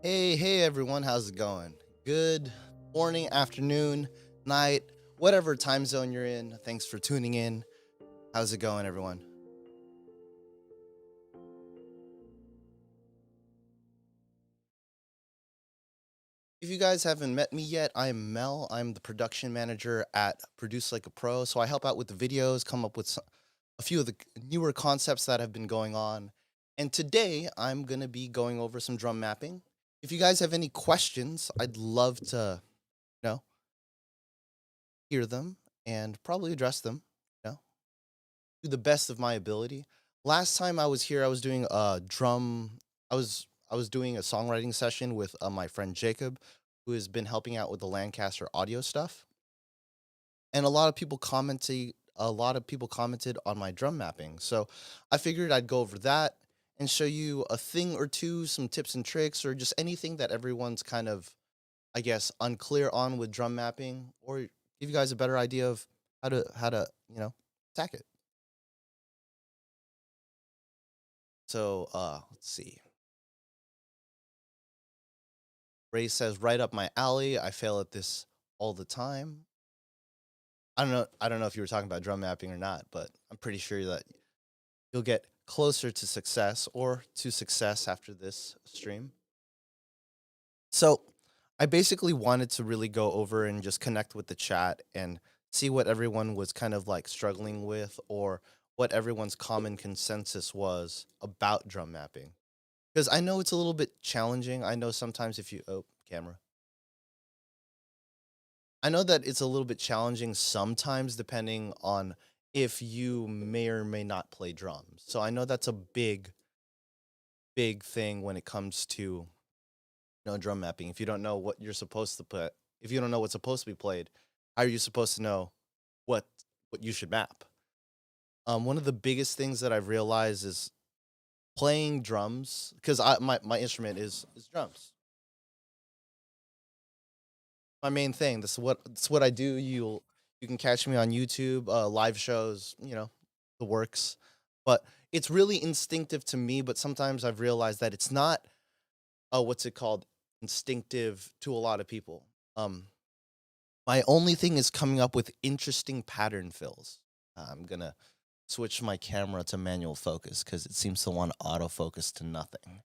Hey everyone, how's it going? Good morning, afternoon, night, whatever time zone you're in. Thanks for tuning in. How's it going, everyone? If you guys haven't met me yet, I'm Mel. I'm the production manager at Produce Like a Pro. So I help out with the videos, come up with a few of the newer concepts that have been going on. And today I'm going to be going over some drum mapping. If you guys have any questions, I'd love to, you know, hear them and probably address them. You know, to the best of my ability. Last time I was here, I was doing a drum. I was doing a songwriting session with my friend Jacob, who has been helping out with the Lancaster audio stuff. And a lot of people commented on my drum mapping. So I figured I'd go over that and show you a thing or two, some tips and tricks, or just anything that everyone's kind of, I guess, unclear on with drum mapping, or give you guys a better idea of how to attack it. So let's see. Ray says right up my alley. I fail at this all the time. I don't know if you were talking about drum mapping or not, but I'm pretty sure that you'll get closer to success or to success after this stream. So, I basically wanted to really go over and just connect with the chat and see what everyone was kind of like struggling with or what everyone's common consensus was about drum mapping. Because I know it's a little bit challenging. I know sometimes if you, oh, camera. I know that it's a little bit challenging sometimes depending on if you may or may not play drums. So I know that's a big thing when it comes to drum mapping. If you don't know what you're supposed to put, if you don't know what's supposed to be played, how are you supposed to know what what you should map? One of the biggest things that I've realized is playing drums because my instrument is drums. My main thing. That's what I do. You can catch me on YouTube, live shows, the works. But it's really instinctive to me. But sometimes I've realized that it's not. What's it called? Instinctive to a lot of people. Um, my only thing is coming up with interesting pattern fills. I'm gonna switch my camera to manual focus because it seems to want autofocus to nothing.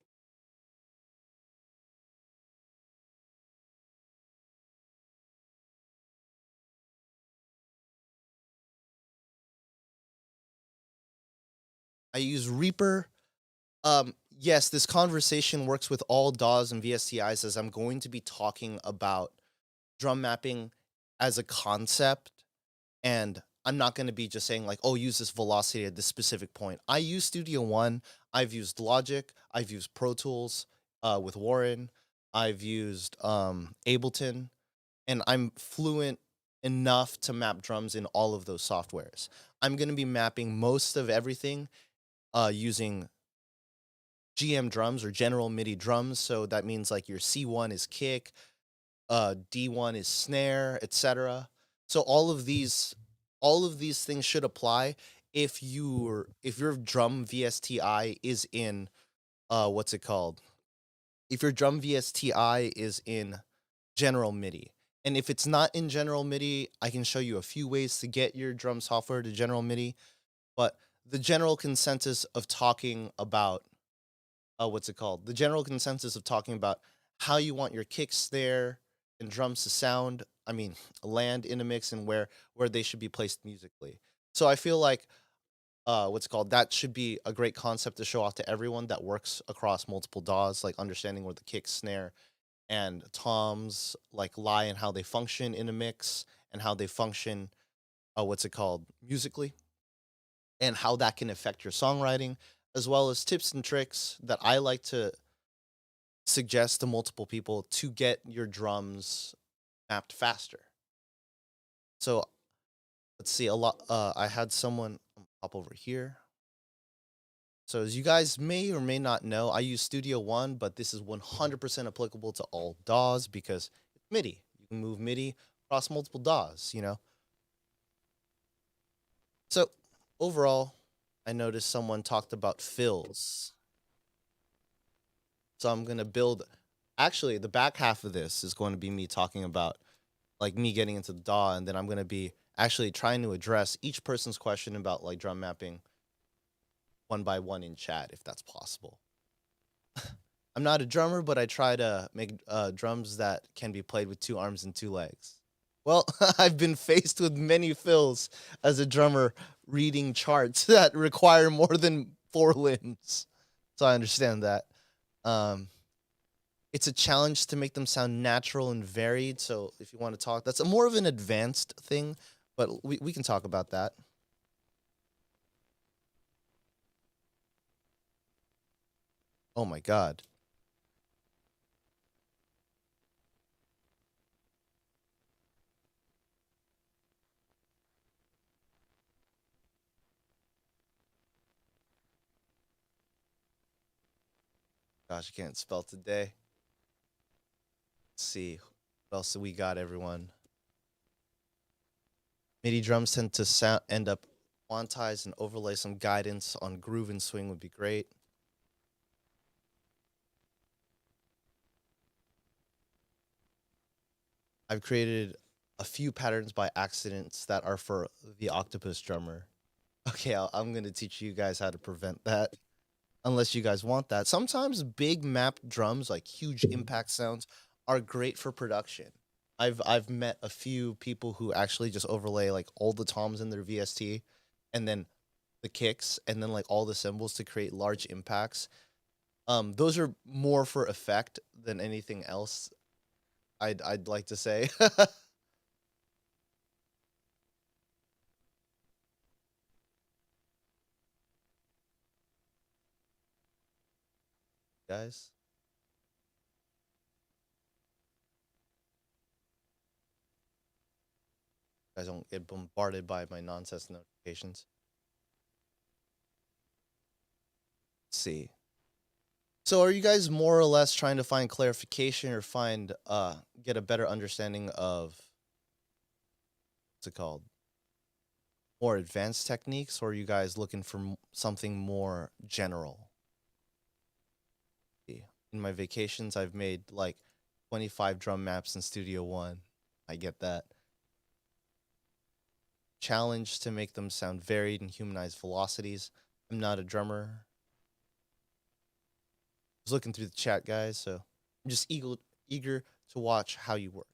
I use Reaper. Yes, this conversation works with all DAWs and VSTIs as I'm going to be talking about drum mapping as a concept. And I'm not going to be just saying, like, oh, use this velocity at this specific point. I use Studio One. I've used Logic. I've used Pro Tools with Warren. I've used Ableton. And I'm fluent enough to map drums in all of those softwares. I'm going to be mapping most of everything using GM drums or general MIDI drums. So that means like your C1 is kick, D1 is snare, etc. So all of these things should apply if your drum VSTI is in what's it called? If your drum VSTI is in general MIDI. And if it's not in general MIDI, I can show you a few ways to get your drum software to general MIDI, but the general consensus of talking about what's it called? The general consensus of talking about how you want your kick, snare, and drums to sound. I mean, land in a mix and where they should be placed musically. So I feel like what's it called? That should be a great concept to show off to everyone that works across multiple DAWs, like understanding where the kick, snare, and toms like lie and how they function in a mix and how they function. What's it called? Musically and how that can affect your songwriting, as well as tips and tricks that I like to suggest to multiple people to get your drums mapped faster. So let's see a lot. I had someone pop over here. So as you guys may or may not know, I use Studio One, but this is 100% applicable to all DAWs because it's MIDI. You can move MIDI across multiple DAWs. So overall, I noticed someone talked about fills. So I'm gonna build Actually, the back half of this is going to be me talking about like me getting into the DAW, and then I'm going to be actually trying to address each person's question about like drum mapping one by one in chat, if that's possible. I'm not a drummer, but I try to make drums that can be played with two arms and two legs. Well, I've been faced with many fills as a drummer reading charts that require more than four limbs. So I understand that. Um, it's a challenge to make them sound natural and varied. So if you want to talk, that's a more of an advanced thing, but we can talk about that. Oh my God. Gosh, I can't spell today. Let's see. What else do we got, everyone? MIDI drums tend to end up quantized and overlay some guidance on groove and swing would be great. I've created a few patterns by accidents that are for the octopus drummer. Okay, I'm going to teach you guys how to prevent that. Unless you guys want that. Sometimes big mapped drums, like huge impact sounds, are great for production. I've met a few people who actually just overlay like all the toms in their VST and then the kicks and then like all the cymbals to create large impacts. Those are more for effect than anything else. I'd like to say. Guys, guys don't get bombarded by my nonsense notifications. Let's see. So are you guys more or less trying to find clarification or find get a better understanding of what's it called? More advanced techniques, or are you guys looking for something more general? In my vacations, I've made like 25 drum maps in Studio One. I get that. Challenge to make them sound varied and humanize velocities. I'm not a drummer. I was looking through the chat, guys, so I'm just eager to watch how you work.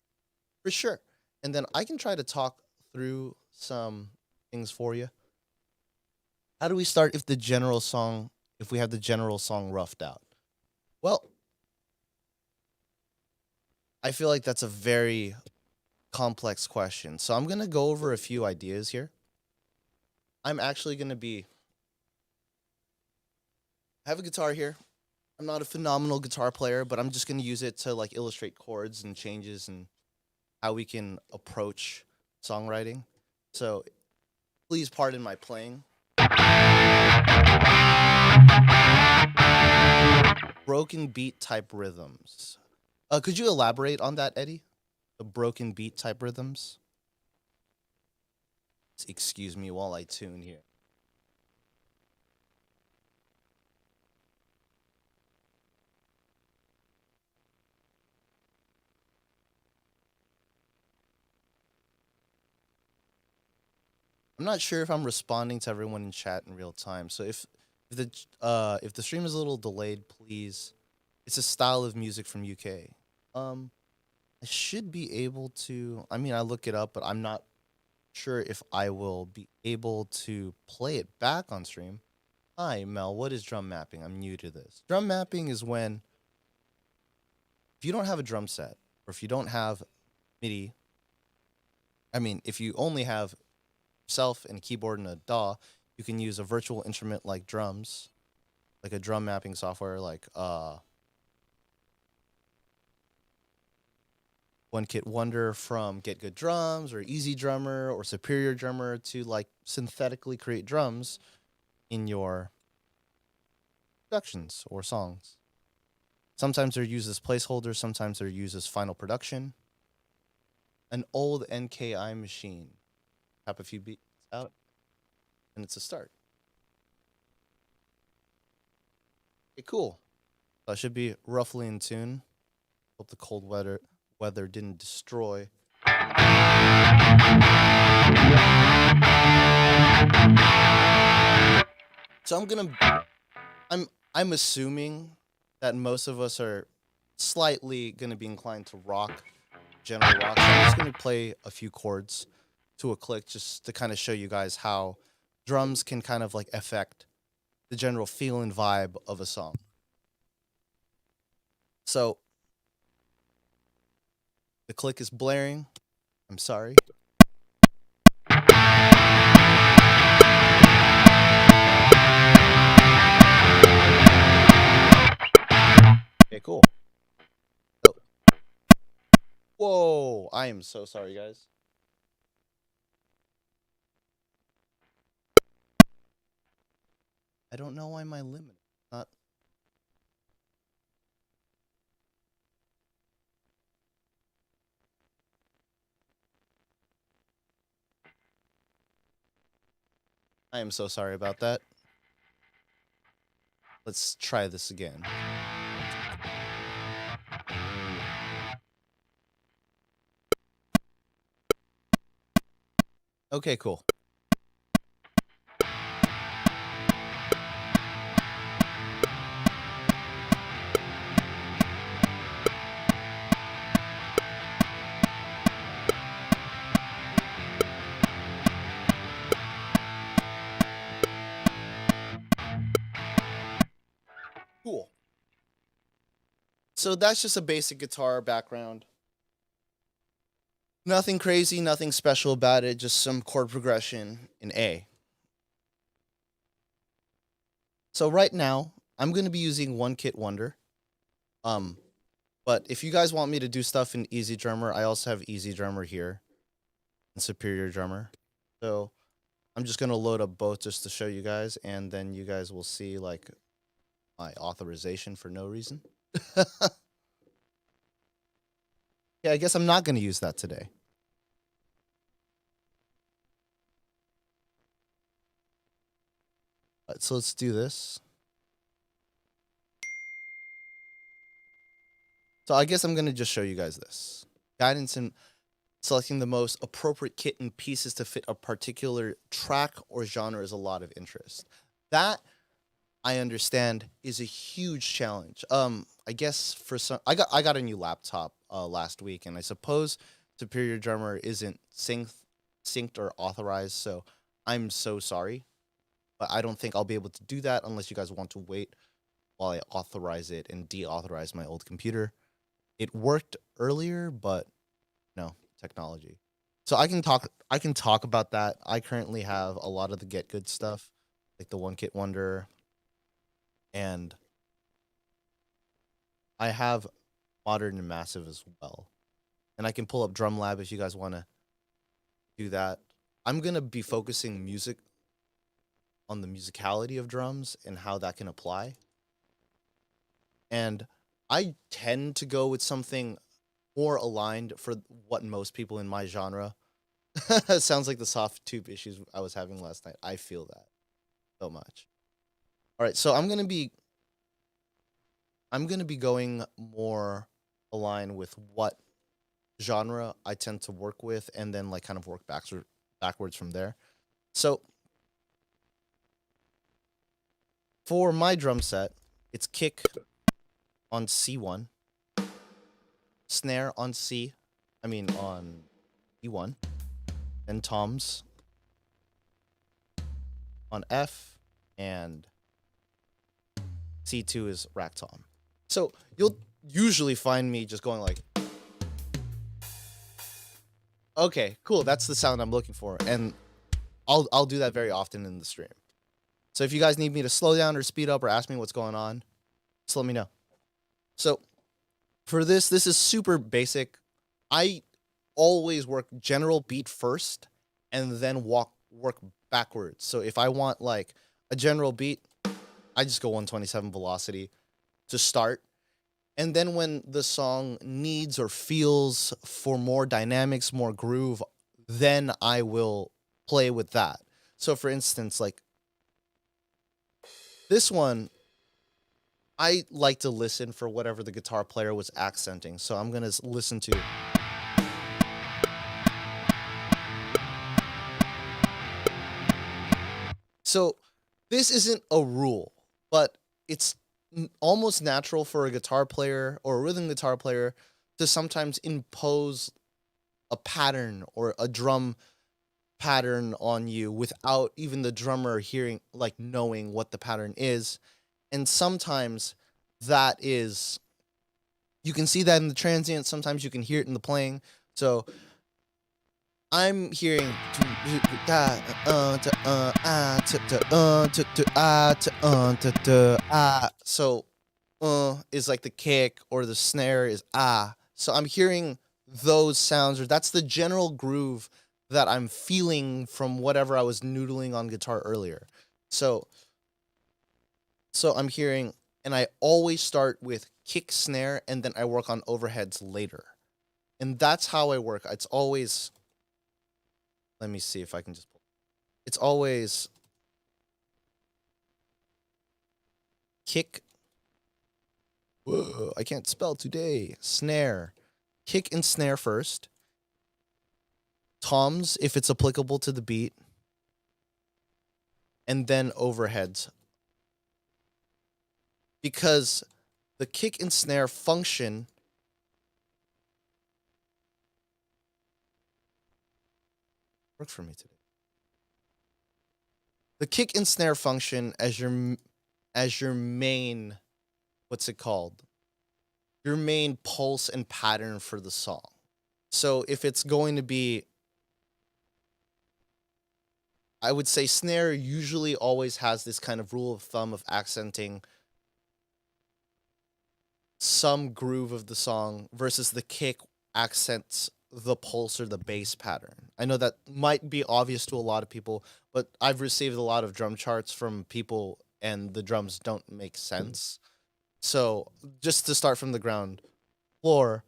For sure. And then I can try to talk through some things for you. How do we start if we have the general song roughed out? Well, I feel like that's a very complex question. So I'm going to go over a few ideas here. I'm actually going to I have a guitar here. I'm not a phenomenal guitar player, but I'm just going to use it to like illustrate chords and changes and how we can approach songwriting. So please pardon my playing. Broken beat type rhythms. Could you elaborate on that, Eddie? The broken beat type rhythms? Excuse me while I tune here. I'm not sure if I'm responding to everyone in chat in real time. So if the stream is a little delayed, please. It's a style of music from UK. I should be able to. I mean, I look it up, but I'm not sure if I will be able to play it back on stream. Hi, Mel. What is drum mapping? I'm new to this. Drum mapping is when if you don't have a drum set or if you don't have MIDI. I mean, if you only have yourself and a keyboard and a DAW, you can use a virtual instrument like drums, like a drum mapping software like One Kit Wonder from Get Good Drums or Easy Drummer or Superior Drummer to like synthetically create drums in your productions or songs. Sometimes they're used as placeholders, sometimes they're used as final production. An old NKI machine. Tap a few beats out, and it's a start. Okay, cool. So I should be roughly in tune. Hope the cold weather didn't destroy. So I'm assuming that most of us are slightly gonna be inclined to rock, general rock. So I'm just gonna play a few chords to a click just to kind of show you guys how drums can kind of like affect the general feel and vibe of a song. So the click is blaring. I'm sorry. Okay, cool. So, whoa, I am so sorry, guys. I don't know why my limit not. I am so sorry about that. Let's try this again. Okay, cool. Cool. So that's just a basic guitar background. Nothing crazy, nothing special about it, just some chord progression in A. So right now, I'm going to be using One Kit Wonder. But if you guys want me to do stuff in Easy Drummer, I also have Easy Drummer here and Superior Drummer. So I'm just going to load up both just to show you guys, and then you guys will see like my authorization for no reason. Yeah, I guess I'm not going to use that today. So let's do this. So I guess I'm going to just show you guys this. Guidance in selecting the most appropriate kit and pieces to fit a particular track or genre is a lot of interest. That I understand is a huge challenge. I guess for some, I got a new laptop last week, and I suppose Superior Drummer isn't synced or authorized. So I'm so sorry, but I don't think I'll be able to do that unless you guys want to wait while I authorize it and deauthorize my old computer. It worked earlier, but no technology. So I can talk about that. I currently have a lot of the Get Good stuff, like the One Kit Wonder, and I have Modern and Massive as well. And I can pull up Drum Lab if you guys want to do that. I'm going to be focusing music on the musicality of drums and how that can apply. And I tend to go with something more aligned for what most people in my genre. It sounds like the soft tube issues I was having last night. I feel that so much. All right, so I'm gonna be going more aligned with what genre I tend to work with, and then like kind of work backwards from there. So for my drum set, it's kick on C1, snare on on E1, then toms on F, and C2 is rack tom. So you'll usually find me just going like, okay, cool, that's the sound I'm looking for, and I'll do that very often in the stream. So if you guys need me to slow down or speed up or ask me what's going on, just let me know. So for this is super basic. I always work general beat first and then work backwards. So if I want like a general beat, I just go 127 velocity to start. And then when the song needs or feels for more dynamics, more groove, then I will play with that. So for instance, like this one, I like to listen for whatever the guitar player was accenting. So I'm gonna listen to. So this isn't a rule, but it's almost natural for a guitar player or a rhythm guitar player to sometimes impose a pattern or a drum pattern on you without even the drummer hearing, like knowing what the pattern is. And sometimes that is, you can see that in the transient, sometimes you can hear it in the playing. So I'm hearing so is like the kick or the snare is ah. So I'm hearing those sounds, or that's the general groove that I'm feeling from whatever I was noodling on guitar earlier. So I'm hearing, and I always start with kick, snare, and then I work on overheads later. And that's how I work. It's always, let me see if I can just pull. It's always kick. Whoa, I can't spell today. Snare. Kick and snare first. Toms, if it's applicable to the beat. And then overheads. Because the kick and snare function work for me today. The kick and snare function as your main, what's it called? Your main pulse and pattern for the song. So if it's going to be, I would say snare usually always has this kind of rule of thumb of accenting some groove of the song versus the kick accents the pulse or the bass pattern. I know that might be obvious to a lot of people, but I've received a lot of drum charts from people and the drums don't make sense. So, just to start from the ground floor,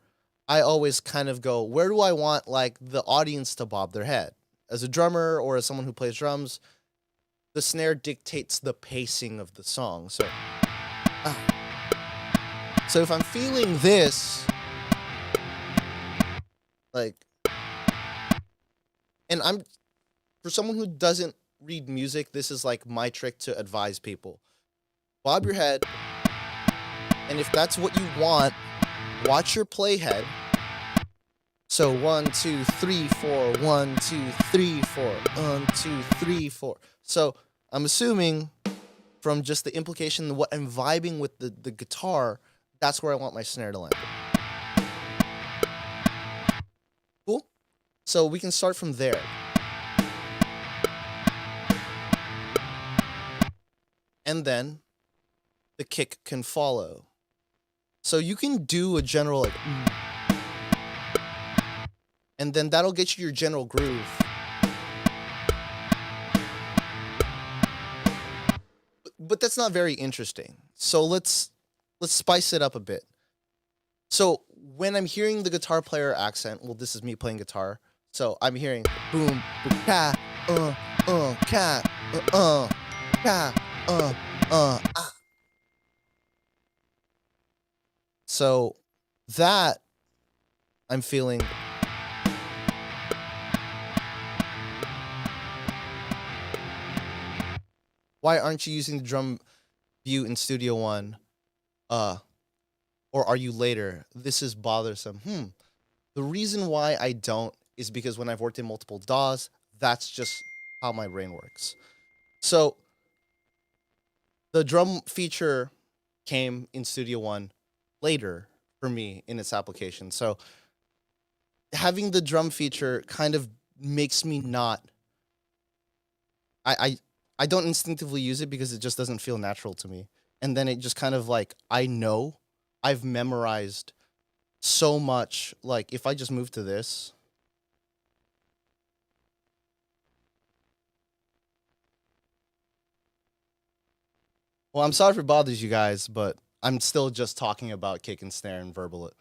I always kind of go, where do I want like the audience to bob their head? As a drummer or as someone who plays drums, the snare dictates the pacing of the song. So, so if I'm feeling this, like, and I'm, for someone who doesn't read music, this is like my trick to advise people. Bob your head, and if that's what you want, watch your playhead. So 1, 2, 3, 4, 1, 2, 3, 4, 1, 2, 3, 4. So I'm assuming from just the implication, what I'm vibing with the guitar, that's where I want my snare to land. Cool? So we can start from there. And then the kick can follow. So you can do a general like, and then that'll get you your general groove. But that's not very interesting. So let's spice it up a bit. So when I'm hearing the guitar player accent, well, this is me playing guitar. So I'm hearing boom, boom, ka, ka, ka, ah. So that I'm feeling. Why aren't you using the drum view in Studio One? Or are you later? This is bothersome. The reason why I don't is because when I've worked in multiple DAWs, that's just how my brain works. So the drum feature came in Studio One later for me in its application. So having the drum feature kind of makes me not. I don't instinctively use it because it just doesn't feel natural to me. And then it just kind of like, I know I've memorized so much. Like if I just move to this, well, I'm sorry if it bothers you guys, but I'm still just talking about kick and snare and verbal it.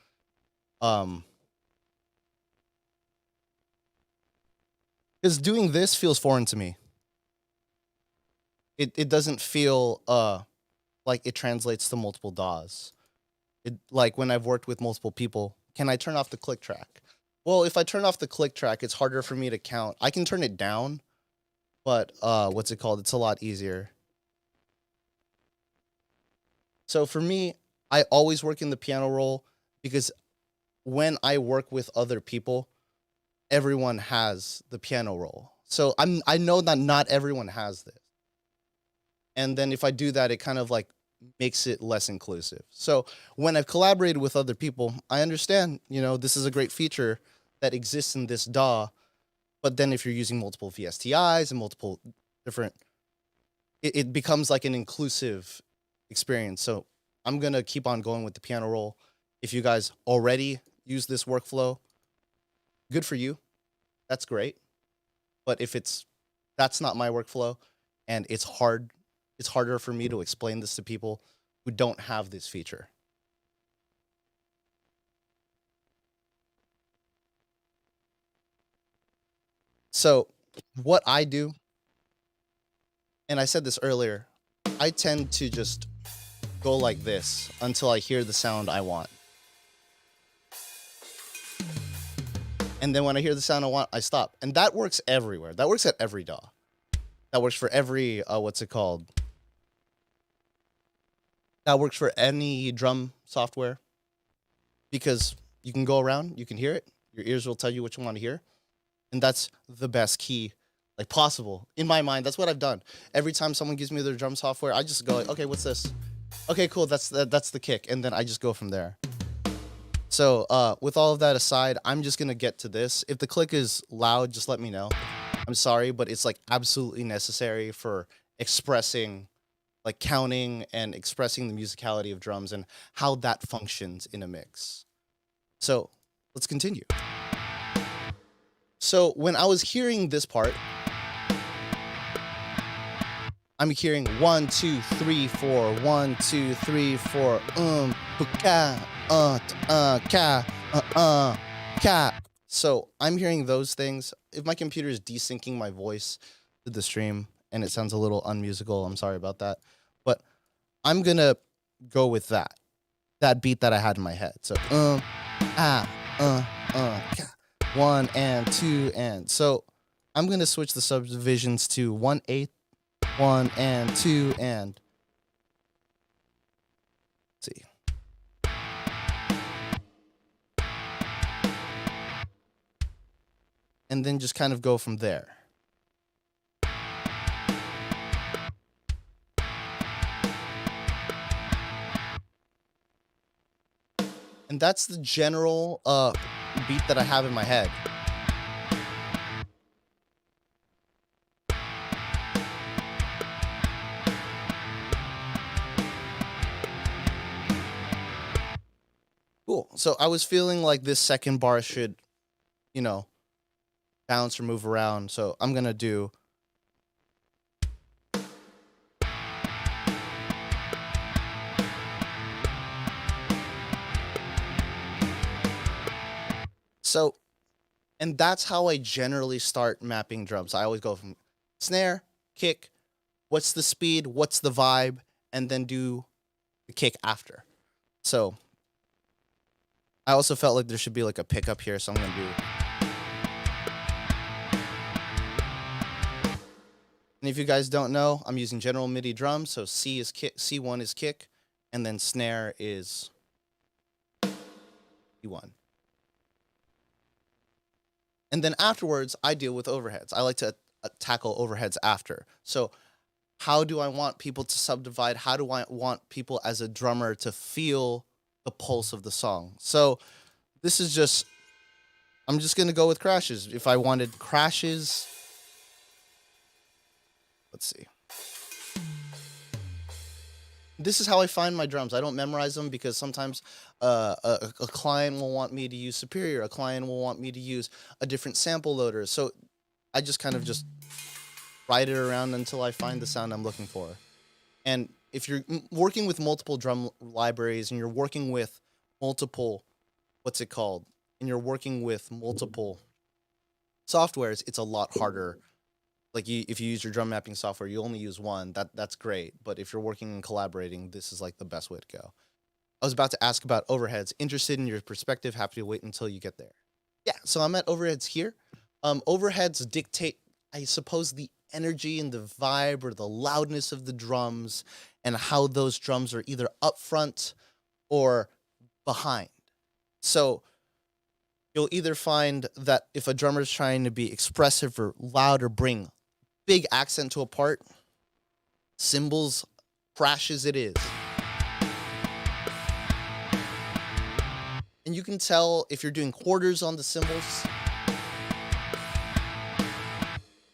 Because doing this feels foreign to me. It doesn't feel like it translates to multiple DAWs. It like when I've worked with multiple people, can I turn off the click track? Well, if I turn off the click track, it's harder for me to count. I can turn it down, but what's it called? It's a lot easier. So for me, I always work in the piano roll because when I work with other people, everyone has the piano roll. So I know that not everyone has this. And then if I do that, it kind of like makes it less inclusive. So when I've collaborated with other people, I understand, this is a great feature that exists in this DAW. But then if you're using multiple VSTIs and multiple different, it becomes like an inclusive experience. So I'm going to keep on going with the piano roll. If you guys already use this workflow, good for you. That's great. But if that's not my workflow and it's harder for me to explain this to people who don't have this feature. So what I do, and I said this earlier, I tend to just go like this until I hear the sound I want. And then when I hear the sound I want, I stop. And that works everywhere. That works at every DAW. That works for every, what's it called? That works for any drum software. Because you can go around, you can hear it. Your ears will tell you what you want to hear. And that's the best key, like possible. In my mind, that's what I've done. Every time someone gives me their drum software, I just go like, okay, what's this? Okay, cool, that's the kick. And then I just go from there. So with all of that aside, I'm just going to get to this. If the click is loud, just let me know. I'm sorry, but it's like absolutely necessary for expressing, like counting and expressing the musicality of drums and how that functions in a mix. So let's continue. So when I was hearing this part, I'm hearing 1, 2, 3, 4, 1, 2, 3, 4, ka. So I'm hearing those things. If my computer is desyncing my voice to the stream and it sounds a little unmusical, I'm sorry about that. But I'm gonna go with that beat that I had in my head. So ka. 1 and 2 and so I'm gonna switch the subdivisions to 1/8, 1 and 2 and let's see. And then just kind of go from there. And that's the general beat that I have in my head. Cool. So I was feeling like this second bar should, bounce or move around. So I'm going to do. So, and that's how I generally start mapping drums. I always go from snare, kick, what's the speed, what's the vibe, and then do the kick after. So I also felt like there should be like a pickup here, so I'm going to do. And if you guys don't know, I'm using general MIDI drums, so C is kick, C1 is kick, and then snare is E1. And then afterwards, I deal with overheads. I like to tackle overheads after. So how do I want people to subdivide? How do I want people as a drummer to feel the pulse of the song? So this is just, I'm just going to go with crashes. If I wanted crashes, let's see. This is how I find my drums. I don't memorize them because sometimes a client will want me to use Superior. A client will want me to use a different sample loader. So I just kind of just ride it around until I find the sound I'm looking for. And if you're working with multiple drum libraries and you're working with multiple, what's it called? And you're working with multiple softwares, it's a lot harder. like if you use your drum mapping software, you only use one. That's great. But if you're working and collaborating, this is like the best way to go. I was about to ask about overheads. Interested in your perspective. Happy to wait until you get there. Yeah, so I'm at overheads here. Overheads dictate, I suppose, the energy and the vibe or the loudness of the drums and how those drums are either up front or behind. So you'll either find that if a drummer is trying to be expressive or loud or bring big accent to a part, cymbals crash as it is. And you can tell if you're doing quarters on the cymbals,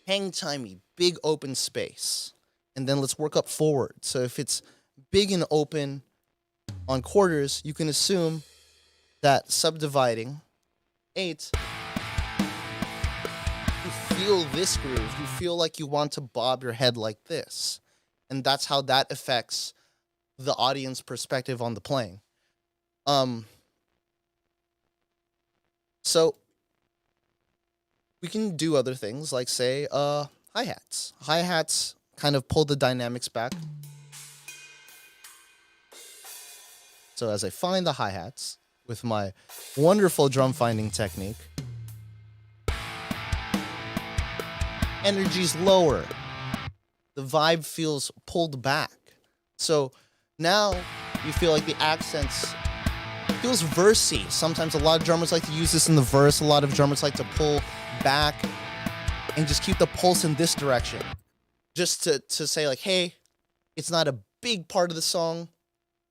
hang timey, big open space. And then let's work up forward. So if it's big and open on quarters, you can assume that subdividing 8, you feel this groove. You feel like you want to bob your head like this. And that's how that affects the audience perspective on the playing. So we can do other things like, say, hi-hats. Hi-hats kind of pull the dynamics back. So as I find the hi-hats with my wonderful drum finding technique, energy's lower. The vibe feels pulled back. So now you feel like the accents feels versy. Sometimes a lot of drummers like to use this in the verse. A lot of drummers like to pull back and just keep the pulse in this direction. Just to say like, hey, it's not a big part of the song.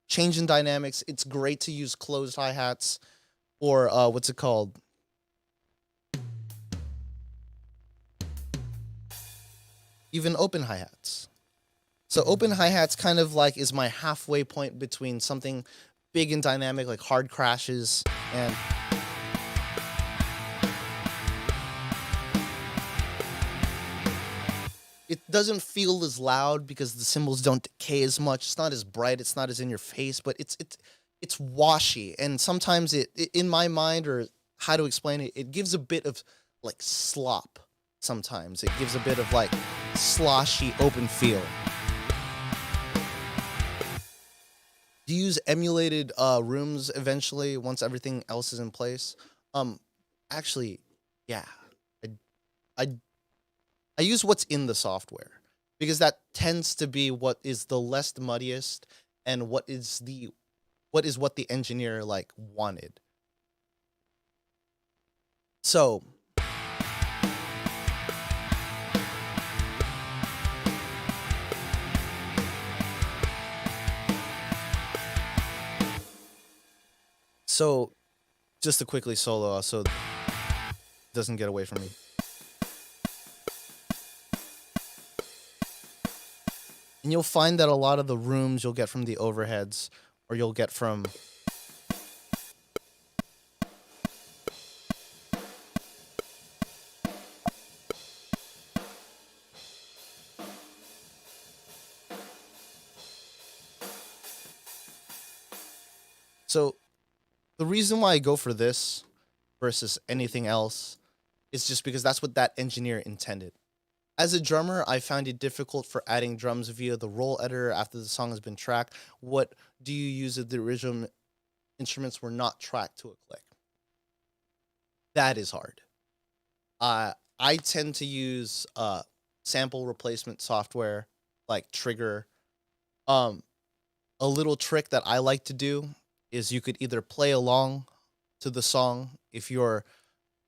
Change in dynamics. It's great to use closed hi-hats or what's it called? Even open hi-hats. So open hi-hats kind of like is my halfway point between something big and dynamic like hard crashes and it doesn't feel as loud because the cymbals don't decay as much. It's not as bright, it's not as in your face, but it's washy. And sometimes it in my mind, or how to explain it, it gives a bit of like slop sometimes. It gives a bit of like sloshy open feel. Do you use emulated rooms eventually once everything else is in place? Actually, yeah. I I I use what's in the software because that tends to be what is the less muddiest and what the engineer like wanted. So so just to quickly solo so it doesn't get away from me. And you'll find that a lot of the rooms you'll get from the overheads or you'll get from so the reason why I go for this versus anything else is just because that's what that engineer intended. As a drummer, I found it difficult for adding drums via the roll editor after the song has been tracked. What do you use if the original instruments were not tracked to a click? That is hard. I tend to use sample replacement software like Trigger. Um, a little trick that I like to do is you could either play along to the song if you're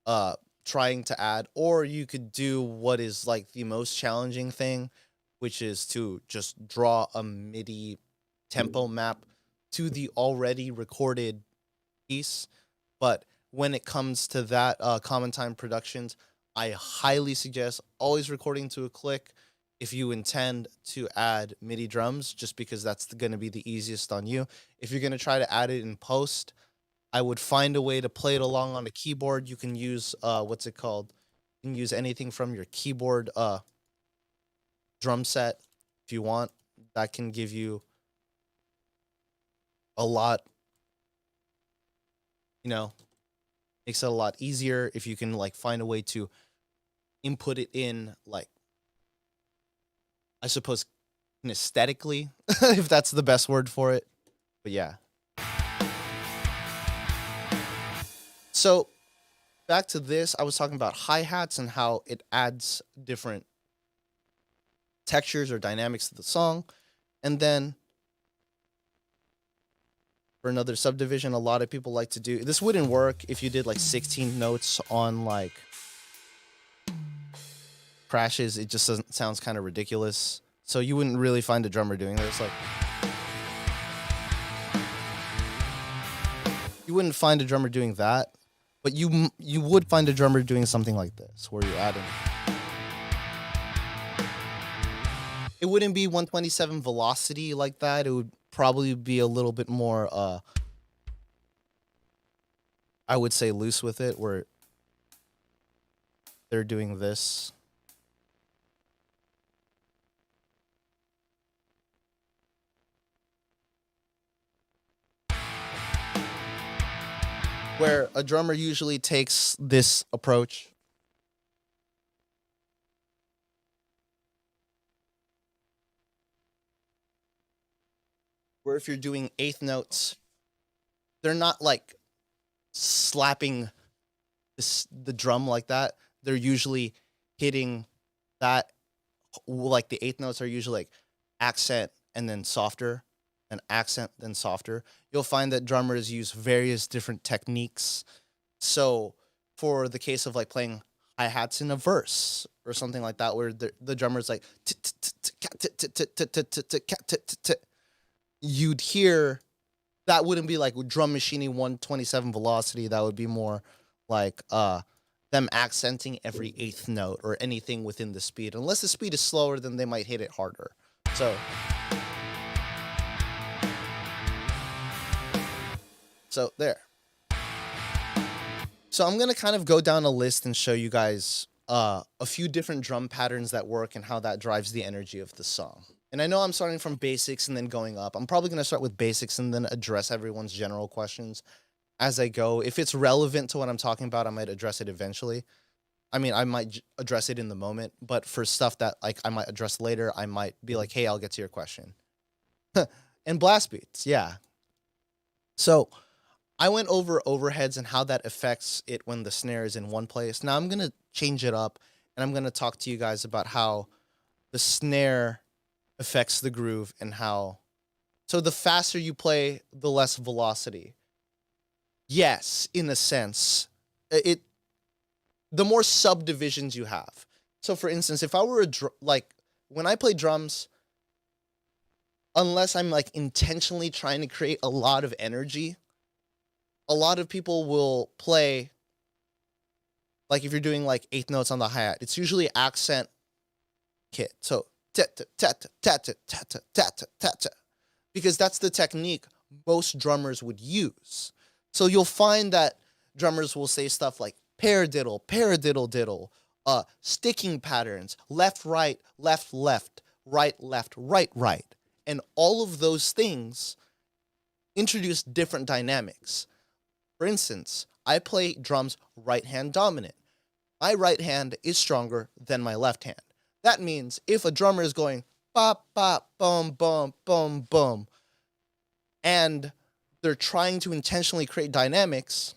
uh trying to add, or you could do what is like the most challenging thing, which is to just draw a MIDI tempo map to the already recorded piece. But when it comes to that common time productions, I highly suggest always recording to a click if you intend to add MIDI drums, just because that's going to be the easiest on you. If you're going to try to add it in post, I would find a way to play it along on a keyboard. You can use what's it called? You can use anything from your keyboard drum set if you want. That can give you a lot, makes it a lot easier if you can like find a way to input it in like I suppose, kinesthetically, if that's the best word for it. But yeah. So back to this, I was talking about hi-hats and how it adds different textures or dynamics to the song. And then for another subdivision, a lot of people like to do this. Wouldn't work if you did like 16 notes on like crashes. It just doesn't sounds kind of ridiculous. So you wouldn't really find a drummer doing this. Like, you wouldn't find a drummer doing that, but you would find a drummer doing something like this, where you're adding. It wouldn't be 127 velocity like that. It would probably be a little bit more, I would say, loose with it, where they're doing this. Where a drummer usually takes this approach. Where if you're doing eighth notes, they're not like slapping the drum like that. They're usually hitting that, like the eighth notes are usually like accent and then softer, and accent then softer. You'll find that drummers use various different techniques. So for the case of like playing hi-hats in a verse or something like that, where the drummer's like, you'd hear that wouldn't be like drum machining 127 velocity. That would be more like them accenting every eighth note or anything within the speed. Unless the speed is slower, then they might hit it harder. So there. So I'm gonna kind of go down a list and show you guys a few different drum patterns that work and how that drives the energy of the song. And I know I'm starting from basics and then going up. I'm probably gonna start with basics and then address everyone's general questions as I go. If it's relevant to what I'm talking about, I might address it eventually. I mean, I might address it in the moment, but for stuff that like I might address later, I might be like, hey, I'll get to your question. And blast beats, yeah. So I went over overheads and how that affects it when the snare is in one place. Now I'm going to change it up and I'm going to talk to you guys about how the snare affects the groove and how. So the faster you play, the less velocity. Yes, in a sense. The more subdivisions you have. So for instance, if I were like when I play drums, unless I'm like intentionally trying to create a lot of energy, a lot of people will play, like if you're doing like eighth notes on the hi-hat, it's usually accent kit. So because that's the technique most drummers would use. So you'll find that drummers will say stuff like paradiddle, paradiddle diddle, sticking patterns, left, right, left, left, right, left, right, right. And all of those things introduce different dynamics. For instance, I play drums right hand dominant. My right hand is stronger than my left hand. That means if a drummer is going bop, bop, boom, boom, boom, boom, and they're trying to intentionally create dynamics,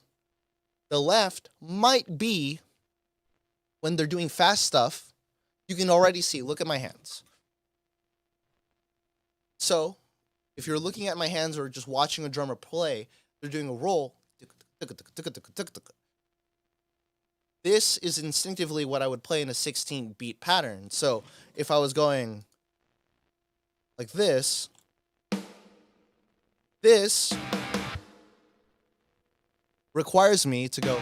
the left might be, when they're doing fast stuff, you can already see, look at my hands. So if you're looking at my hands or just watching a drummer play, they're doing a roll. This is instinctively what I would play in a 16 beat pattern. So if I was going like this requires me to go.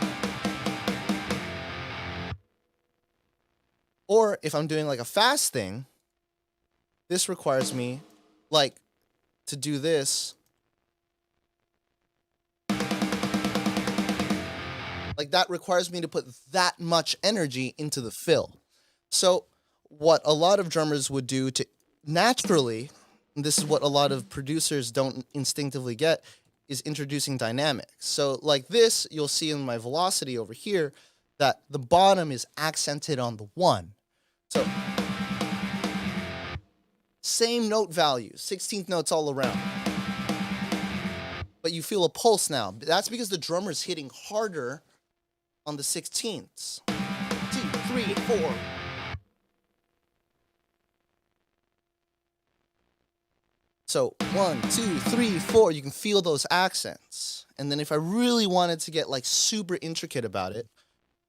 Or if I'm doing like a fast thing, this requires me like to do this. Like that requires me to put that much energy into the fill. So what a lot of drummers would do to naturally, and this is what a lot of producers don't instinctively get, is introducing dynamics. So like this, you'll see in my velocity over here that the bottom is accented on the one. So Same note value, 16th notes all around. But you feel a pulse now. That's because the drummer's hitting harder on the 16ths. 2, 3, 4. So 1, 2, 3, 4, you can feel those accents. And then if I really wanted to get like super intricate about it,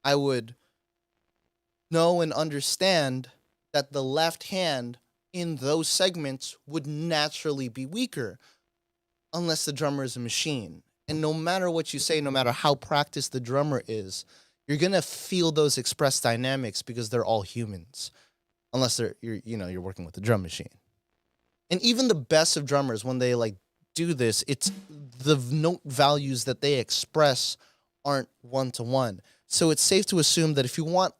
I would know and understand that the left hand in those segments would naturally be weaker unless the drummer is a machine. And no matter what you say, no matter how practiced the drummer is, you're gonna feel those expressed dynamics because they're all humans, unless you're working with a drum machine. And even the best of drummers, when they like do this, it's the note values that they express aren't one to one. So it's safe to assume that if you want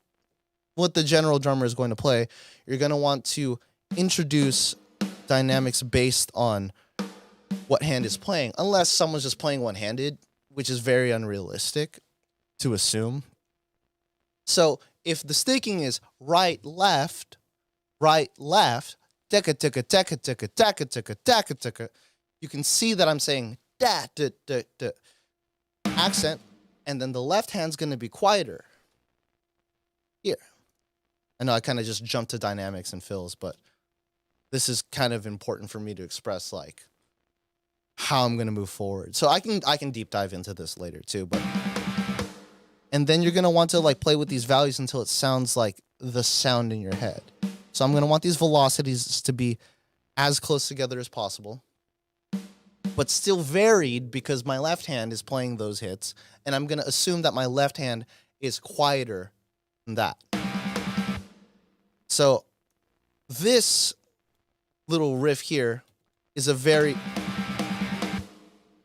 what the general drummer is going to play, you're going to want to introduce dynamics based on what hand is playing, unless someone's just playing one-handed, which is very unrealistic to assume. So if the sticking is right, left, tekka, tekka, tekka, tekka, tekka, tekka, tekka, tekka, you can see that I'm saying da, da, da, da, accent, and then the left hand's going to be quieter. Here. I know I kind of just jumped to dynamics and fills, but this is kind of important for me to express like how I'm going to move forward. So I can deep dive into this later too, but and then you're going to want to like play with these values until it sounds like the sound in your head. So I'm going to want these velocities to be as close together as possible, but still varied because my left hand is playing those hits, and I'm going to assume that my left hand is quieter than that. So this little riff here is a very,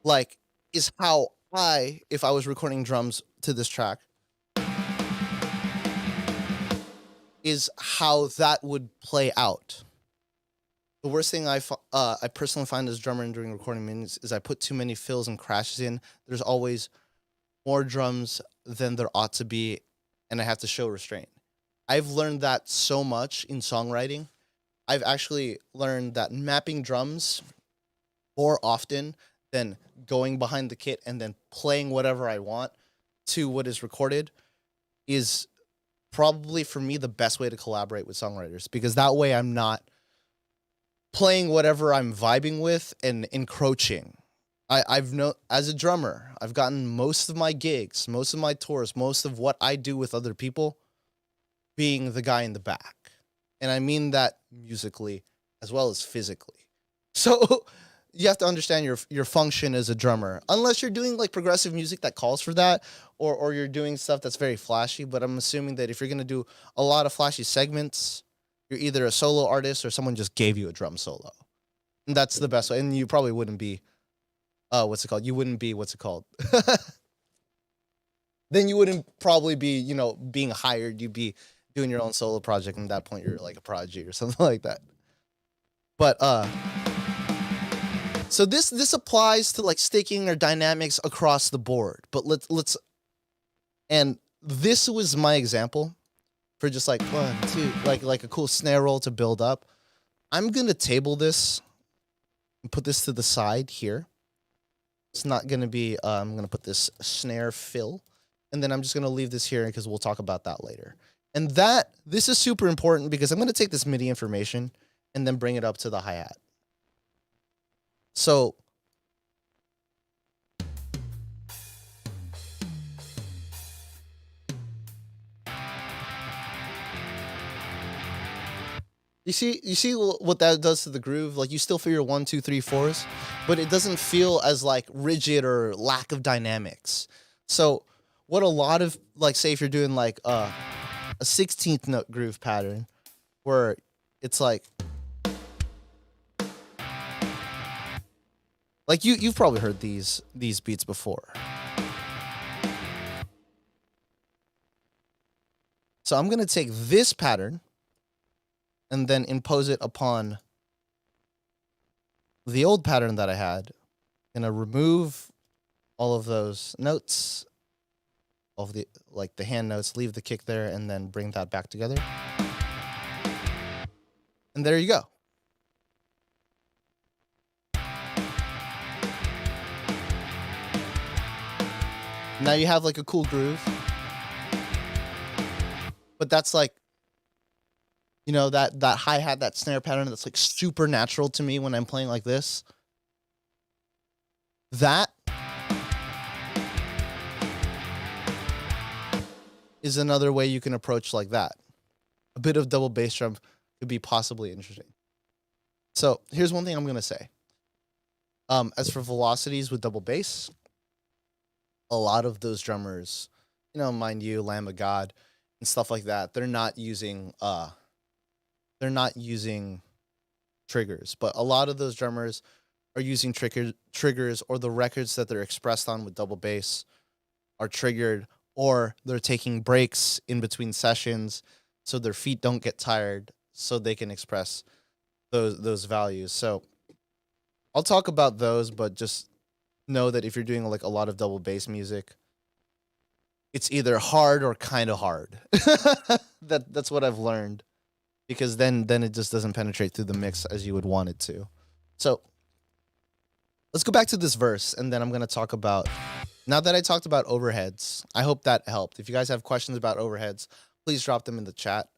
like, is how if I was recording drums to this track, is how that would play out. The worst thing I personally find as a drummer during recording meetings is I put too many fills and crashes in. There's always more drums than there ought to be, and I have to show restraint. I've learned that so much in songwriting. I've actually learned that mapping drums more often than going behind the kit and then playing whatever I want to what is recorded is probably for me the best way to collaborate with songwriters, because that way I'm not playing whatever I'm vibing with and encroaching. I've as a drummer, I've gotten most of my gigs, most of my tours, most of what I do with other people being the guy in the back. And I mean that musically as well as physically. So you have to understand your function as a drummer, unless you're doing like progressive music that calls for that, or you're doing stuff that's very flashy. But I'm assuming that if you're going to do a lot of flashy segments, you're either a solo artist or someone just gave you a drum solo. And that's the best way. And you probably wouldn't be, what's it called? You wouldn't be, what's it called? Then you wouldn't probably be, being hired. You'd be doing your own solo project. And at that point, you're like a prodigy or something like that. But, so this applies to like sticking or dynamics across the board. But let's, and this was my example for just like 1, 2, like a cool snare roll to build up. I'm gonna table this and put this to the side here. It's not gonna be. I'm gonna put this snare fill, and then I'm just gonna leave this here because we'll talk about that later. And this is super important because I'm gonna take this MIDI information and then bring it up to the hi-hat. So you see what that does to the groove? Like you still feel your 1, 2, 3, 4s, but it doesn't feel as like rigid or lack of dynamics. So what a lot of like, say if you're doing like a 16th note groove pattern where it's like you've probably heard these beats before. So I'm going to take this pattern and then impose it upon the old pattern that I had. I'm going to remove all of those notes, all of the hand notes, leave the kick there, and then bring that back together. And there you go. Now you have like a cool groove, but that's like, you know, that hi-hat, that snare pattern that's like super natural to me when I'm playing like this. That is another way you can approach like that. A bit of double bass drum could be possibly interesting. So here's one thing I'm gonna say. As for velocities with double bass, a lot of those drummers, you know, mind you, Lamb of God and stuff like that, they're not using triggers, but a lot of those drummers are using triggers, or the records that they're expressed on with double bass are triggered, or they're taking breaks in between sessions so their feet don't get tired, so they can express those values. So I'll talk about those, but just know that if you're doing like a lot of double bass music, it's either hard or kind of hard. That's what I've learned, because then it just doesn't penetrate through the mix as you would want it to. So let's go back to this verse, and then I'm going to talk about, now that I talked about overheads, I hope that helped. If you guys have questions about overheads, please drop them in the chat.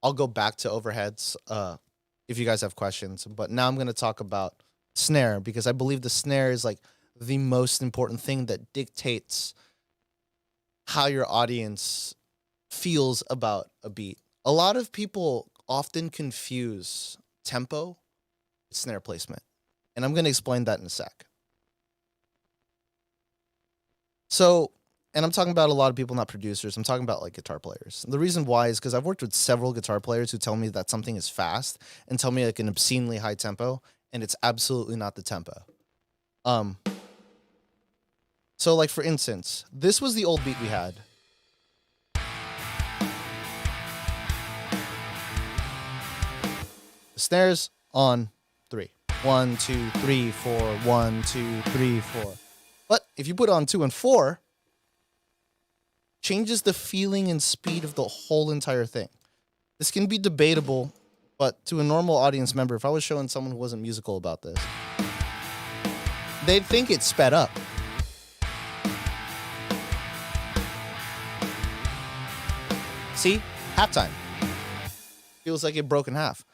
I'll go back to overheads if you guys have questions. But now I'm going to talk about snare, because I believe the snare is like the most important thing that dictates how your audience feels about a beat. A lot of people often confuse tempo with snare placement, and I'm going to explain that in a sec. So, and I'm talking about a lot of people, not producers. I'm talking about like guitar players. The reason why is because I've worked with several guitar players who tell me that something is fast and tell me like an obscenely high tempo, and it's absolutely not the tempo. So like for instance, this was the old beat we had. The snares on 3. 1, 2, 3, 4, 1, 2, 3, 4. But if you put on 2 and 4, changes the feeling and speed of the whole entire thing. This can be debatable, but to a normal audience member, if I was showing someone who wasn't musical about this, they'd think it's sped up. See? Halftime. Feels like it broke in half.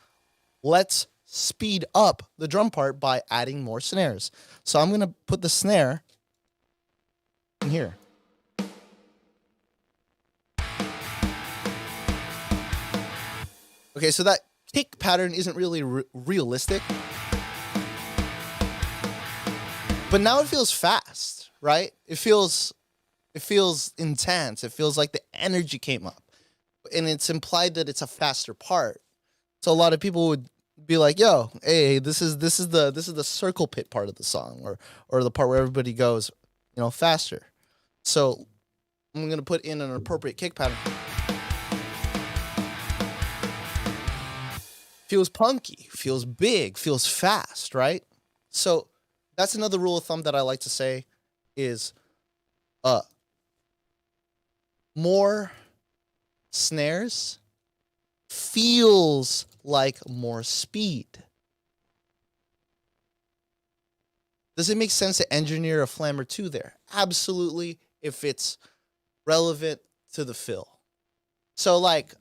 Let's speed up the drum part by adding more snares. So I'm going to put the snare in here. Okay, so that kick pattern isn't really realistic. But now it feels fast, right? It feels intense. It feels like the energy came up. And it's implied that it's a faster part. So a lot of people would be like, "Yo, hey, this is the circle pit part of the song, or the part where everybody goes, you know, faster." So I'm going to put in an appropriate kick pattern. Feels punky, feels big, feels fast, right? So that's another rule of thumb that I like to say is more snares feels like more speed. Does it make sense to engineer a flam or two there? Absolutely, if it's relevant to the fill. So like,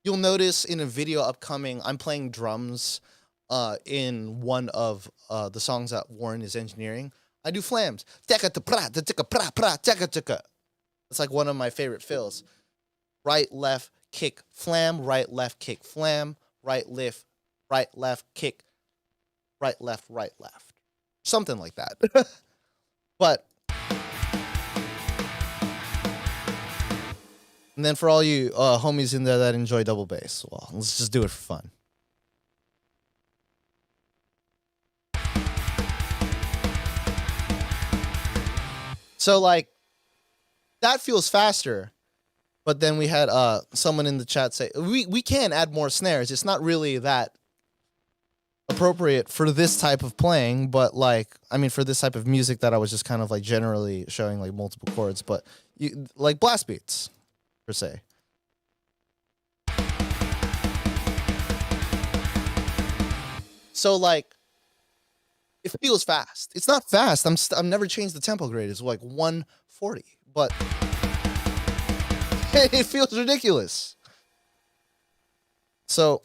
you'll notice in a video upcoming, I'm playing drums in one of the songs that Warren is engineering. I do flams. It's like one of my favorite fills. Right, left, kick, flam, right, left, kick, flam, right, lift, right, left, kick, right, left, right, left. Something like that. But, and then for all you homies in there that enjoy double bass, well, let's just do it for fun. So like, that feels faster. But then we had someone in the chat say, we can add more snares. It's not really that appropriate for this type of playing, but like, I mean, for this type of music that I was just kind of like generally showing like multiple chords, but you, like blast beats per se. So like, it feels fast. It's not fast. I'm never changed the tempo grade. It's like 140. but it feels ridiculous. So,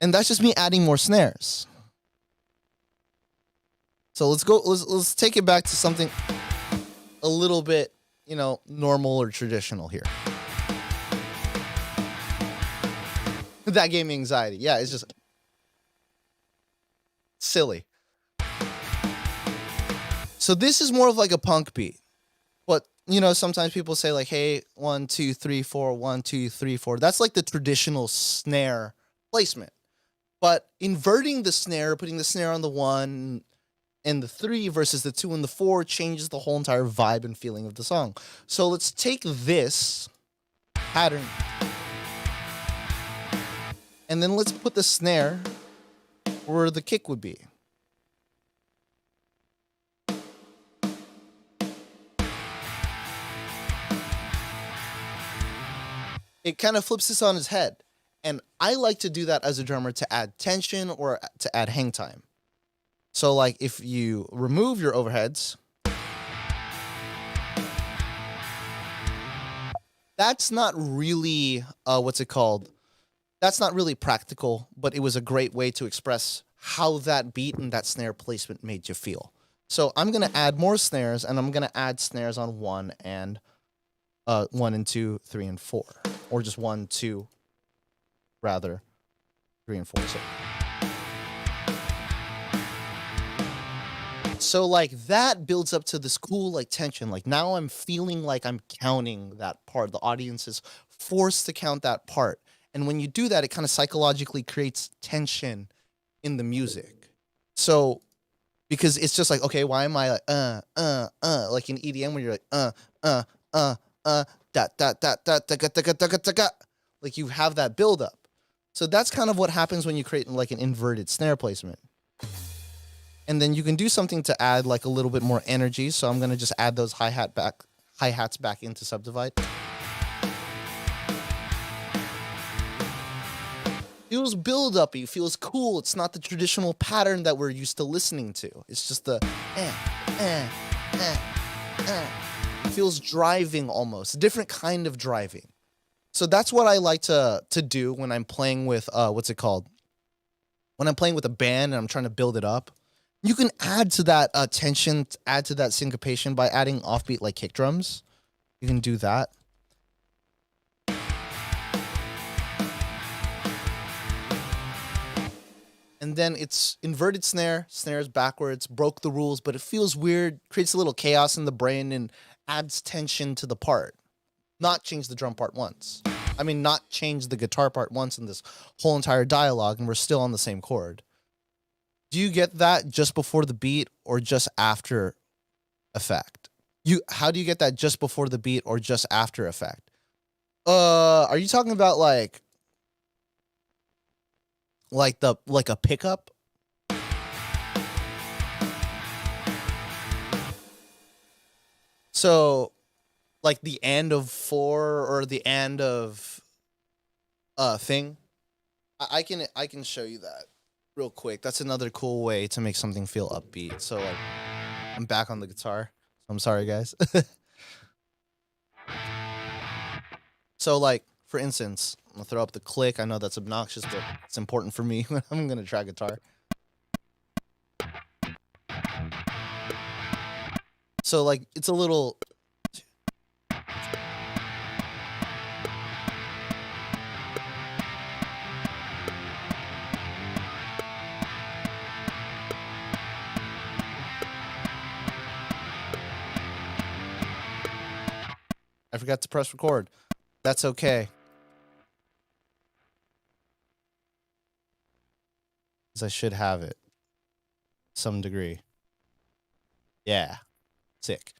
and that's just me adding more snares. So let's take it back to something a little bit, normal or traditional here. That gave me anxiety. Yeah, it's just silly. So this is more of like a punk beat. But, sometimes people say like, hey, 1, 2, 3, 4, 1, 2, 3, 4. That's like the traditional snare placement. But inverting the snare, putting the snare on the 1 and the 3 versus the 2 and the 4 changes the whole entire vibe and feeling of the song. So let's take this pattern and then let's put the snare where the kick would be. It kind of flips this on his head. And I like to do that as a drummer to add tension or to add hang time. So like if you remove your overheads, that's not really, that's not really practical, but it was a great way to express how that beat and that snare placement made you feel. So I'm going to add more snares, and I'm going to add snares on 1 and 1 and 2, 3 and 4, or just 1, 2, rather 3 and 4. So like that builds up to this cool like tension. Like now I'm feeling like I'm counting that part. The audience is forced to count that part. And when you do that, it kind of psychologically creates tension in the music. So because it's just like, okay, why am I like in EDM when you're like da da da da da da da da, like you have that build up. So that's kind of what happens when you create like an inverted snare placement. And then you can do something to add like a little bit more energy. So I'm going to just add those hi-hats back into Subdivide. Feels build-uppy, feels cool. It's not the traditional pattern that we're used to listening to. It's just the It feels driving almost, a different kind of driving. So that's what I like to do when I'm playing with when I'm playing with a band and I'm trying to build it up. You can add to that tension, add to that syncopation by adding offbeat like kick drums. You can do that. And then it's inverted snare, snares backwards, broke the rules, but it feels weird, creates a little chaos in the brain and adds tension to the part. Not change the drum part once. I mean, not change the guitar part once in this whole entire dialogue, and we're still on the same chord. Do you get that just before the beat or just after effect? How do you get that just before the beat or just after effect? Are you talking about like a pickup? So like the end of 4 or the end of thing? I can show you that real quick. That's another cool way to make something feel upbeat. So like I'm back on the guitar. I'm sorry guys. So like for instance, I'm gonna throw up the click. I know that's obnoxious, but it's important for me when I'm gonna try guitar. So like it's a little I forgot to press record. That's okay. Because I should have it. Some degree. Yeah. Sick.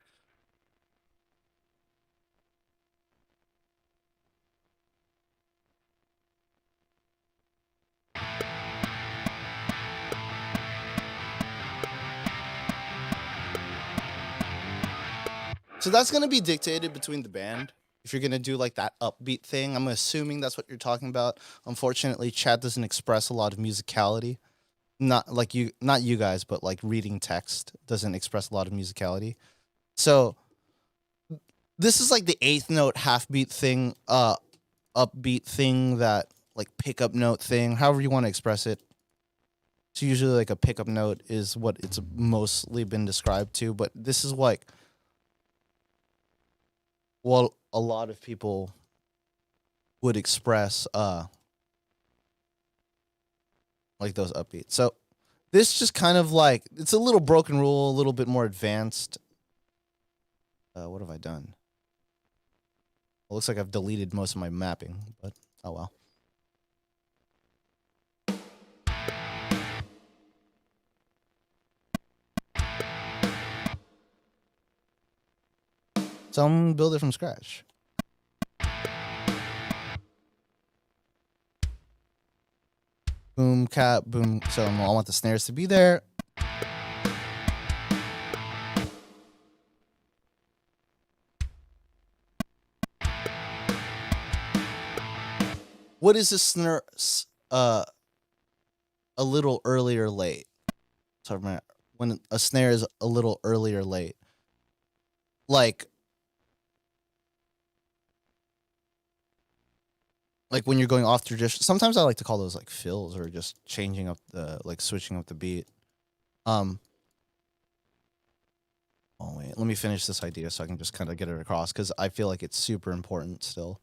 So that's going to be dictated between the band. If you're going to do like that upbeat thing, I'm assuming that's what you're talking about. Unfortunately, chat doesn't express a lot of musicality. Not you guys, but like reading text doesn't express a lot of musicality. So This is like the eighth note half beat thing, upbeat thing, that like pickup note thing, however you want to express it. It's usually like a pickup note is what it's mostly been described to, but this is like, well, a lot of people would express like those upbeats. So this just kind of like, it's a little broken rule, a little bit more advanced. What have I done? It looks like I've deleted most of my mapping, but oh well. So I'm gonna build it from scratch. Boom, cap, boom. So I want the snares to be there. What is a snare? A little earlier late. So when a snare is a little earlier late, like when you're going off tradition. Sometimes I like to call those like fills, or just changing up the, like switching up the beat. Oh wait, let me finish this idea so I can just kind of get it across, because I feel like it's super important still.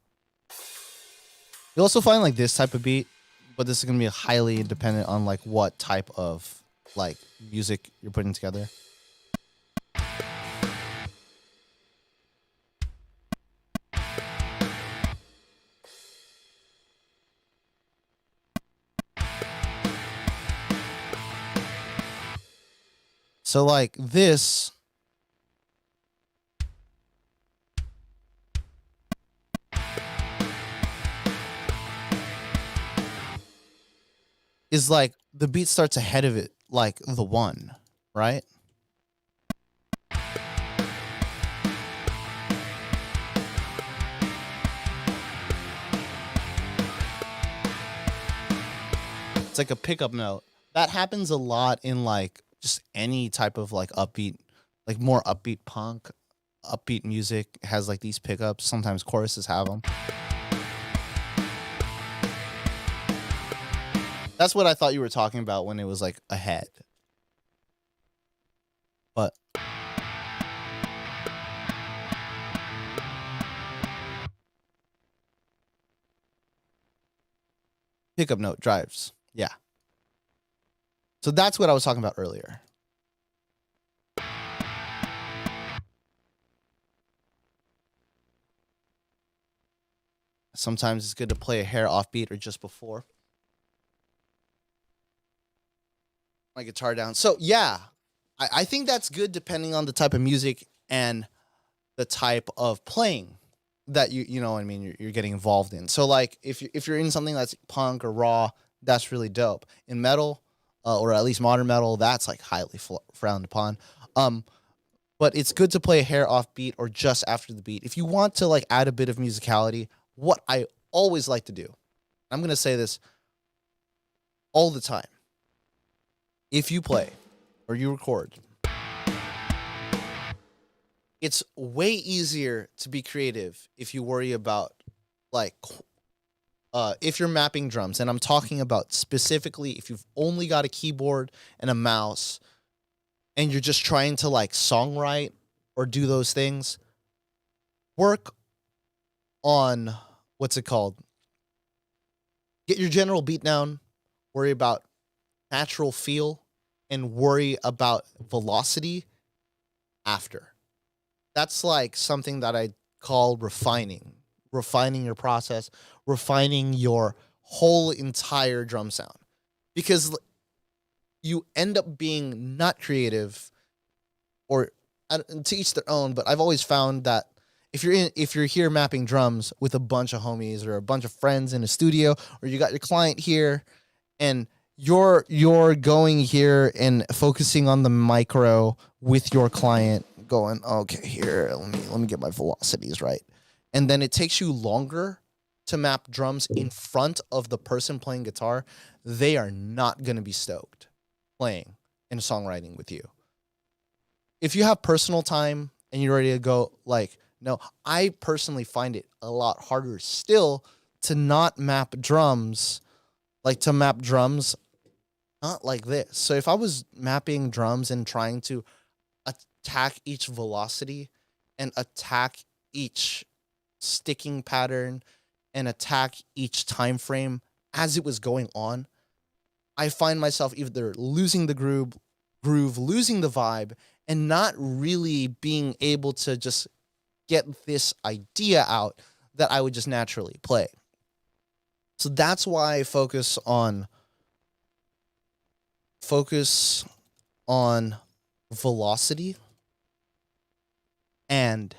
You'll also find like this type of beat, but this is gonna be highly dependent on like what type of like music you're putting together. So like this is like the beat starts ahead of it, like the one, right? It's like a pickup note. That happens a lot in like just any type of like upbeat, like more upbeat punk, upbeat music has like these pickups. Sometimes choruses have them. That's what I thought you were talking about when it was like ahead. But pickup note drives. Yeah. So that's what I was talking about earlier. Sometimes it's good to play a hair off beat or just before my guitar down. So yeah, I think that's good depending on the type of music and the type of playing that you know what I mean, you're getting involved in. So like if you're in something that's punk or raw, that's really dope. In metal, or at least modern metal, that's like highly frowned upon. But it's good to play a hair off beat or just after the beat. If you want to like add a bit of musicality, what I always like to do, I'm going to say this all the time. If you play or you record, it's way easier to be creative if you worry about like if you're mapping drums, and I'm talking about specifically if you've only got a keyboard and a mouse and you're just trying to like songwrite or do those things, work on what's it called? Get your general beat down, worry about natural feel, and worry about velocity after. That's like something that I call refining your process, refining your whole entire drum sound, because you end up being not creative, or to each their own. But I've always found that if you're here mapping drums with a bunch of homies or a bunch of friends in a studio, or you got your client here and you're going here and focusing on the micro with your client, going, okay, here, let me get my velocities right. And then it takes you longer to map drums in front of the person playing guitar. They are not going to be stoked playing and songwriting with you. If you have personal time and you're ready to go like No, I personally find it a lot harder still to not map drums, like to map drums not like this. So if I was mapping drums and trying to attack each velocity and attack each sticking pattern and attack each time frame as it was going on, I find myself either losing the groove, losing the vibe, and not really being able to just get this idea out that I would just naturally play. So that's why I focus on velocity and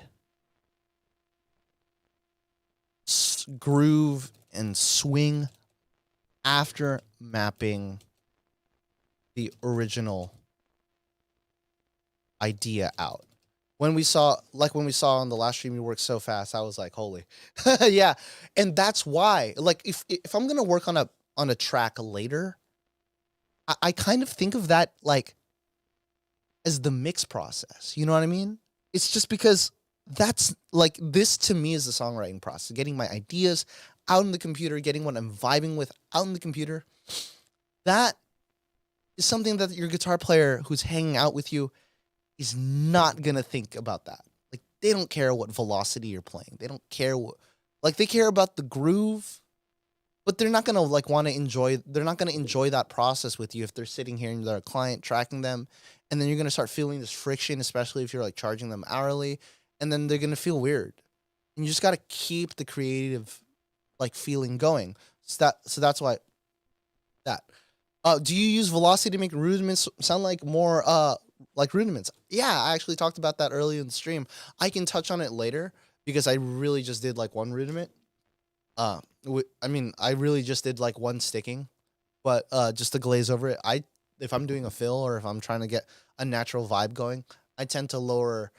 groove and swing after mapping the original idea out. When we saw on the last stream, you work so fast. I was like, holy, yeah. And that's why, like, if I'm gonna work on a track later, I kind of think of that like as the mix process. You know what I mean? It's just because that's like this to me is the songwriting process, getting my ideas out in the computer, getting what I'm vibing with out in the computer. That is something that your guitar player who's hanging out with you is not gonna think about that. Like they don't care what velocity you're playing. They don't care what like they care about the groove, but they're not gonna like want to enjoy they're not gonna enjoy that process with you if they're sitting here and they're a client tracking them, and then you're gonna start feeling this friction, especially if you're like charging them hourly, and then they're gonna feel weird. And you just gotta keep the creative like feeling going. So that's why that. Do you use velocity to make rudiments sound like more like rudiments? Yeah, I actually talked about that earlier in the stream. I can touch on it later because I really just did like one rudiment. I really just did like one sticking, but just to glaze over it, if I'm doing a fill or if I'm trying to get a natural vibe going, I tend to lower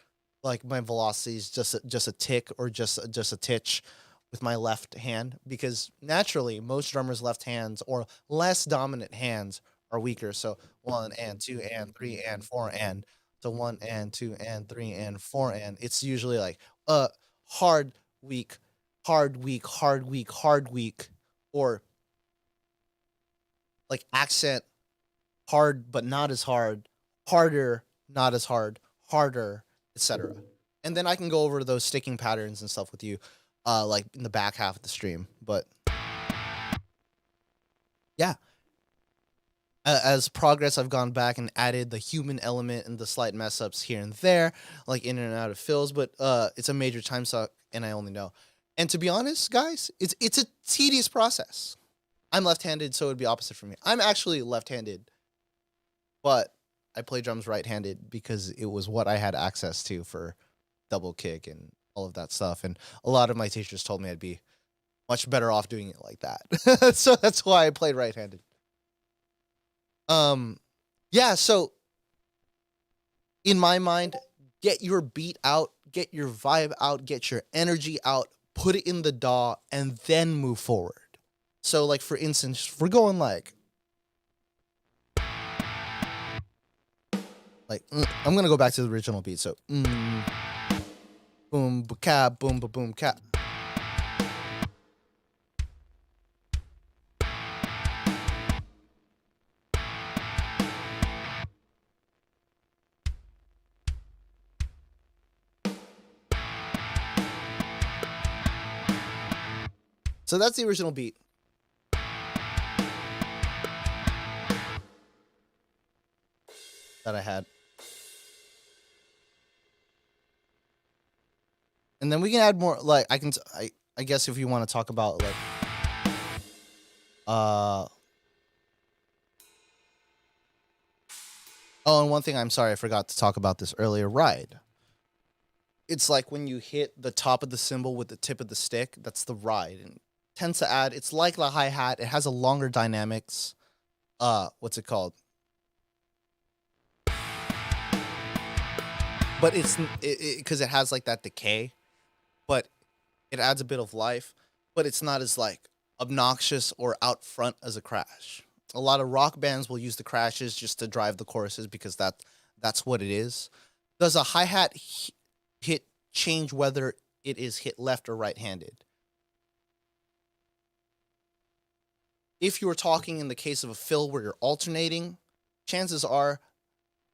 like my velocities just a tick or just a titch with my left hand because naturally most drummers' left hands or less dominant hands are weaker. So 1 and 2 and 3 and 4 and so 1 and 2 and 3 and 4 and it's usually like hard weak hard weak hard weak hard weak or like accent hard but not as hard, harder not as hard, harder, etc. And then I can go over those sticking patterns and stuff with you like in the back half of the stream. But yeah, as progress, I've gone back and added the human element and the slight mess ups here and there, like in and out of fills. But it's a major time suck, and I only know. And to be honest, guys, it's a tedious process. I'm left-handed, so it would be opposite for me. I'm actually left-handed, but I play drums right-handed because it was what I had access to for double kick and all of that stuff. And a lot of my teachers told me I'd be much better off doing it like that. So that's why I played right-handed. Yeah, so in my mind, get your beat out, get your vibe out, get your energy out, put it in the DAW, and then move forward. So like for instance, we're going like I'm gonna go back to the original beat. So boom ba ka boom ba boom ka. So that's the original beat. That I had. And then we can add more like I guess if you want to talk about like oh, and one thing I'm sorry I forgot to talk about this earlier, ride. It's like when you hit the top of the cymbal with the tip of the stick, that's the ride. And tends to add it's like the hi-hat, it has a longer dynamics. What's it called? But it's because it has like that decay, but it adds a bit of life, but it's not as like obnoxious or out front as a crash. A lot of rock bands will use the crashes just to drive the choruses because that's what it is. Does a hi-hat hit change whether it is hit left or right-handed. If you were talking in the case of a fill where you're alternating, chances are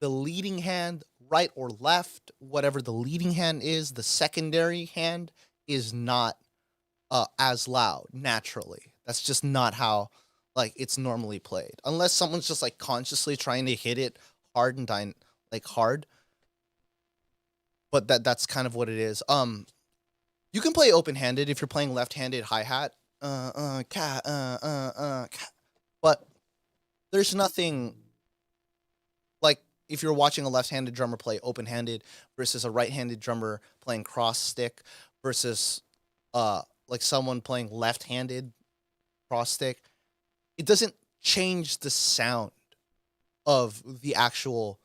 the leading hand, right or left, whatever the leading hand is, the secondary hand is not as loud naturally. That's just not how like it's normally played. Unless someone's just like consciously trying to hit it hard and like hard. But that's kind of what it is. You can play open-handed if you're playing left-handed hi-hat. But there's nothing like if you're watching a left-handed drummer play open-handed versus a right-handed drummer playing cross stick versus like someone playing left-handed cross stick, it doesn't change the sound of the actual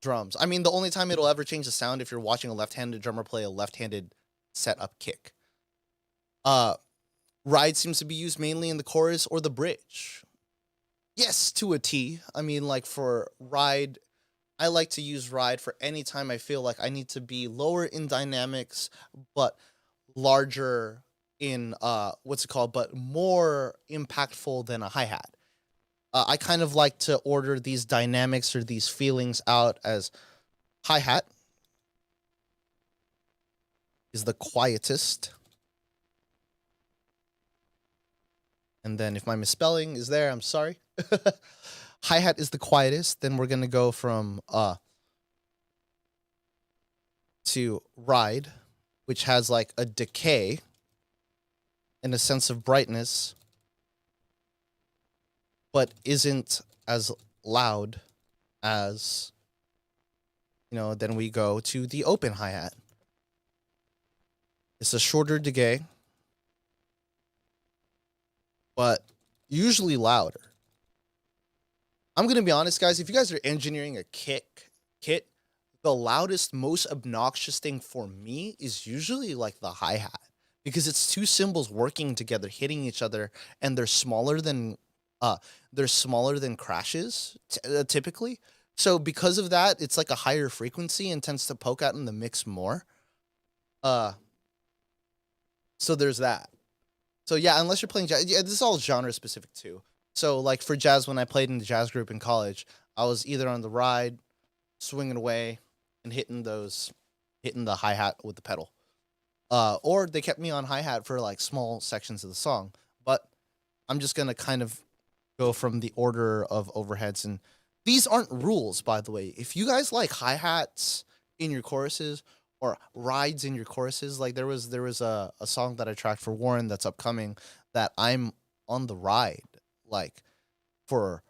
drums. I mean, the only time it'll ever change the sound if you're watching a left-handed drummer play a left-handed setup kick. Ride seems to be used mainly in the chorus or the bridge. Yes, to a T. I mean, like for ride, I like to use ride for any time I feel like I need to be lower in dynamics, but larger in but more impactful than a hi-hat. I kind of like to order these dynamics or these feelings out as hi-hat is the quietest. And then if my misspelling is there, I'm sorry. Hi-hat is the quietest. Then we're going to go from to ride, which has like a decay and a sense of brightness, but isn't as loud as, then we go to the open hi-hat. It's a shorter decay, but usually louder. I'm going to be honest, guys. If you guys are engineering a kit, the loudest, most obnoxious thing for me is usually like the hi-hat, because it's two cymbals working together, hitting each other, and they're smaller than crashes typically. So because of that, it's like a higher frequency and tends to poke out in the mix more. So there's that. So yeah, unless you're playing jazz, yeah, this is all genre specific too. So like for jazz, when I played in the jazz group in college, I was either on the ride, swinging away, and hitting the hi-hat with the pedal. Or they kept me on hi-hat for like small sections of the song. But I'm just gonna kind of go from the order of overheads, and these aren't rules, by the way. If you guys like hi-hats in your choruses or rides in your choruses, like there was a song that I tracked for Warren that's upcoming that I'm on the ride like for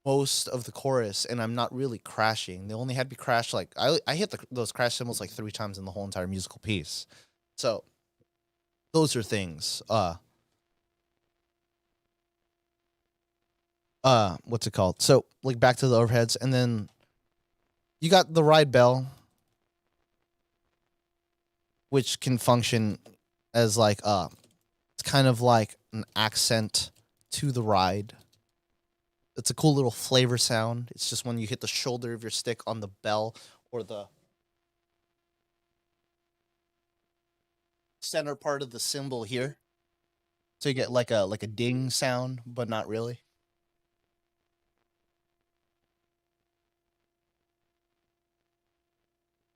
most of the chorus, and I'm not really crashing. They only had me crash like I hit those crash cymbals like 3 times in the whole entire musical piece. So those are things. What's it called? So like back to the overheads, and then you got the ride bell, which can function as like it's kind of like an accent to the ride. It's a cool little flavor sound. It's just when you hit the shoulder of your stick on the bell or the center part of the cymbal here. So you get like a ding sound, but not really.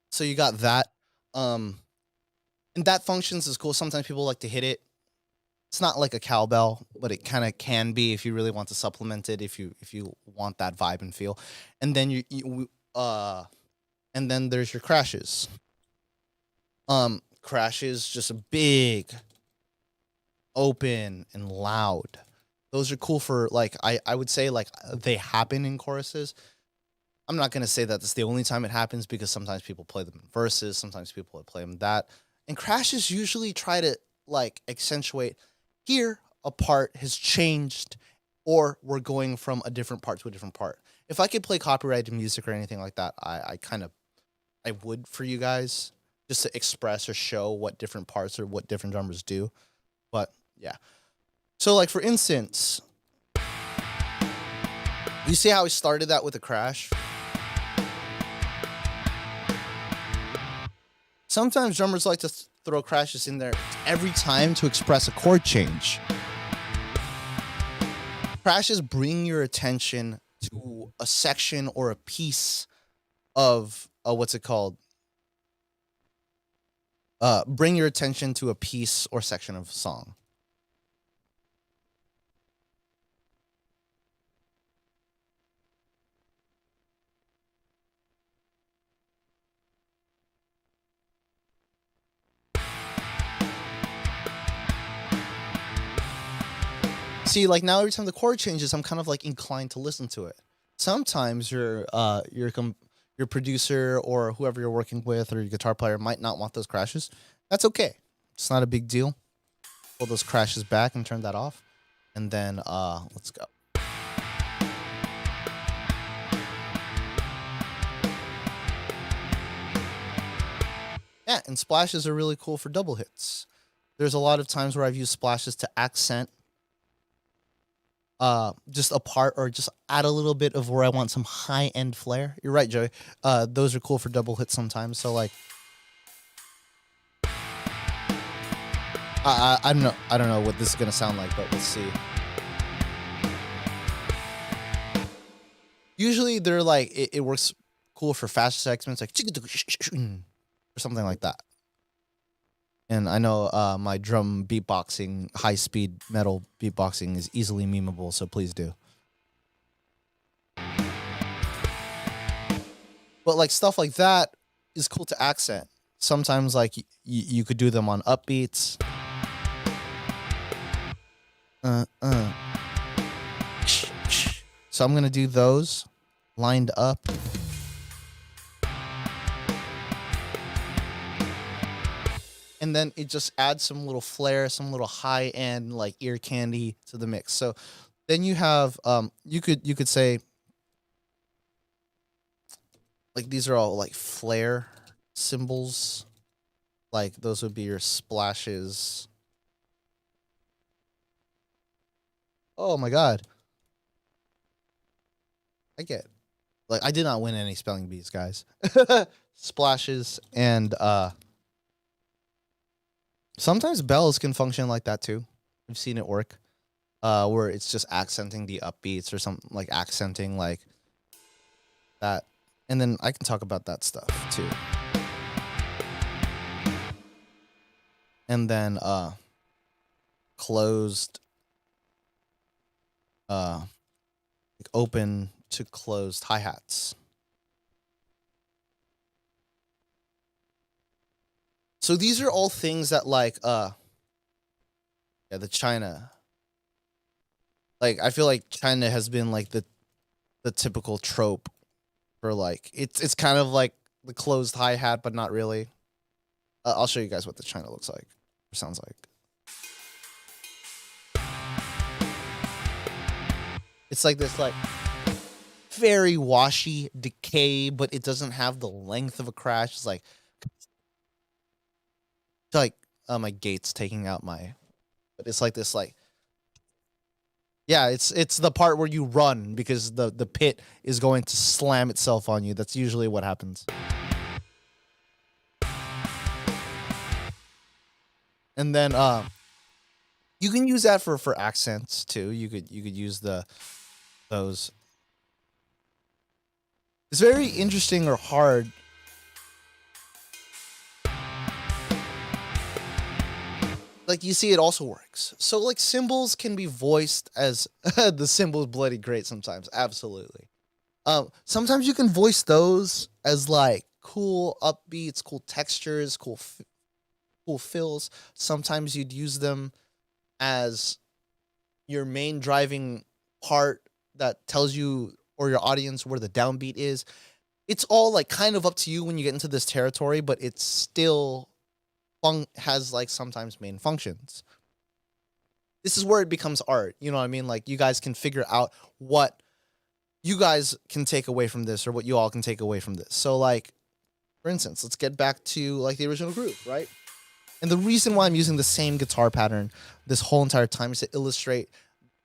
So you got that. And that functions is cool. Sometimes people like to hit it. It's not like a cowbell, but it kind of can be if you really want to supplement it, if you want that vibe and feel. And then and then there's your crashes. Crashes just a big, open and loud. Those are cool for like I would say like they happen in choruses. I'm not gonna say that that's the only time it happens, because sometimes people play them in verses, sometimes people play them that. And crashes usually try to like accentuate here a part has changed, or we're going from a different part to a different part. If I could play copyrighted music or anything like that, I would for you guys, just to express or show what different parts or what different drummers do. But yeah. So like for instance, you see how I started that with a crash? Sometimes drummers like to throw crashes in there every time to express a chord change. Crashes bring your attention to a section or a piece of what's it called? Bring your attention to a piece or section of song. See, like now every time the chord changes, I'm kind of like inclined to listen to it. Sometimes your producer or whoever you're working with or your guitar player might not want those crashes. That's okay. It's not a big deal. Pull those crashes back and turn that off. And then let's go. Yeah, and splashes are really cool for double hits. There's a lot of times where I've used splashes to accent just a part or just add a little bit of where I want some high end flair. You're right, Joey. Those are cool for double hits sometimes. So like I don't know what this is gonna sound like, but let's see. Usually they're like it works cool for fast segments like or something like that. And I know my drum beatboxing, high speed metal beatboxing is easily memeable, so please do. But like stuff like that is cool to accent. Sometimes like you could do them on upbeats. So I'm gonna do those lined up. And then it just adds some little flair, some little high end like ear candy to the mix. So then you have you could say like these are all like flair symbols. Like those would be your splashes. Oh my god. I get like I did not win any spelling bees, guys. Splashes and sometimes bells can function like that too. I've seen it work. Where it's just accenting the upbeats or something like accenting like that. And then I can talk about that stuff too. And then closed like open to closed hi-hats. So these are all things that like yeah, the China. Like I feel like China has been like the typical trope for like it's kind of like the closed hi-hat but not really. I'll show you guys what the China looks like or sounds like. It's like this like very washy decay, but it doesn't have the length of a crash. It's like my gate's taking out my, but it's like this like yeah, it's the part where you run because the pit is going to slam itself on you. That's usually what happens. And then you can use that for accents too. You could use those. It's very interesting or hard. Like you see, it also works. So like symbols can be voiced as the symbol's bloody great sometimes. Absolutely. Sometimes you can voice those as like cool upbeats, cool textures, cool fills. Sometimes you'd use them as your main driving part that tells you or your audience where the downbeat is. It's all like kind of up to you when you get into this territory, but it's still has like sometimes main functions. This is where it becomes art. You know what I mean? Like you guys can figure out what you guys can take away from this or what you all can take away from this. So like, for instance, let's get back to like the original groove, right? And the reason why I'm using the same guitar pattern this whole entire time is to illustrate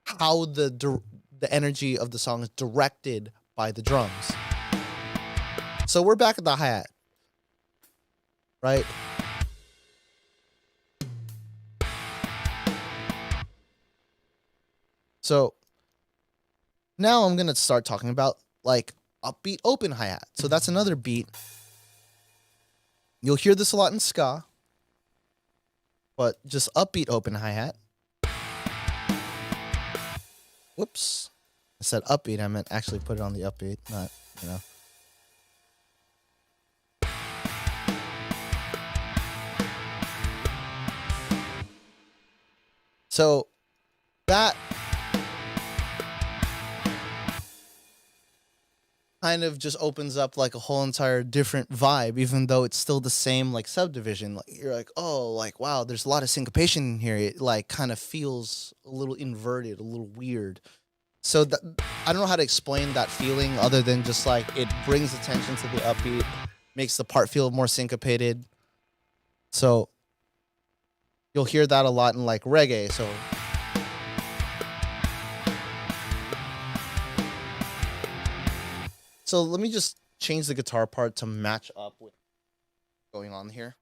how the energy of the song is directed by the drums. So we're back at the hi-hat. right? So now I'm gonna start talking about like upbeat open hi-hat. So that's another beat. You'll hear this a lot in ska, but just upbeat open hi-hat. Whoops. I said upbeat, I meant actually put it on the upbeat, not, you know. So that kind of just opens up like a whole entire different vibe, even though it's still the same like subdivision. Like you're like, oh, like wow, there's a lot of syncopation in here. It like kind of feels a little inverted, a little weird. So I don't know how to explain that feeling other than just like it brings attention to the upbeat, makes the part feel more syncopated. So you'll hear that a lot in like reggae. So let me just change the guitar part to match up with what's going on here.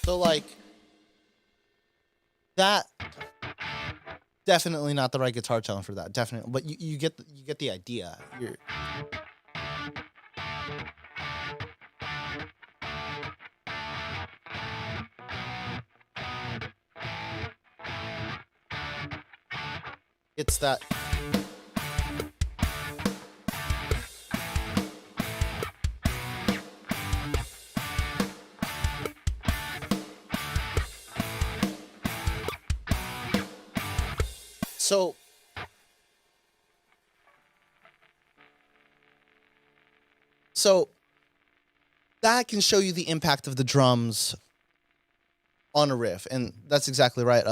So like that definitely not the right guitar tone for that. Definitely, but you get the idea. It's that. So that can show you the impact of the drums on a riff, and that's exactly right.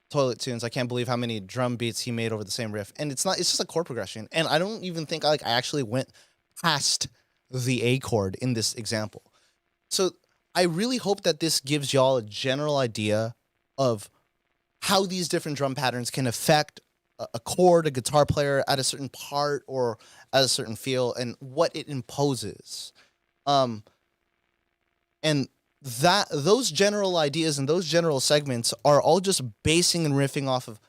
Toilet Tunes, I can't believe how many drum beats he made over the same riff, and it's just a chord progression, and I don't even think I actually went past the A chord in this example. So I really hope that this gives y'all a general idea of how these different drum patterns can affect a chord, a guitar player at a certain part or at a certain feel, and what it imposes. Um, and that those general ideas and those general segments are all just basing and riffing off of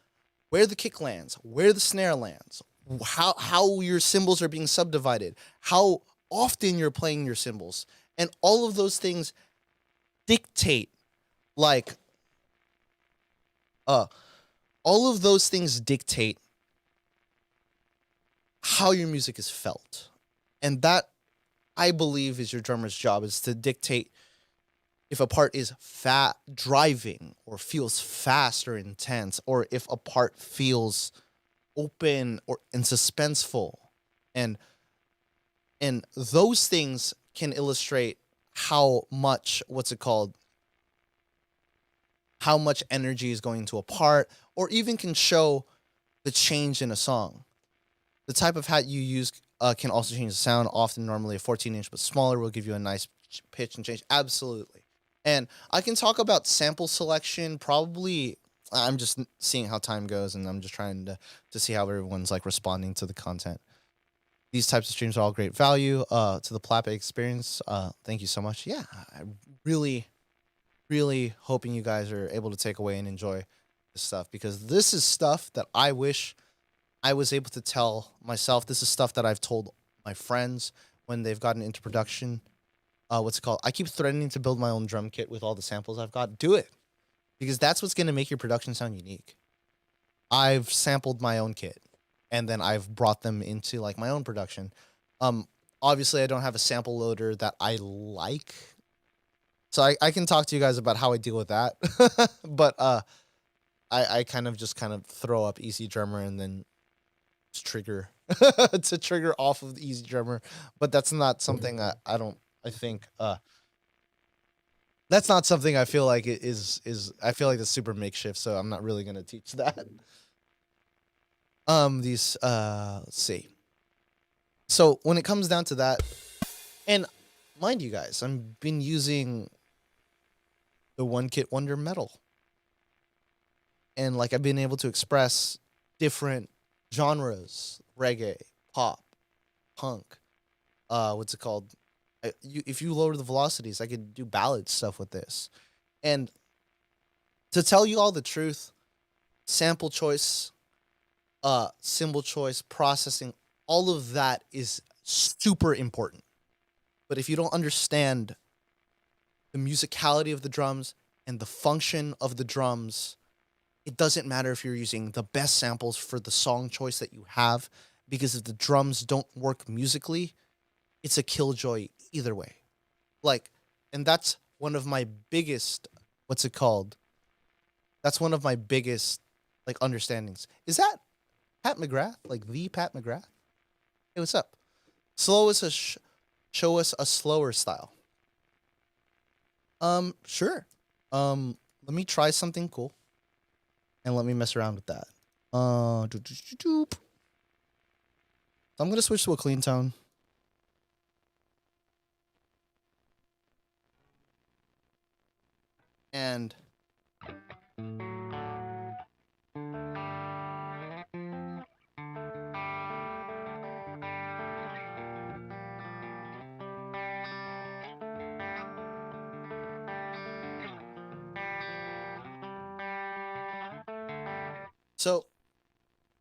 where the kick lands, where the snare lands, how your cymbals are being subdivided, how often you're playing your cymbals, and all of those things dictate like all of those things dictate how your music is felt. And that, I believe, is your drummer's job, is to dictate if a part is driving or feels fast or intense, or if a part feels open and suspenseful. And those things can illustrate how much, how much energy is going to a part, or even can show the change in a song. The type of hat you use can also change the sound. Often, normally a 14-inch but smaller will give you a nice pitch and change. Absolutely. And I can talk about sample selection. Probably, I'm just seeing how time goes, and I'm just trying to see how everyone's like responding to the content. These types of streams are all great value to the Plape experience. Thank you so much. Yeah, I really hoping you guys are able to take away and enjoy this stuff, because this is stuff that I wish I was able to tell myself. This is stuff that I've told my friends when they've gotten into production. What's it called? I keep threatening to build my own drum kit with all the samples I've got. Do it, because that's what's going to make your production sound unique. I've sampled my own kit, and then I've brought them into like my own production. Obviously, I don't have a sample loader that I like, so I can talk to you guys about how I deal with that. But I kind of throw up Easy Drummer and then just trigger to trigger off of the Easy Drummer. But that's not something I think that's not something I feel like it is I feel like it's super makeshift, so I'm not really gonna teach that. Let's see. So when it comes down to that, and mind you guys, I've been using the One Kit Wonder metal, and like I've been able to express different genres: reggae, pop, punk. What's it called? If you lower the velocities, I could do ballad stuff with this. And to tell you all the truth, sample choice, symbol choice, processing, all of that is super important. But if you don't understand the musicality of the drums and the function of the drums, it doesn't matter if you're using the best samples for the song choice that you have, because if the drums don't work musically, it's a killjoy either way. Like, and that's one of my biggest, what's it called? That's one of my biggest like understandings. Is that Pat McGrath? Like the Pat McGrath? Hey, what's up? Slow us a show us a slower style. Sure. Let me try something cool, and let me mess around with that. So I'm gonna switch to a clean tone. And so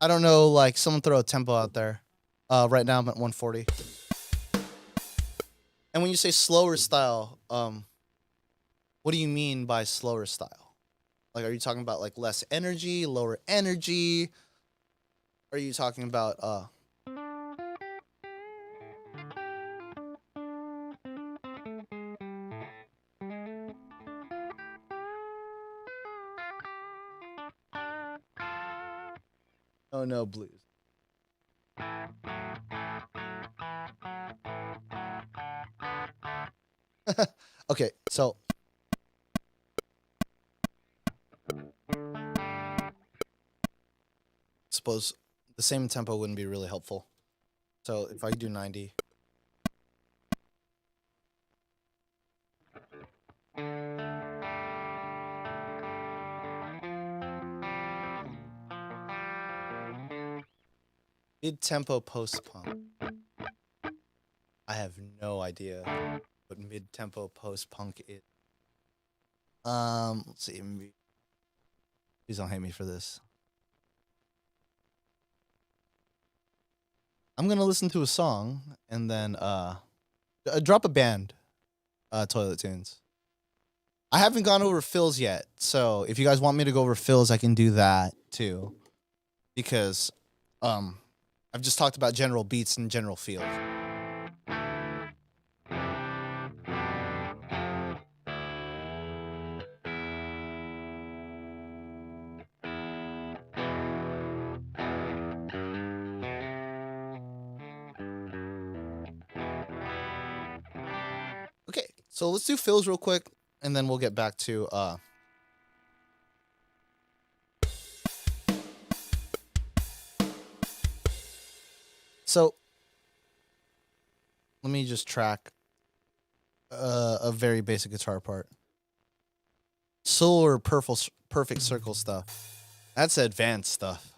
I don't know, like someone throw a tempo out there. Right now I'm at 140. And when you say slower style, what do you mean by slower style? Like, are you talking about like less energy, lower energy? Are you talking about oh no, blues? Okay, so suppose the same tempo wouldn't be really helpful. So if I do 90. Mid tempo post punk. I have no idea what mid tempo post punk is. Let's see. Please don't hate me for this. I'm gonna listen to a song and then drop a band, Toilet Tunes. I haven't gone over fills yet, so if you guys want me to go over fills, I can do that too. Because I've just talked about general beats and general feel. Okay, so let's do fills real quick, and then we'll get back to So let me just track a very basic guitar part. Solar perfect circle stuff. That's advanced stuff.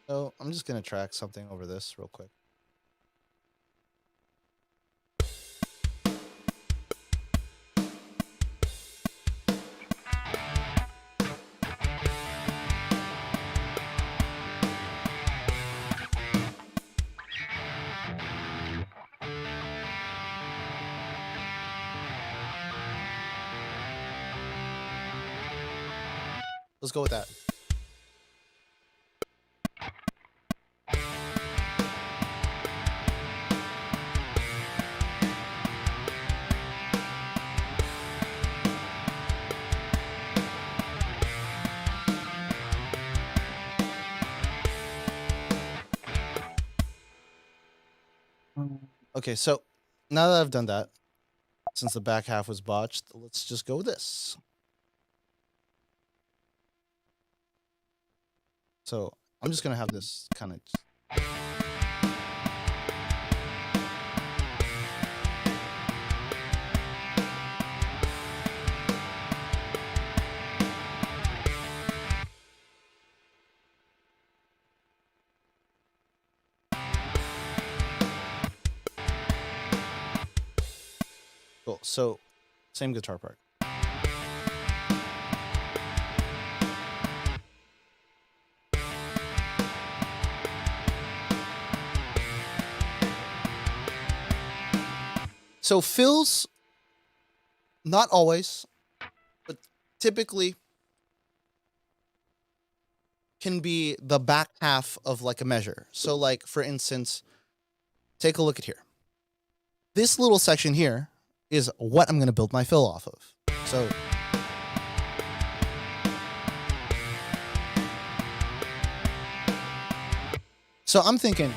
So I'm just gonna track something over this real quick. Let's go with that. Okay, so now that I've done that, Since the back half was botched, let's just go with this. So I'm just gonna have this kind of. Cool. So same guitar part. So fills, not always, but typically can be the back half of like a measure. So like for instance, take a look at here. This little section here is what I'm going to build my fill off of. So I'm thinking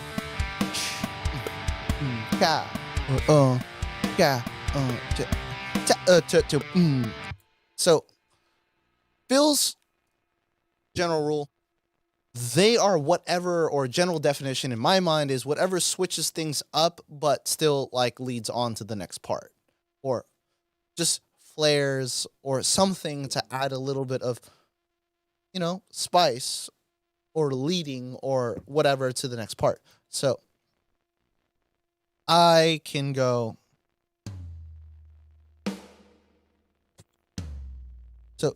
so fills, general rule, they are whatever, or general definition in my mind is whatever switches things up but still like leads on to the next part, or just flares or something to add a little bit of, you know, spice or leading or whatever to the next part. So I can go. So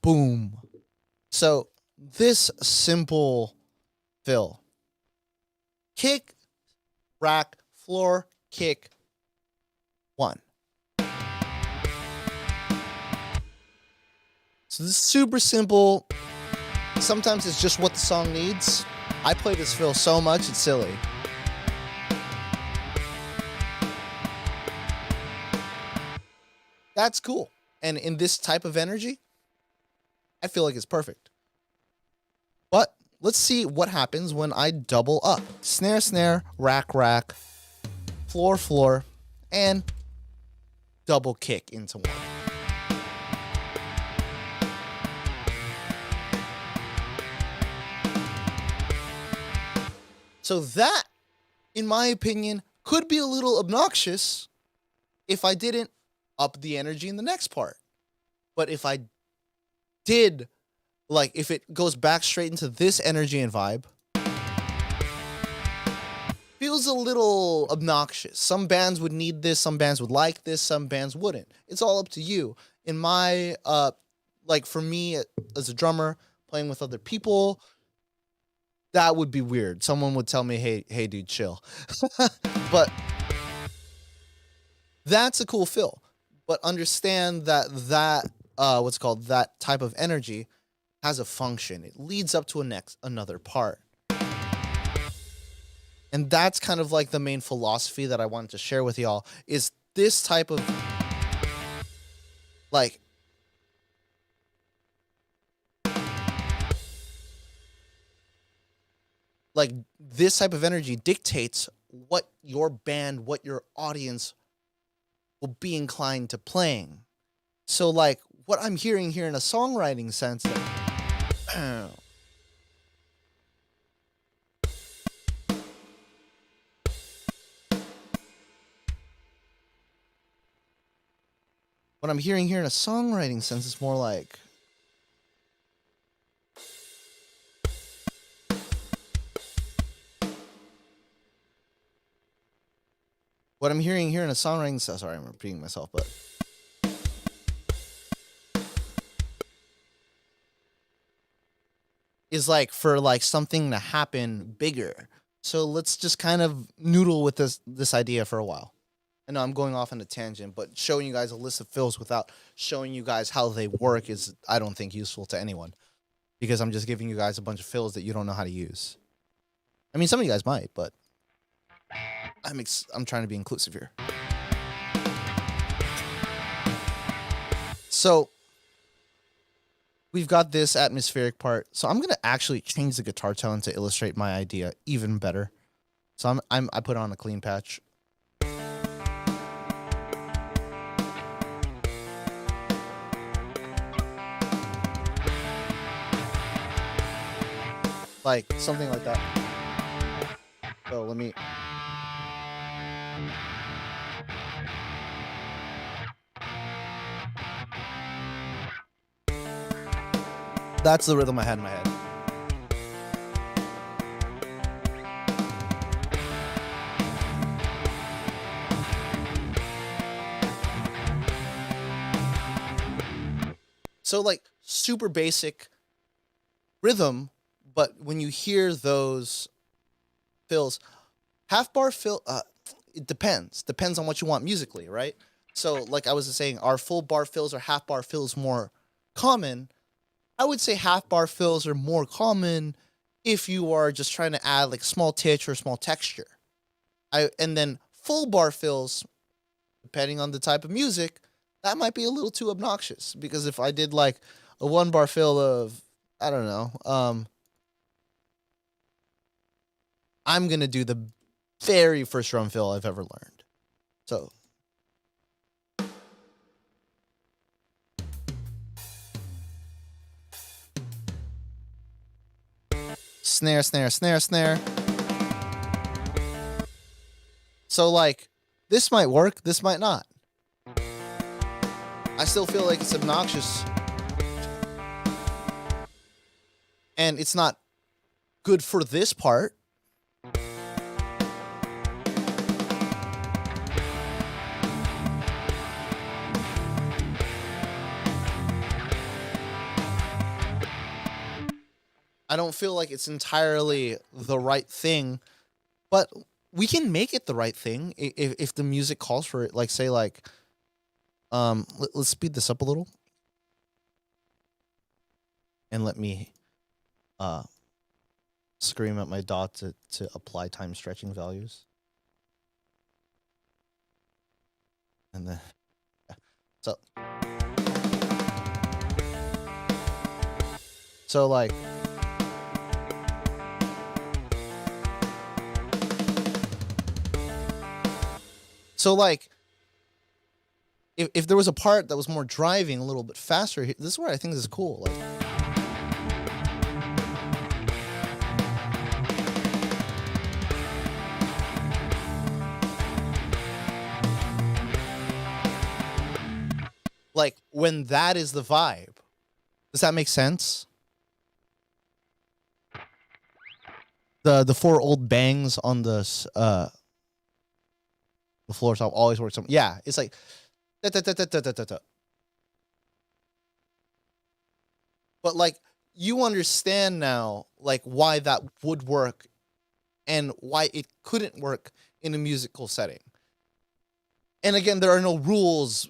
boom. So this simple fill: kick, rack, floor, kick, 1. So this is super simple. Sometimes it's just what the song needs. I play this fill so much, it's silly. That's cool. And in this type of energy, I feel like it's perfect. But let's see what happens when I double up. Snare, snare, rack, rack, floor, floor, and double kick into one. So that, in my opinion, could be a little obnoxious if I didn't up the energy in the next part. But if I did, like, if it goes back straight into this energy and vibe, feels a little obnoxious. Some bands would need this, some bands would like this, some bands wouldn't. It's all up to you. In my, like, for me as a drummer, playing with other people, that would be weird. Someone would tell me, hey, dude, chill. But that's a cool fill. But understand that that type of energy has a function. It leads up to another part. And that's kind of like the main philosophy that I wanted to share with y'all, is this type of, like, this type of energy dictates what your band, what your audience will be inclined to playing. So, like, what I'm hearing here in a songwriting sense, like, what I'm hearing here in a songwriting sense is more like, what I'm hearing here in a songwriting sense, sorry, I'm repeating myself, but is like for like something to happen bigger. So let's just kind of noodle with this idea for a while. I know I'm going off on a tangent, but showing you guys a list of fills without showing you guys how they work is, I don't think, useful to anyone, because I'm just giving you guys a bunch of fills that you don't know how to use. I mean, some of you guys might, but I'm trying to be inclusive here. So we've got this atmospheric part. So I'm going to actually change the guitar tone to illustrate my idea even better. So I put on a clean patch. Like something like that. So let me. That's the rhythm I had in my head. So like super basic rhythm, but when you hear those fills, half bar fill, it depends on what you want musically, right? So like I was saying, are full bar fills or half bar fills more common? I would say half bar fills are more common if you are just trying to add like small titch or small texture. And then full bar fills, depending on the type of music, that might be a little too obnoxious, because if I did like a one bar fill of, I don't know, I'm gonna do the very first drum fill I've ever learned. So snare, snare, snare, snare. So like this might work, this might not. I still feel like it's obnoxious. And it's not good for this part. I don't feel like it's entirely the right thing, but we can make it the right thing if the music calls for it. Like say like, let's speed this up a little, and let me scream at my dot to apply time stretching values, and then so like. So like, if there was a part that was more driving, a little bit faster, this is where I think this is cool. Like when that is the vibe, does that make sense? The four old bangs on the floor top always works. Yeah, it's like da, da, da, da, da, da, da. But like you understand now like why that would work and why it couldn't work in a musical setting. And again, there are no rules,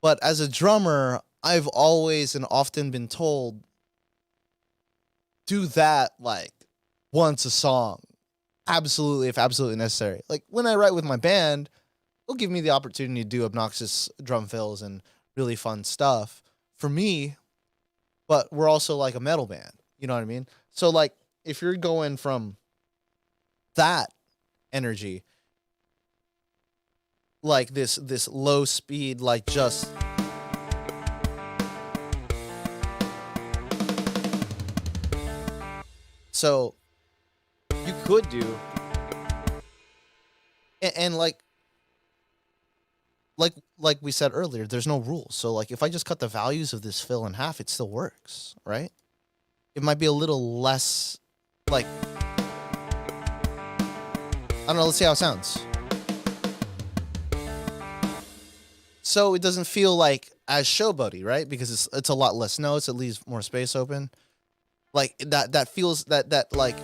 but as a drummer, I've always and often been told, do that like once a song. Absolutely, if absolutely necessary. Like when I write with my band, it'll give me the opportunity to do obnoxious drum fills and really fun stuff for me, but we're also like a metal band. You know what I mean? So like if you're going from that energy, like this low speed, like just so you could do and like we said earlier, there's no rules. So like if I just cut the values of this fill in half, it still works, right? It might be a little less like, I don't know, let's see how it sounds. So it doesn't feel like as showboaty, right? Because it's a lot less notes, it leaves more space open. Like that feels that like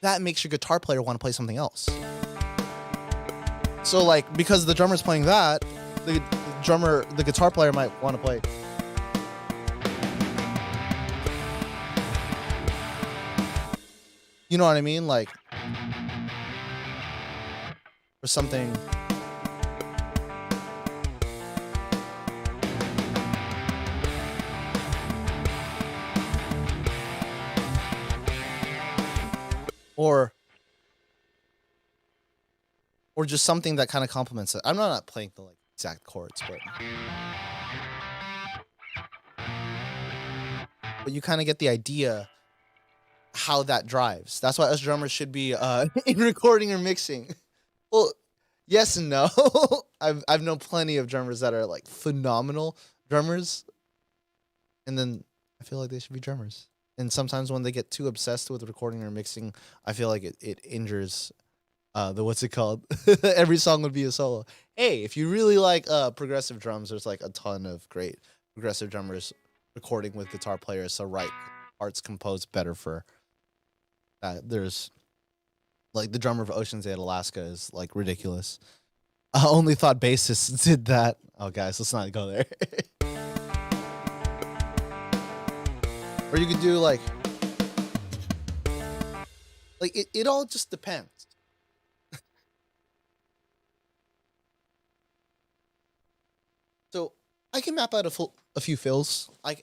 that makes your guitar player want to play something else. So like because the drummer's playing that, the guitar player might want to play. You know what I mean? Like or something. Or or just something that kind of complements it. I'm not playing the like exact chords, but you kind of get the idea how that drives. That's why us drummers should be in recording or mixing. Well, yes and no. I've known plenty of drummers that are like phenomenal drummers, and then I feel like they should be drummers. And sometimes when they get too obsessed with recording or mixing, I feel like it injures the what's it called? Every song would be a solo. Hey, if you really like progressive drums, there's like a ton of great progressive drummers recording with guitar players, so right parts composed better for that. There's like the drummer of Ocean's 8 Alaska is like ridiculous. I only thought bassists did that. Oh guys, let's not go there. Or you could do like it all just depends. So I can map out a few fills. I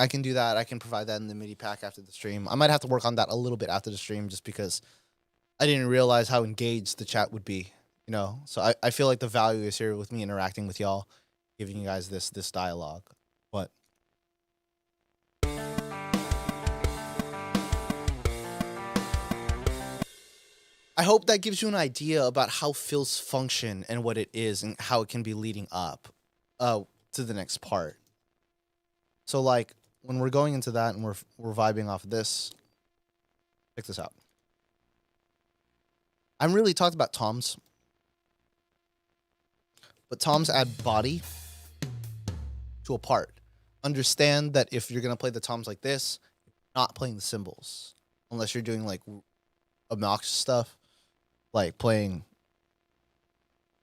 can do that. I can provide that in the MIDI pack after the stream. I might have to work on that a little bit after the stream just because I didn't realize how engaged the chat would be, you know. So I feel like the value is here with me interacting with y'all, giving you guys this dialogue. But I hope that gives you an idea about how fills function and what it is and how it can be leading up to the next part. So like when we're going into that and we're vibing off of this, check this out. I'm really talked about toms, but toms add body to a part. Understand that if you're gonna play the toms like this, you're not playing the cymbals unless you're doing like obnoxious stuff, like playing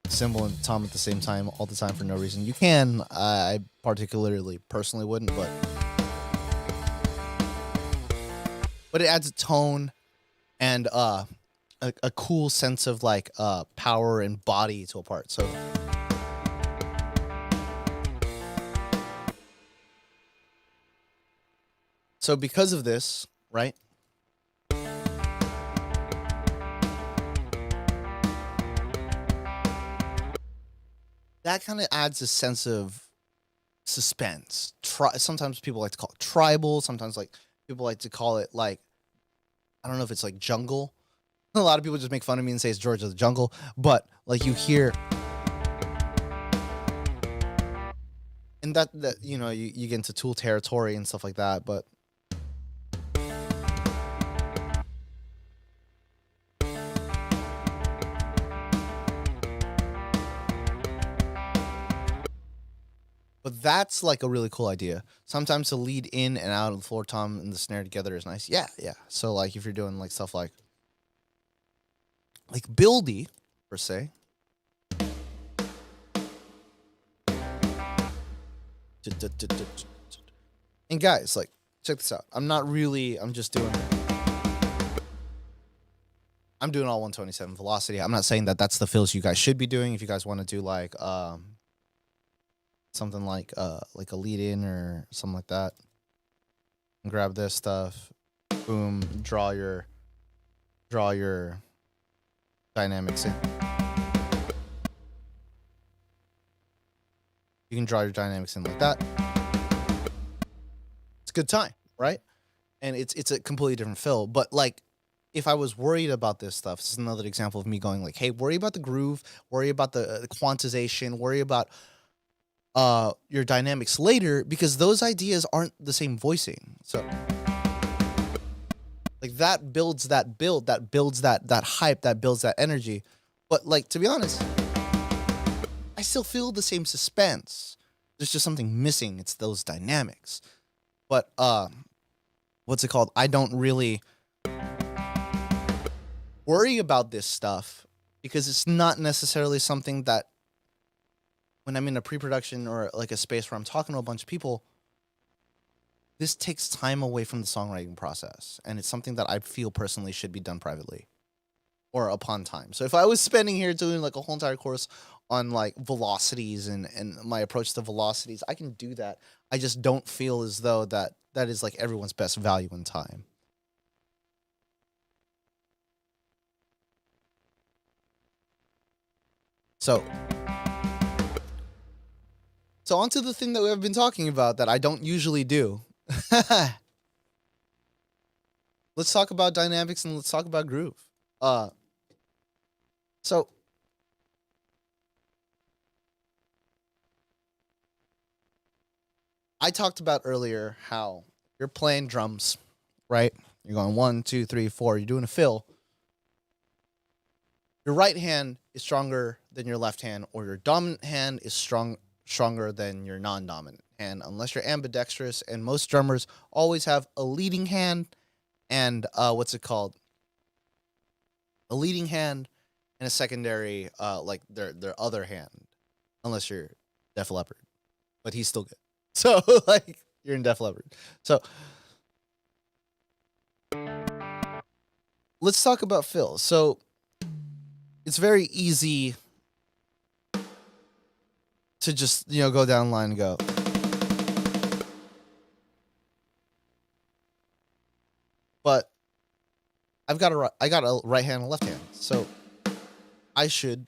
cymbal and tom at the same time all the time for no reason. You can. I particularly personally wouldn't, but it adds a tone and a cool sense of like power and body to a part. So because of this, right? That kind of adds a sense of suspense. Sometimes people like to call it tribal. Sometimes like people like to call it like, I don't know if it's like jungle. A lot of people just make fun of me and say it's George of the Jungle, but like you hear, and that you know you get into Tool territory and stuff like that, but that's like a really cool idea. Sometimes to lead in and out of the floor tom and the snare together is nice. Yeah. So like if you're doing like stuff like buildy per se. And guys, like check this out. I'm just doing I'm doing all 127 velocity. I'm not saying that that's the fills you guys should be doing. If you guys want to do like something like a lead in or something like that, and grab this stuff, boom, draw your dynamics in. You can draw your dynamics in like that. It's a good time, right? And it's a completely different fill. But like, if I was worried about this stuff, this is another example of me going like, hey, worry about the groove, worry about the quantization, worry about your dynamics later, because those ideas aren't the same voicing. So like that builds that build, that builds that hype, that builds that energy. But like, to be honest, I still feel the same suspense. There's just something missing. It's those dynamics. But what's it called? I don't really worry about this stuff because it's not necessarily something that when I'm in a pre-production or like a space where I'm talking to a bunch of people, this takes time away from the songwriting process. And it's something that I feel personally should be done privately or upon time. So if I was spending here doing like a whole entire course on like velocities and my approach to velocities, I can do that. I just don't feel as though that is like everyone's best value in time. So on to the thing that we've been talking about that I don't usually do. Let's talk about dynamics and let's talk about groove. So I talked about earlier how you're playing drums, right? You're going 1, 2, 3, 4. You're doing a fill. Your right hand is stronger than your left hand, or your dominant hand is stronger than your non-dominant hand, unless you're ambidextrous. And most drummers always have a leading hand and what's it called? A leading hand and a secondary, like their other hand, unless you're Def Leppard, but he's still good. So like you're in Def Leppard. So let's talk about fill. So it's very easy to just, go down the line and go. But I got a right hand and a left hand. So I should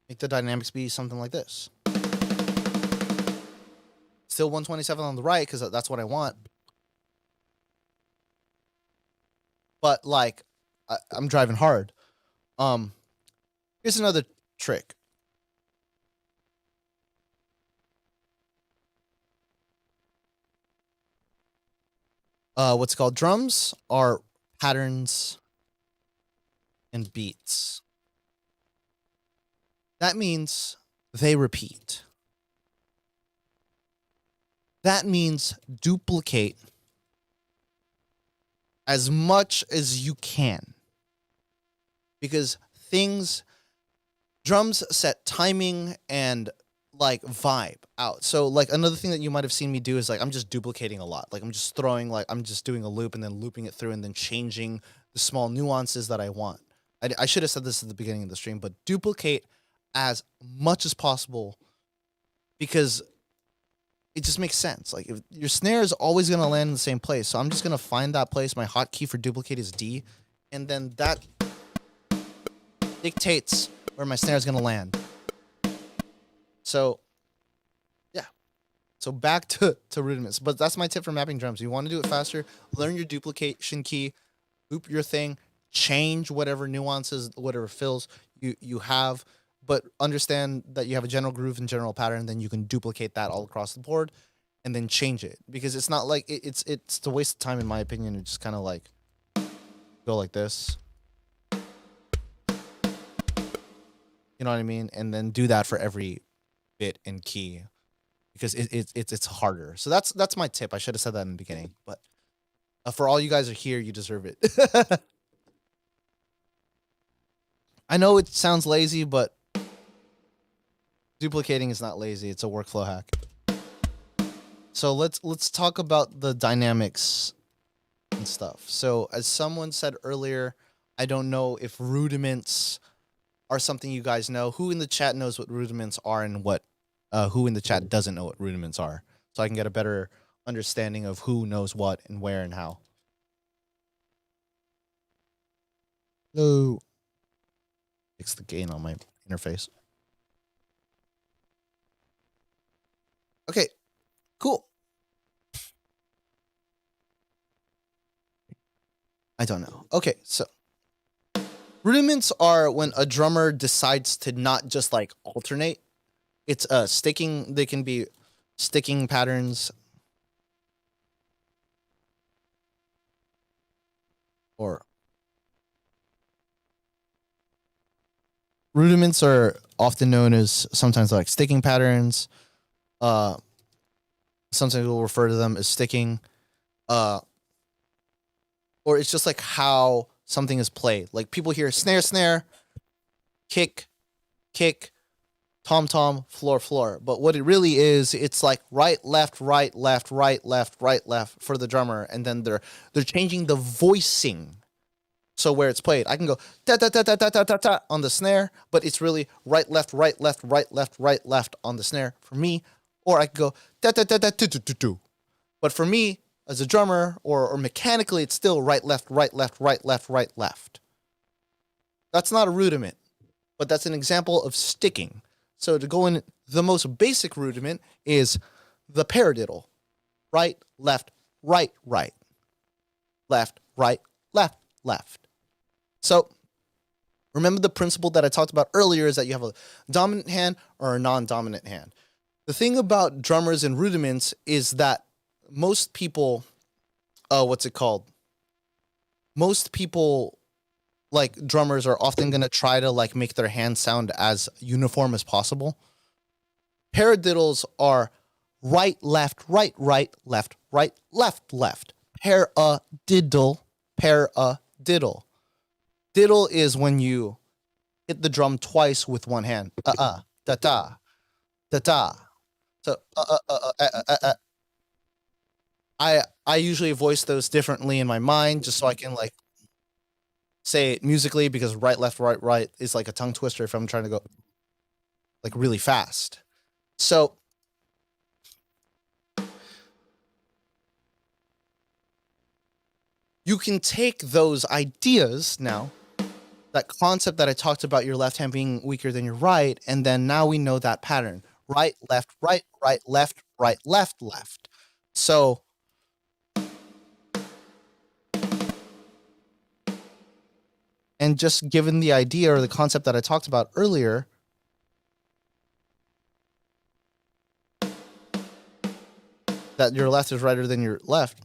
make the dynamics be something like this. Still 127 on the right because that's what I want. But like I'm driving hard. Here's another trick. What's called drums are patterns and beats. That means they repeat. That means duplicate as much as you can. Because drums set timing and like vibe out. So like another thing that you might have seen me do is like I'm just duplicating a lot. Like I'm just throwing, like I'm just doing a loop and then looping it through and then changing the small nuances that I want. I should have said this at the beginning of the stream, but duplicate as much as possible because it just makes sense. Like if your snare is always going to land in the same place. So I'm just going to find that place. My hotkey for duplicate is D. And then that dictates where my snare is going to land. So, yeah. So back to rudiments. But that's my tip for mapping drums. You want to do it faster, learn your duplication key, loop your thing, change whatever nuances, whatever fills you have, but understand that you have a general groove and general pattern, then you can duplicate that all across the board and then change it. Because it's not like it's a waste of time in my opinion to just kind of like go like this. You know what I mean? And then do that for every bit and key because it's harder. So that's my tip. I should have said that in the beginning, but for all you guys are here, you deserve it. I know it sounds lazy, but duplicating is not lazy. It's a workflow hack. So let's talk about the dynamics and stuff. So as someone said earlier, I don't know if rudiments are something you guys know. Who in the chat knows what rudiments are and what who in the chat doesn't know what rudiments are? So I can get a better understanding of who knows what and where and how. Hello. Fix the gain on my interface. Okay, cool. I don't know. Okay, so rudiments are when a drummer decides to not just like alternate. It's sticking. They can be sticking patterns or rudiments are often known as sometimes like sticking patterns. Sometimes we'll refer to them as sticking. Or it's just like how something is played. Like people hear snare, snare, kick, kick, tom, tom, floor, floor. But what it really is, it's like right, left, right, left, right, left, right, left for the drummer. And then they're changing the voicing. So where it's played, I can go da da da da da da da da on the snare, but it's really right, left, right, left, right, left, right, left on the snare for me. Or I can go da da da da do do do do. But for me, as a drummer or mechanically, it's still right, left, right, left, right, left, right, left. That's not a rudiment. but that's an example of sticking. So to go in, the most basic rudiment is the paradiddle. Right, left, right, right. Left, right, left, left. So remember the principle that I talked about earlier is that you have a dominant hand or a non-dominant hand. The thing about drummers and rudiments is that most people, what's it called? Most people, like drummers, are often going to try to like make their hand sound as uniform as possible. Paradiddles are right, left, right, right, left, right, left, left. Paradiddle, paradiddle. Diddle is when you hit the drum twice with one hand. Da da, da da. So I usually voice those differently in my mind just so I can like say it musically, because right, left, right, right is like a tongue twister if I'm trying to go like really fast. So you can take those ideas now, that concept that I talked about, your left hand being weaker than your right, and then now we know that pattern. Right, left, right, right, left, right, left, left. So and just given the idea or the concept that I talked about earlier, that your left is righter than your left.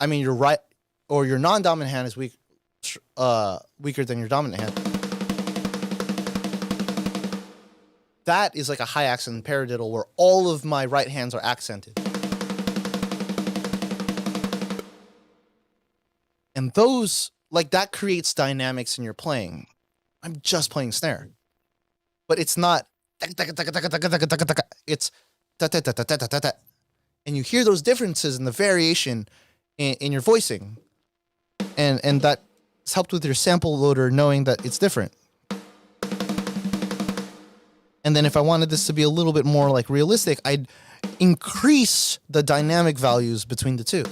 I mean, your right or your non-dominant hand is weaker than your dominant hand. That is like a high accent paradiddle where all of my right hands are accented. And those, like, that creates dynamics in your playing. I'm just playing snare. But it's not, it's, and you hear those differences in the variation in your voicing. And that's helped with your sample loader knowing that it's different. And then if I wanted this to be a little bit more like realistic, I'd increase the dynamic values between the two.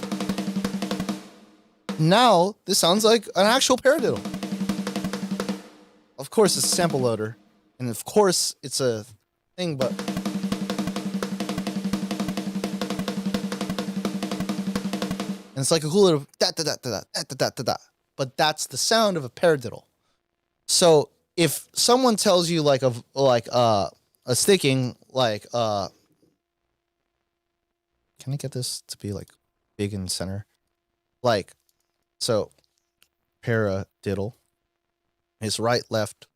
Now, this sounds like an actual paradiddle. Of course, it's a sample loader. And of course, it's a thing, but... and it's like a cool little da-da-da-da-da-da-da-da-da. But that's the sound of a paradiddle. So if someone tells you like a sticking, like... can I get this to be like big in center? Like... so, paradiddle is right, left.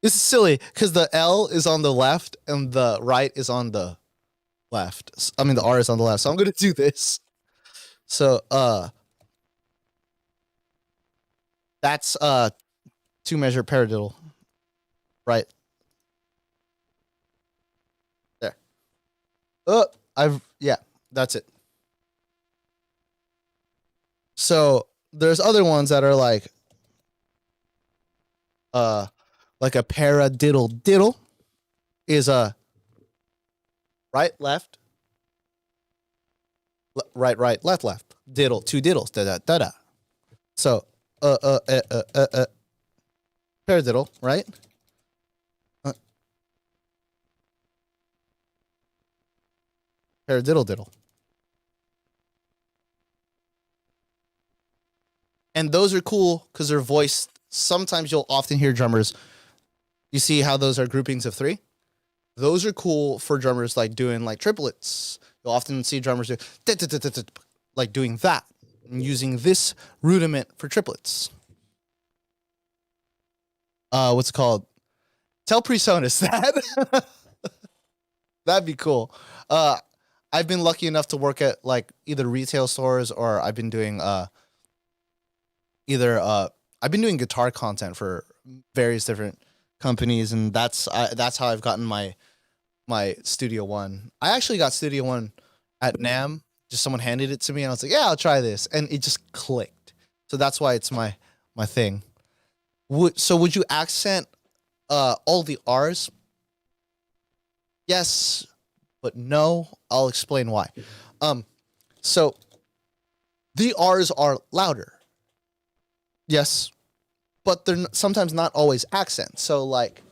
This is silly because the L is on the left and the right is on the left. I mean, the R is on the left. So I'm going to do this. So, that's 2-measure paradiddle. Right. There. Yeah, that's it. So there's other ones that are like a paradiddle diddle is a right, left, right, right, left, left. Diddle, 2 diddles, da da da da. So paradiddle, right? Paradiddle diddle. And those are cool because they're voiced. Sometimes you'll often hear drummers. You see how those are groupings of 3? Those are cool for drummers like doing like triplets. You'll often see drummers do like doing that and using this rudiment for triplets. What's it called? Tell PreSonus that. That'd be cool. I've been lucky enough to work at like either retail stores or I've been doing I've been doing guitar content for various different companies, and that's how I've gotten my Studio One. I actually got Studio One at NAMM. Just someone handed it to me, and I was like, "Yeah, I'll try this," and it just clicked. So that's why it's my thing. So would you accent all the R's? Yes, but no. I'll explain why. So the R's are louder. Yes, but they're sometimes not always accents. So like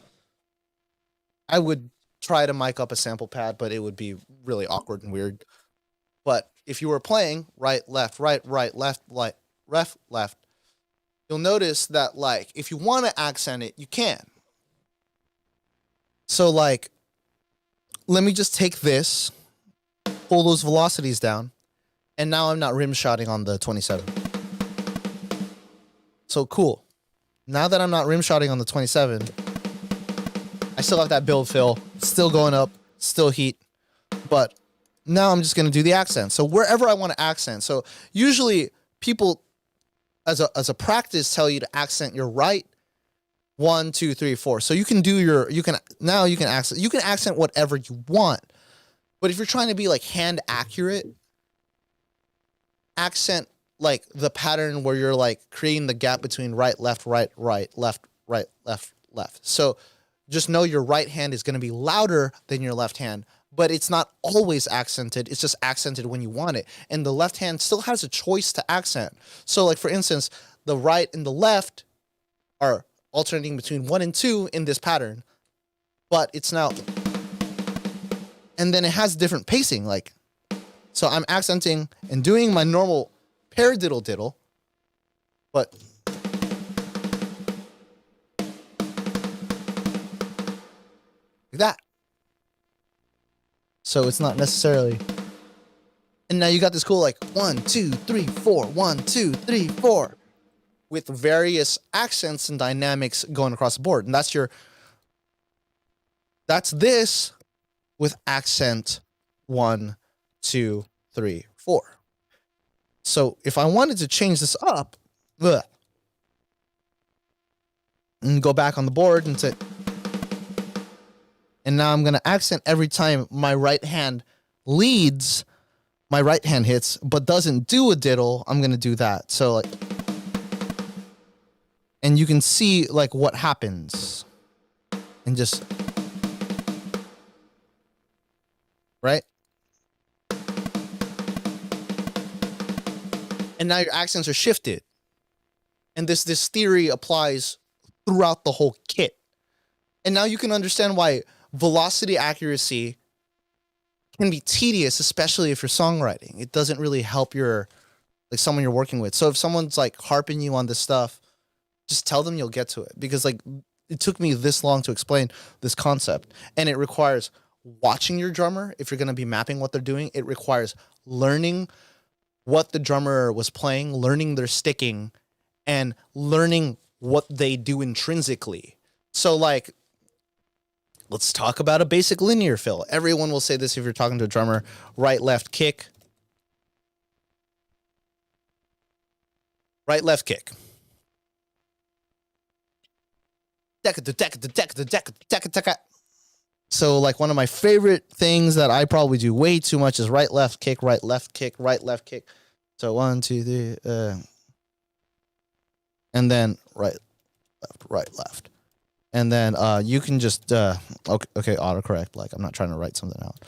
I would try to mic up a sample pad, but it would be really awkward and weird. But if you were playing right, left, left, you'll notice that like if you want to accent it, you can. So like, let me just take this, pull those velocities down, and now I'm not rim shotting on the 27. So cool. Now that I'm not rim shotting on the 27, I still have that build fill, still going up, still heat, but now I'm just going to do the accent. So wherever I want to accent. So usually people as a practice tell you to accent your right 1, 2, 3, 4. So you can do you can accent whatever you want. But if you're trying to be like hand accurate, accent like the pattern where you're like creating the gap between right, left, left. So just know your right hand is going to be louder than your left hand, but it's not always accented. It's just accented when you want it. And the left hand still has a choice to accent. So like, for instance, the right and the left are alternating between 1 and 2 in this pattern, but it's now, and then it has different pacing. Like, so I'm accenting and doing my normal paradiddle diddle, but like that. So it's not necessarily, and now you got this cool like 1, 2, 3, 4, 1, 2, 3, 4 with various accents and dynamics going across the board. And that's this with accent 1, 2, 3, 4. So if I wanted to change this up, and go back on the board and say, and now I'm going to accent every time my right hand leads, my right hand hits, but doesn't do a diddle, I'm going to do that. So like, and you can see like what happens and just, right? And now your accents are shifted. And this theory applies throughout the whole kit. And now you can understand why velocity accuracy can be tedious, especially if you're songwriting. It doesn't really help your, like someone you're working with. So if someone's like harping you on this stuff, just tell them you'll get to it, because like it took me this long to explain this concept, and it requires watching your drummer. If you're going to be mapping what they're doing, it requires learning what the drummer was playing, learning their sticking, and learning what they do intrinsically. So like, let's talk about a basic linear fill. Everyone will say this if you're talking to a drummer: right, left, kick. Right, left, kick. So like one of my favorite things that I probably do way too much is right, left, kick, right, left, kick, right, left, kick. So 1, 2, 3, and then right, left. And then you can just, okay, autocorrect. Like, I'm not trying to write something out.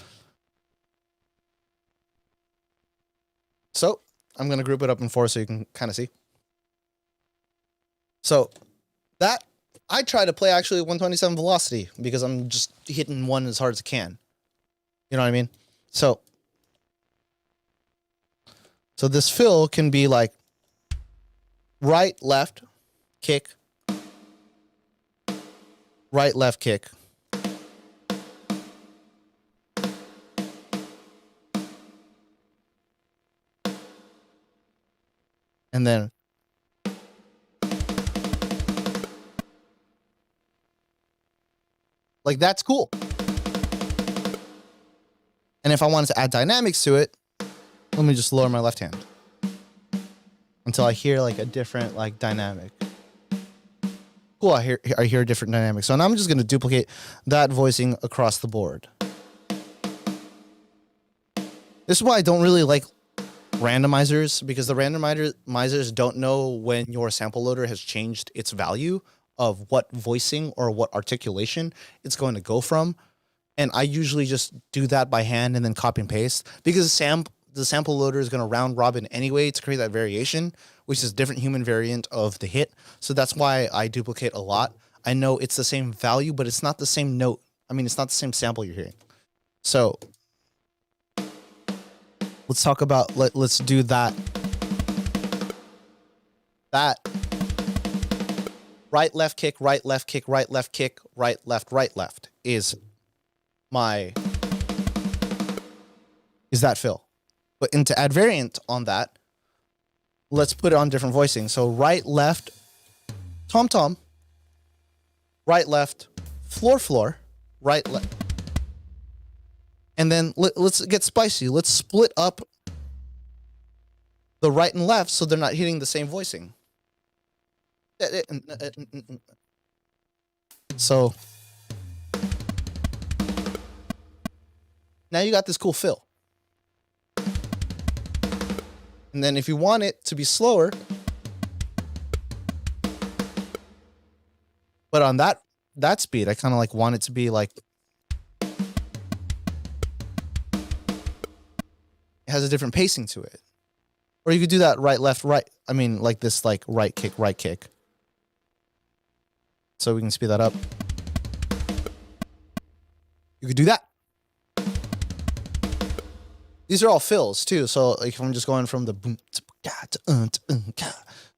So I'm going to group it up in 4 so you can kind of see. So that, I try to play actually 127 velocity because I'm just hitting 1 as hard as I can. You know what I mean? So this fill can be like right, left, kick, right, left, kick. And then like, that's cool. And if I wanted to add dynamics to it, let me just lower my left hand until I hear like a different like dynamic. Cool, I hear a different dynamic. So now I'm just going to duplicate that voicing across the board. This is why I don't really like randomizers, because the randomizers don't know when your sample loader has changed its value of what voicing or what articulation it's going to go from. And I usually just do that by hand and then copy and paste, because the sample loader is going to round robin anyway to create that variation, which is a different human variant of the hit. So that's why I duplicate a lot. I know it's the same value, but it's not the same note. I mean, it's not the same sample you're hearing. So let's talk about, let's do that. That right, left kick, right, left kick, right, left kick, right, left is that fill. But and to add variant on that, let's put it on different voicing. So right, left, tom tom, right, left, floor floor, right, left. And then let's get spicy. Let's split up the right and left so they're not hitting the same voicing. So now you got this cool fill. And then if you want it to be slower, but on that speed, I kind of like want it to be like, it has a different pacing to it. Or you could do that right, left, right. I mean, like this, like right kick, right kick. So we can speed that up. You could do that. These are all fills too. So like if I'm just going from the boom,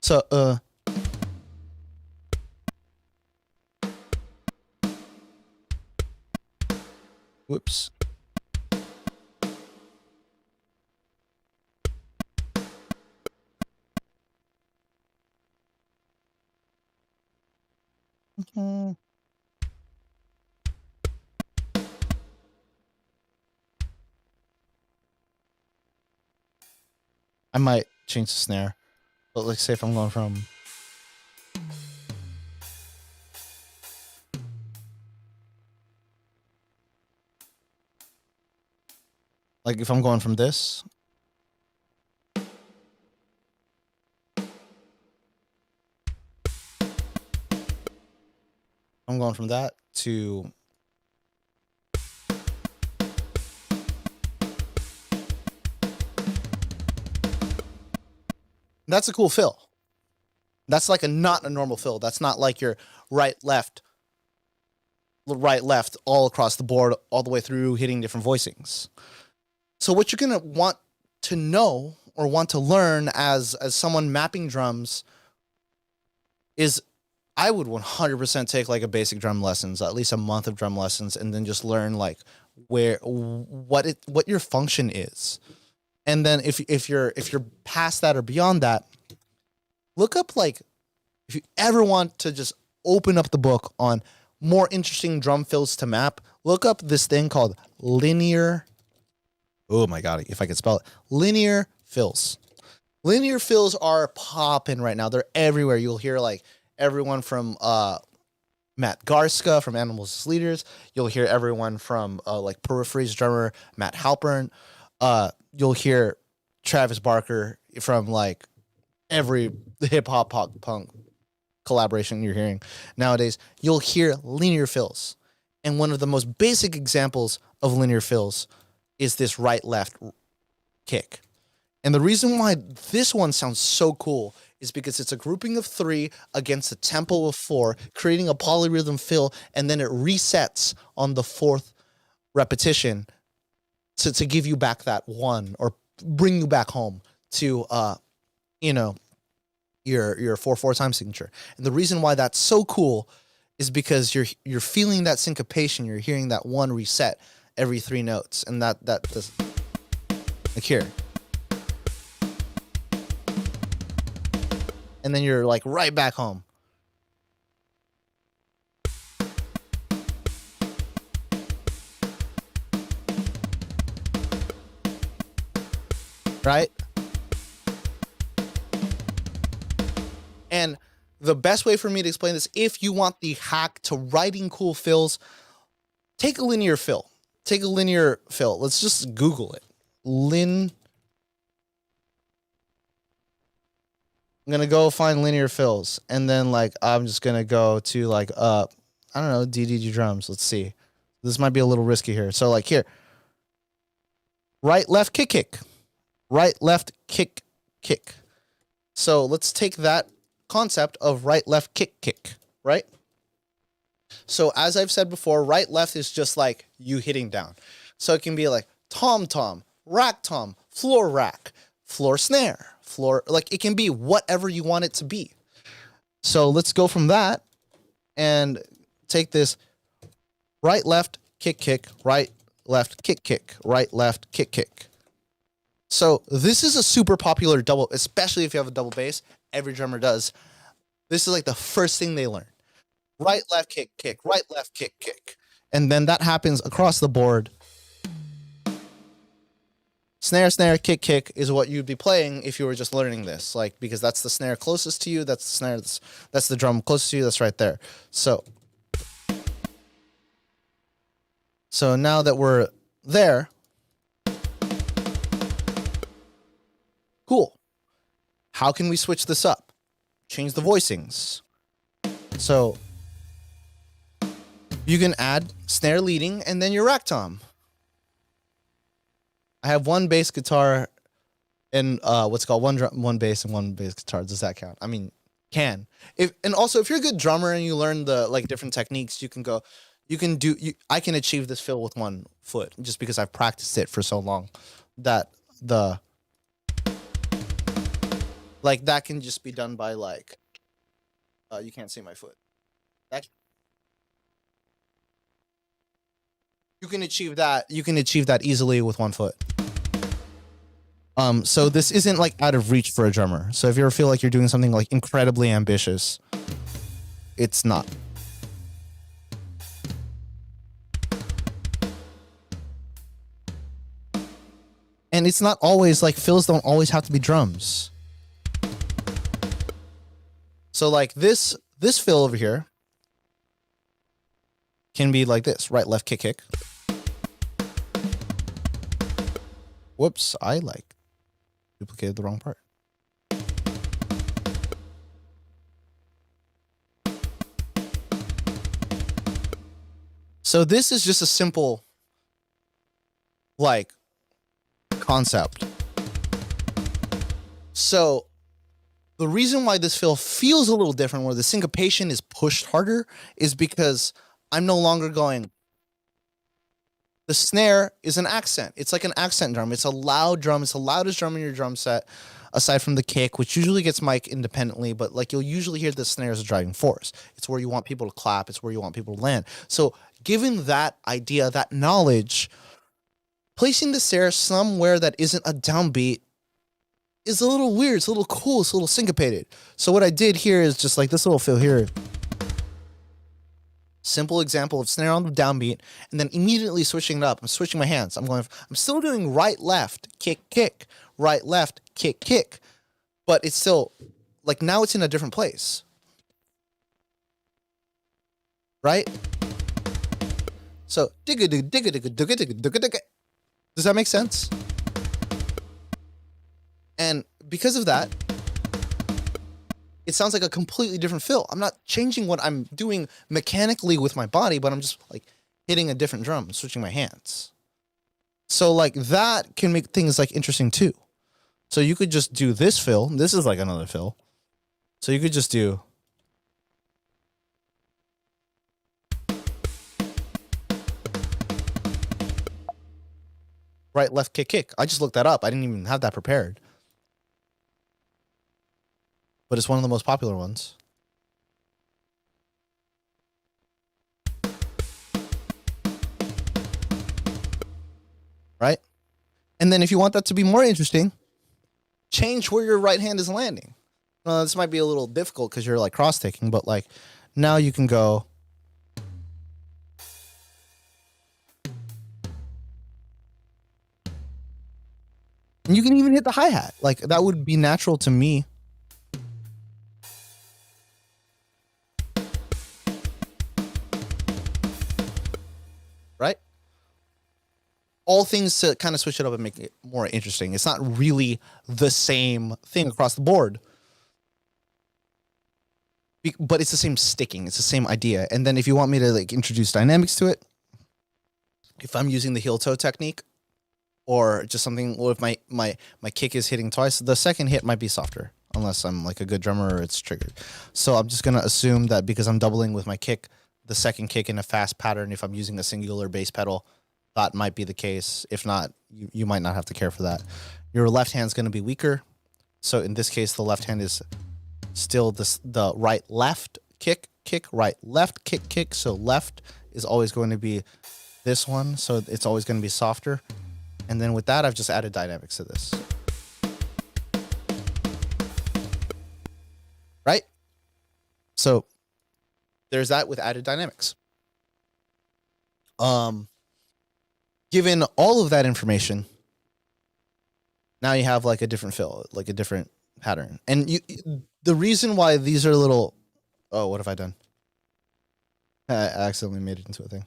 so whoops. I might change the snare, but let's say if I'm going from like if I'm going from this, I'm going from that to that's a cool fill. That's like not a normal fill. That's not like your right, left, all across the board, all the way through hitting different voicings. So what you're going to want to know or want to learn as someone mapping drums is I would 100% take like a basic drum lessons, at least a month of drum lessons, and then just learn like what your function is. And then if you're past that or beyond that, look up like if you ever want to just open up the book on more interesting drum fills to map, look up this thing called linear. Oh my God, if I could spell it. Linear fills. Linear fills are popping right now. They're everywhere. You'll hear like everyone from Matt Garska from Animals as Leaders. You'll hear everyone from like Periphery's drummer Matt Halpern. You'll hear Travis Barker from like every hip hop pop punk collaboration you're hearing nowadays. You'll hear linear fills. And one of the most basic examples of linear fills is this right left kick. And the reason why this one sounds so cool is because it's a grouping of 3 against a tempo of 4, creating a polyrhythm fill, and then it resets on the 4th repetition to give you back that 1 or bring you back home to your 4/4 time signature. And the reason why that's so cool is because you're feeling that syncopation, you're hearing that 1 reset every 3 notes, and that does, like here. And then you're like right back home. Right? And the best way for me to explain this, if you want the hack to writing cool fills, take a linear fill. Take a linear fill. Let's just Google it. I'm gonna go find linear fills, and then like I'm just gonna go to like I don't know, DDG drums. Let's see. This might be a little risky here. So like here, right left kick kick, right left kick kick. So let's take that concept of right, left, kick, kick, right? So as I've said before, right, left is just like you hitting down. So it can be like tom, rack tom, floor snare, floor, like it can be whatever you want it to be. So let's go from that and take this right, left, kick, kick, right, left, kick, kick, right, left, kick, kick. So this is a super popular double, especially if you have a double bass. Every drummer does. This is like the first thing they learn. Right, left, kick, kick, right, left, kick, kick. And then that happens across the board. Snare, snare, kick, kick is what you'd be playing if you were just learning this. Like, because that's the snare closest to you. That's the snare, that's the drum closest to you. That's right there. So now that we're there, cool. How can we switch this up? Change the voicings. So you can add snare leading and then your rack tom. I have one bass guitar and what's called one bass and one bass guitar. Does that count? I mean, can. And also if you're a good drummer and you learn the like different techniques, I can achieve this fill with one foot just because I've practiced it for so long that that can just be done by like you can't see my foot. You can achieve that easily with one foot. So this isn't like out of reach for a drummer. So if you ever feel like you're doing something like incredibly ambitious, it's not. And it's not always like fills don't always have to be drums. So like this fill over here can be like this, right, left, kick, kick. Whoops, I like duplicated the wrong part. So this is just a simple like concept. So the reason why this fill feels a little different, where the syncopation is pushed harder, is because I'm no longer going. The snare is an accent. It's like an accent drum. It's a loud drum. It's the loudest drum in your drum set, aside from the kick, which usually gets mic independently, but like you'll usually hear the snare as a driving force. It's where you want people to clap. It's where you want people to land. So given that idea, that knowledge, placing the snare somewhere that isn't a downbeat is a little weird. It's a little cool. It's a little syncopated. So what I did here is just like this little fill here. Simple example of snare on the downbeat, and then immediately switching it up. I'm switching my hands. I'm still doing right, left, kick, kick, right, left, kick, kick. But it's still, like now it's in a different place. Right? So, does that make sense? And because of that, it sounds like a completely different fill. I'm not changing what I'm doing mechanically with my body, but I'm just like hitting a different drum, switching my hands. So like that can make things like interesting too. So you could just do this fill. This is like another fill. So you could just do. Right, left, kick, kick. I just looked that up. I didn't even have that prepared. But it's one of the most popular ones. Right? And then if you want that to be more interesting, change where your right hand is landing. Well, this might be a little difficult because you're like cross-taking, but like now you can go. And you can even hit the hi-hat. Like that would be natural to me. Right? All things to kind of switch it up and make it more interesting. It's not really the same thing across the board. But it's the same sticking. It's the same idea. And then if you want me to like introduce dynamics to it, if I'm using the heel toe technique or just something, or if my kick is hitting twice, the second hit might be softer. unless I'm like a good drummer or it's triggered. So I'm just gonna assume that because I'm doubling with my kick, the second kick in a fast pattern, if I'm using a singular bass pedal, that might be the case. If not, you might not have to care for that. Your left hand's gonna be weaker. So in this case, the left hand is still the right left kick, right left kick. So left is always going to be this one. So it's always going to be softer. And then with that, I've just added dynamics to this. Right? So there's that with added dynamics. Given all of that information, now you have like a different fill, like a different pattern. And the reason why these are little, oh, what have I done? I accidentally made it into a thing.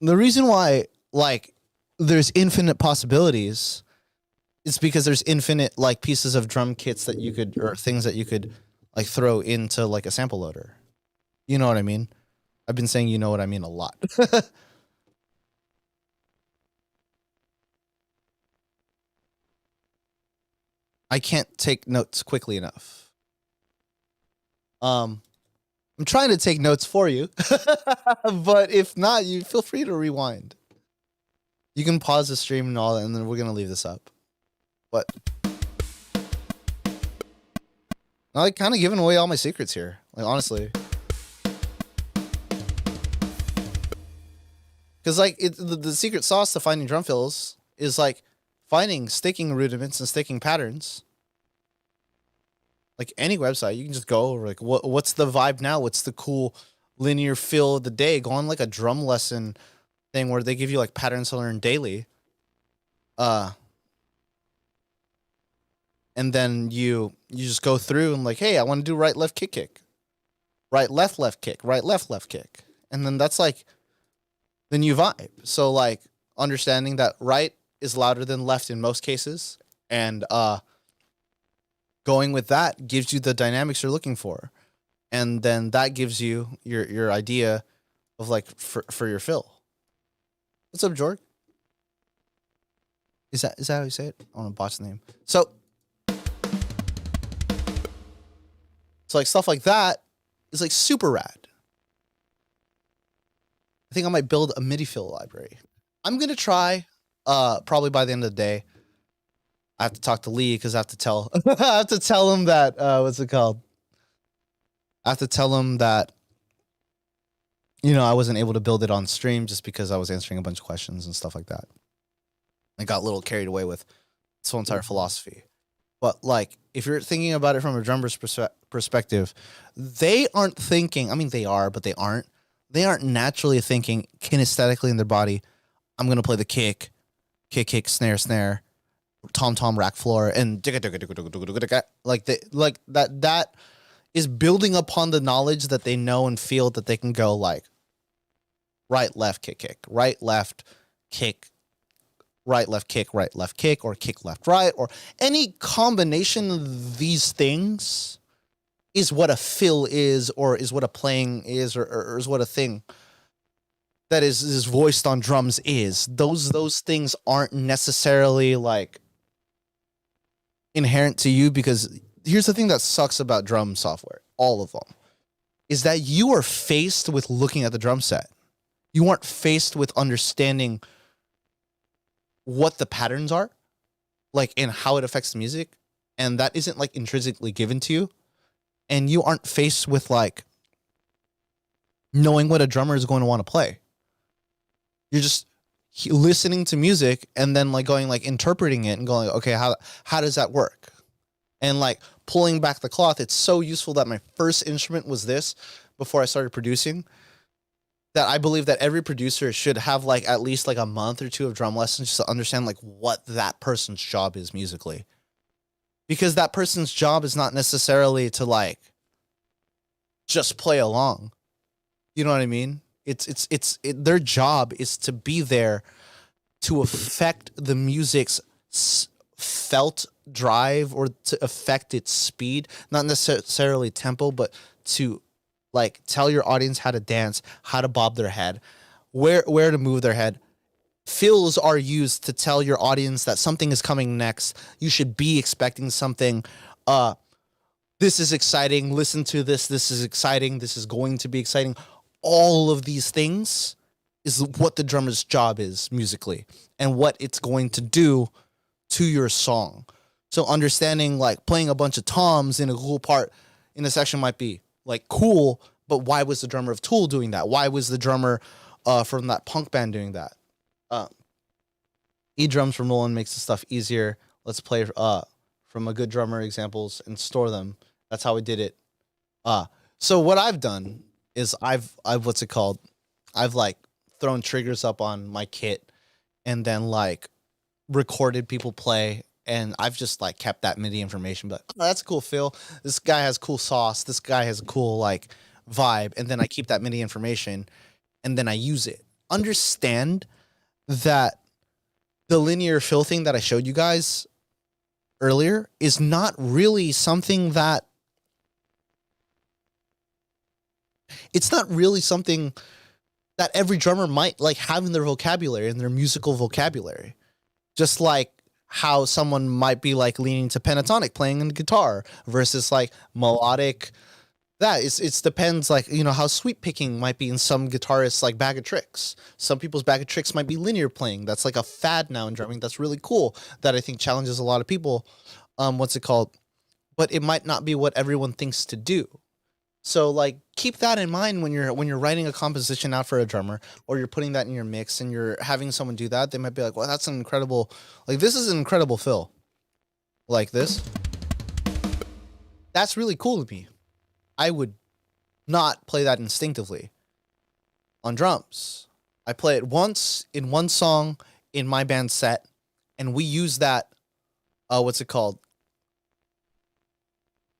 The reason why like there's infinite possibilities is because there's infinite like pieces of drum kits that you could, or things that you could like throw into like a sample loader. You know what I mean? I've been saying you know what I mean a lot. I can't take notes quickly enough. I'm trying to take notes for you, but if not, you feel free to rewind. You can pause the stream and all that, and then we're gonna leave this up. But I'm like kind of giving away all my secrets here, like honestly, because like the secret sauce to finding drum fills is like finding sticking rudiments and sticking patterns. Like any website, you can just go over like what's the vibe now? What's the cool linear feel of the day? Go on like a drum lesson thing where they give you like patterns to learn daily. And then you just go through and like, hey, I want to do right left kick, right left kick, right left kick, and then that's like the new vibe. So like understanding that right is louder than left in most cases, and going with that gives you the dynamics you're looking for, and then that gives you your idea of like for your fill. What's up, Jorg? Is that how you say it? I want to botch the name. So like stuff like that is like super rad. I think I might build a MIDI fill library. I'm gonna try probably by the end of the day. I have to talk to Lee because I have to tell him that what's it called? I have to tell him that I wasn't able to build it on stream just because I was answering a bunch of questions and stuff like that. I got a little carried away with this whole entire philosophy. But like, if you're thinking about it from a drummer's perspective, they aren't thinking. I mean, they are, but they aren't. They aren't naturally thinking kinesthetically in their body. I'm gonna play the kick, snare, tom, rack floor, and like that is building upon the knowledge that they know and feel that they can go like right left kick, right left kick, right left kick, or kick left right, or any combination of these things is what a fill is, or is what a playing is, or is what a thing that is voiced on drums is. Those things aren't necessarily like inherent to you, because here's the thing that sucks about drum software, all of them, is that you are faced with looking at the drum set. You aren't faced with understanding what the patterns are, like, and how it affects the music, and that isn't like intrinsically given to you. And you aren't faced with like knowing what a drummer is going to want to play. You're just listening to music and then like going like interpreting it and going, okay, how does that work? And like pulling back the cloth. It's so useful that my first instrument was this before I started producing, that I believe that every producer should have like at least like a month or two of drum lessons just to understand like what that person's job is musically. Because that person's job is not necessarily to like just play along. You know what I mean? Their job is to be there to affect the music's felt drive, or to affect its speed, not necessarily tempo, but to like tell your audience how to dance, how to bob their head, where to move their head. Fills are used to tell your audience that something is coming next. You should be expecting something uh this is exciting, listen to this is exciting, this is going to be exciting. All of these things is what the drummer's job is musically and what it's going to do to your song. So understanding like playing a bunch of toms in a cool part in a section might be like cool, but why was the drummer of Tool doing that? Why was the drummer from that punk band doing that? Uh, drums from Nolan makes the stuff easier. Let's play from a good drummer examples and store them. That's how we did it. So what I've done is I've what's it called? I've like thrown triggers up on my kit and then like recorded people play, and I've just like kept that MIDI information. But oh, that's a cool feel. This guy has cool sauce. This guy has a cool like vibe, and then I keep that MIDI information, and then I use it. Understand that the linear fill thing that I showed you guys earlier is not really something that it's not really something that every drummer might like have in their vocabulary, in their musical vocabulary. Just like how someone might be like leaning to pentatonic playing in the guitar versus like melodic. That it's depends, like, you know, how sweep picking might be in some guitarists, like bag of tricks. Some people's bag of tricks might be linear playing. That's like a fad now in drumming. That's really cool. That I think challenges a lot of people. What's it called? But it might not be what everyone thinks to do. So like keep that in mind when you're writing a composition out for a drummer, or you're putting that in your mix and you're having someone do that. They might be like, well, that's an incredible, like this is an incredible fill. Like this. That's really cool to me. I would not play that instinctively on drums. I play it once in one song in my band set, and we use that, what's it called?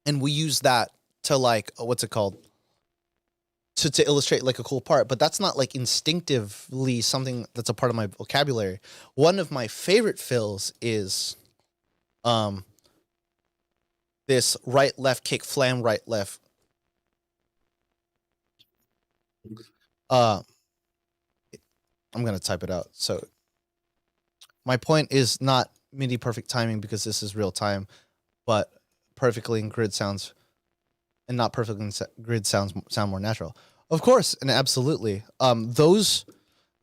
And we use that to like, what's it called? To illustrate like a cool part, but that's not like instinctively something that's a part of my vocabulary. One of my favorite fills is this right left kick flam right left. I'm gonna type it out. So my point is not MIDI perfect timing because this is real time, but perfectly in grid sounds, and not perfectly in grid sound more natural. Of course, and absolutely. Those,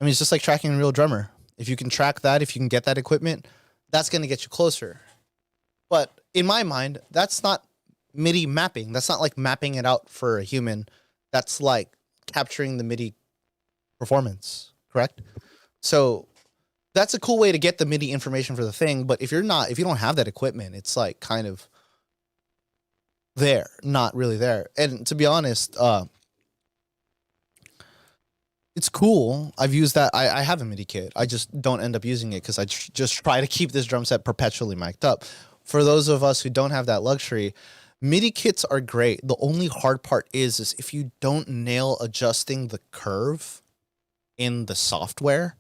I mean, it's just like tracking a real drummer. If you can track that, if you can get that equipment, that's gonna get you closer. But in my mind, that's not MIDI mapping. That's not like mapping it out for a human. That's like capturing the MIDI performance, correct? So that's a cool way to get the MIDI information for the thing. But if you don't have that equipment, it's like kind of there, not really there. And to be honest, it's cool. I've used that. I have a MIDI kit. I just don't end up using it because I just try to keep this drum set perpetually mic'd up. For those of us who don't have that luxury, MIDI kits are great. The only hard part is if you don't nail adjusting the curve in the software,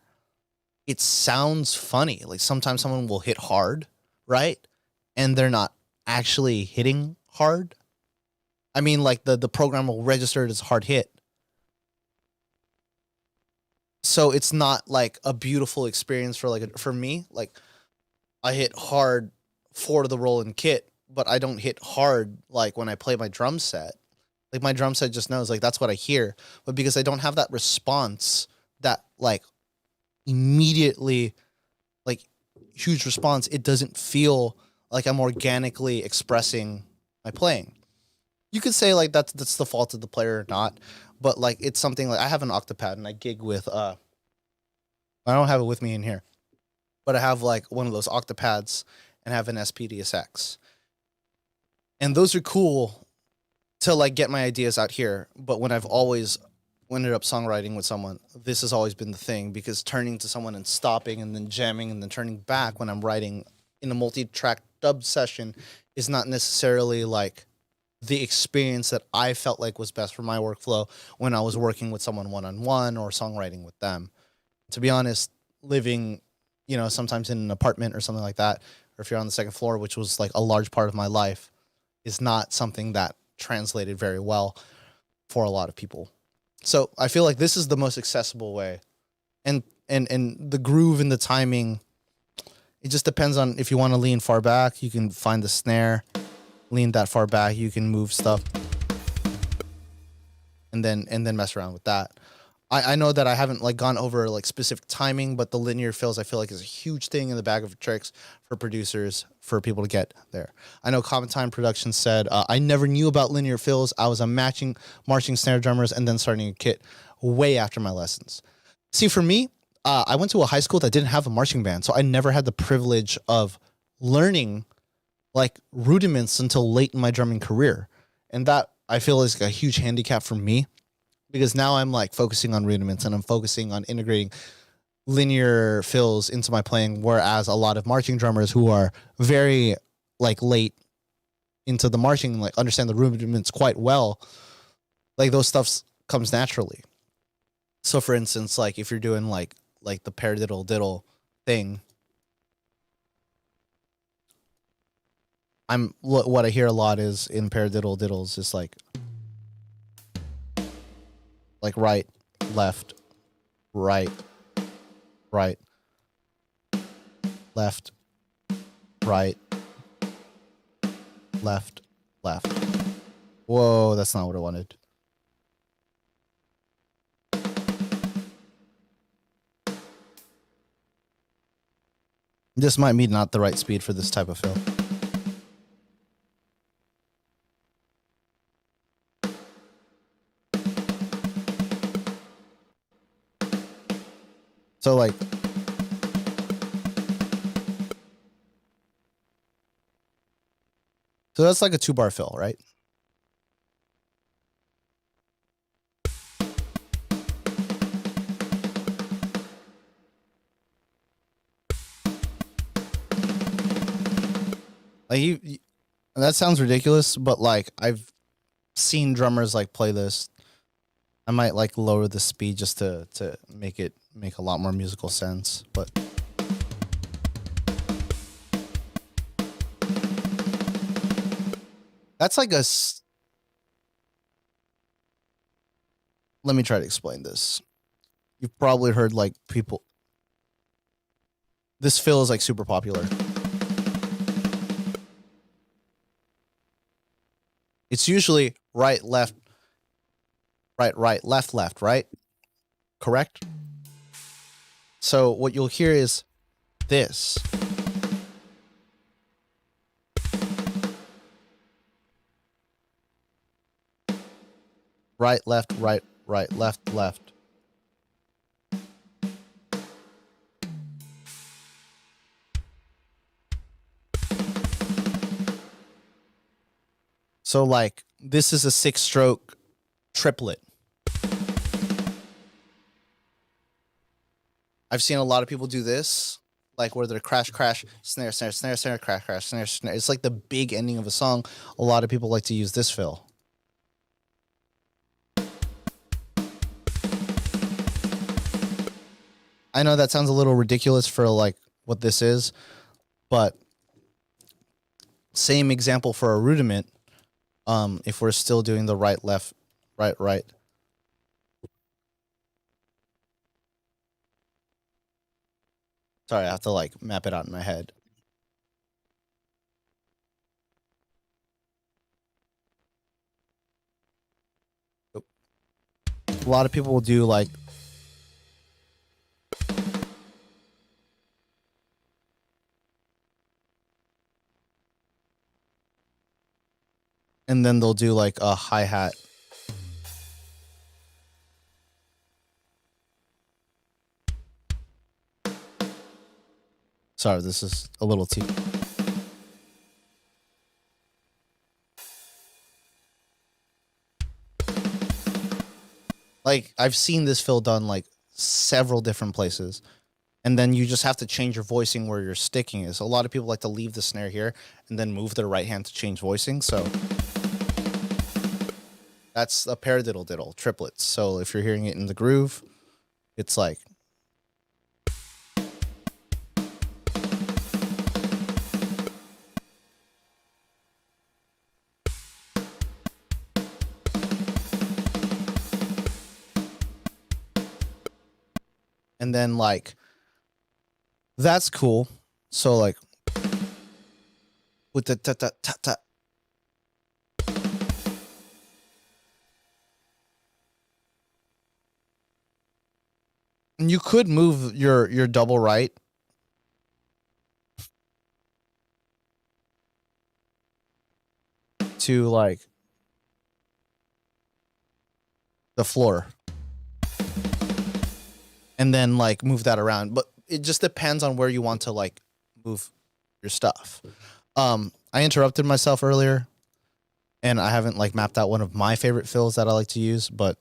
it sounds funny. Like sometimes someone will hit hard, right? And they're not actually hitting hard. I mean, like the program will register it as hard hit. So it's not like a beautiful experience for me. Like I hit hard for the roll and kit, but I don't hit hard like when I play my drum set. Like my drum set just knows like that's what I hear. But because I don't have that response, that like immediately like huge response, it doesn't feel like I'm organically expressing my playing. You could say like that's the fault of the player or not, but like it's something like I have an Octapad and I gig with I don't have it with me in here, but I have like one of those Octapads and have an SPDSX. And those are cool to like get my ideas out here. But when I've always ended up songwriting with someone, this has always been the thing, because turning to someone and stopping and then jamming and then turning back when I'm writing in a multi-track dub session is not necessarily like the experience that I felt like was best for my workflow when I was working with someone one-on-one or songwriting with them. To be honest, living, you know, sometimes in an apartment or something like that, or if you're on the second floor, which was like a large part of my life, is not something that translated very well for a lot of people. So I feel like this is the most accessible way. And the groove and the timing, it just depends on if you want to lean far back, you can find the snare. lean that far back, you can move stuff and then mess around with that. I know that I haven't like gone over like specific timing, but the linear fills I feel like is a huge thing in the bag of tricks for producers for people to get there. I know Common Time Productions said I never knew about linear fills. I was a marching snare drummers and then starting a kit way after my lessons. See, for me, I went to a high school that didn't have a marching band, so I never had the privilege of learning like rudiments until late in my drumming career, and that I feel is a huge handicap for me because now I'm like focusing on rudiments and I'm focusing on integrating linear fills into my playing, whereas a lot of marching drummers who are very like late into the marching like understand the rudiments quite well, like those stuff comes naturally. So for instance, like if you're doing like the paradiddle diddle thing, what I hear a lot is in paradiddle diddles is like right, left, right, right, left, right, left, left. Whoa, that's not what I wanted. This might be not the right speed for this type of fill. So like, so that's like a 2-bar fill, right? Like that sounds ridiculous, but like I've seen drummers like play this. I might like lower the speed just to make it make a lot more musical sense, but that's like let me try to explain this. You've probably heard like people, this fill is like super popular. It's usually right, left, right, left, left, right? Correct? So what you'll hear is this. Right, left, left, left. So like this is a 6-stroke triplet. I've seen a lot of people do this, like where they're crash, crash, snare, snare, snare, snare, crash, crash, snare, snare. It's like the big ending of a song. A lot of people like to use this fill. I know that sounds a little ridiculous for like what this is, but same example for a rudiment. If we're still doing the right, left, right, right. Sorry, I have to like map it out in my head. A lot of people will do like and then they'll do like a hi-hat. Sorry, this is a little too. Like I've seen this fill done like several different places. And then you just have to change your voicing where your sticking is. A lot of people like to leave the snare here and then move their right hand to change voicing. So that's a paradiddle diddle, triplets. So if you're hearing it in the groove, it's like. And then like, that's cool. So like with the ta ta ta ta, And you could move your double right to like the floor and then like move that around. But it just depends on where you want to like move your stuff. I interrupted myself earlier and I haven't like mapped out one of my favorite fills that I like to use, but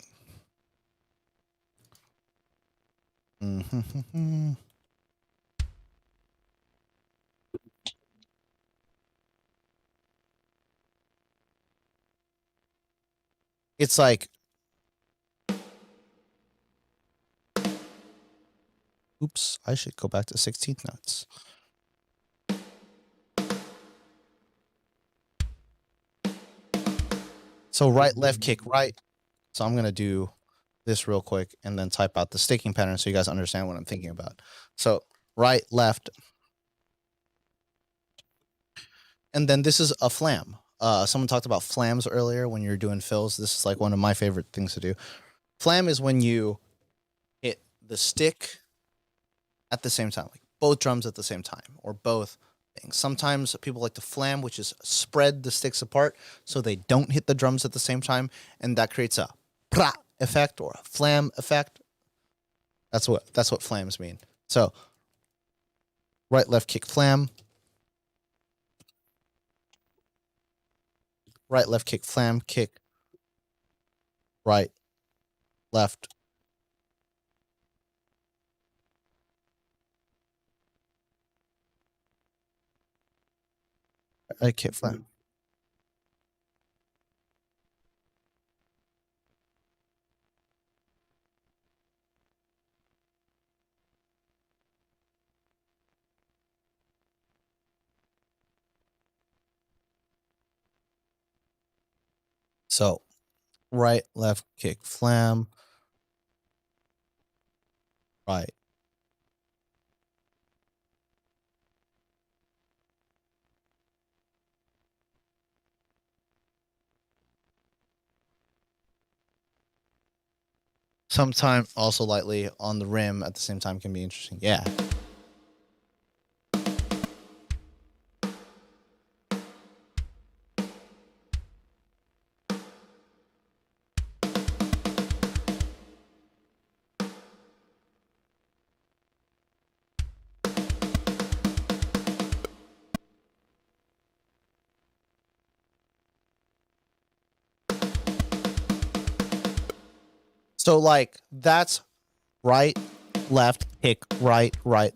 it's like, oops, I should go back to 16th notes. So right, left, kick, right. So I'm going to do this real quick and then type out the sticking pattern so you guys understand what I'm thinking about. So right, left. And then this is a flam. Someone talked about flams earlier when you're doing fills. This is like one of my favorite things to do. Flam is when you hit the stick at the same time, like both drums at the same time or both things. Sometimes people like to flam, which is spread the sticks apart so they don't hit the drums at the same time. And that creates a pra effect or a flam effect. That's what flams mean. So right, left, kick, flam. Right, left, kick, flam, kick. Right, left. Right, kick, flam. So right, left, kick, flam. Right. Sometimes also lightly on the rim at the same time can be interesting. Yeah. So like that's right, left, kick, right, right.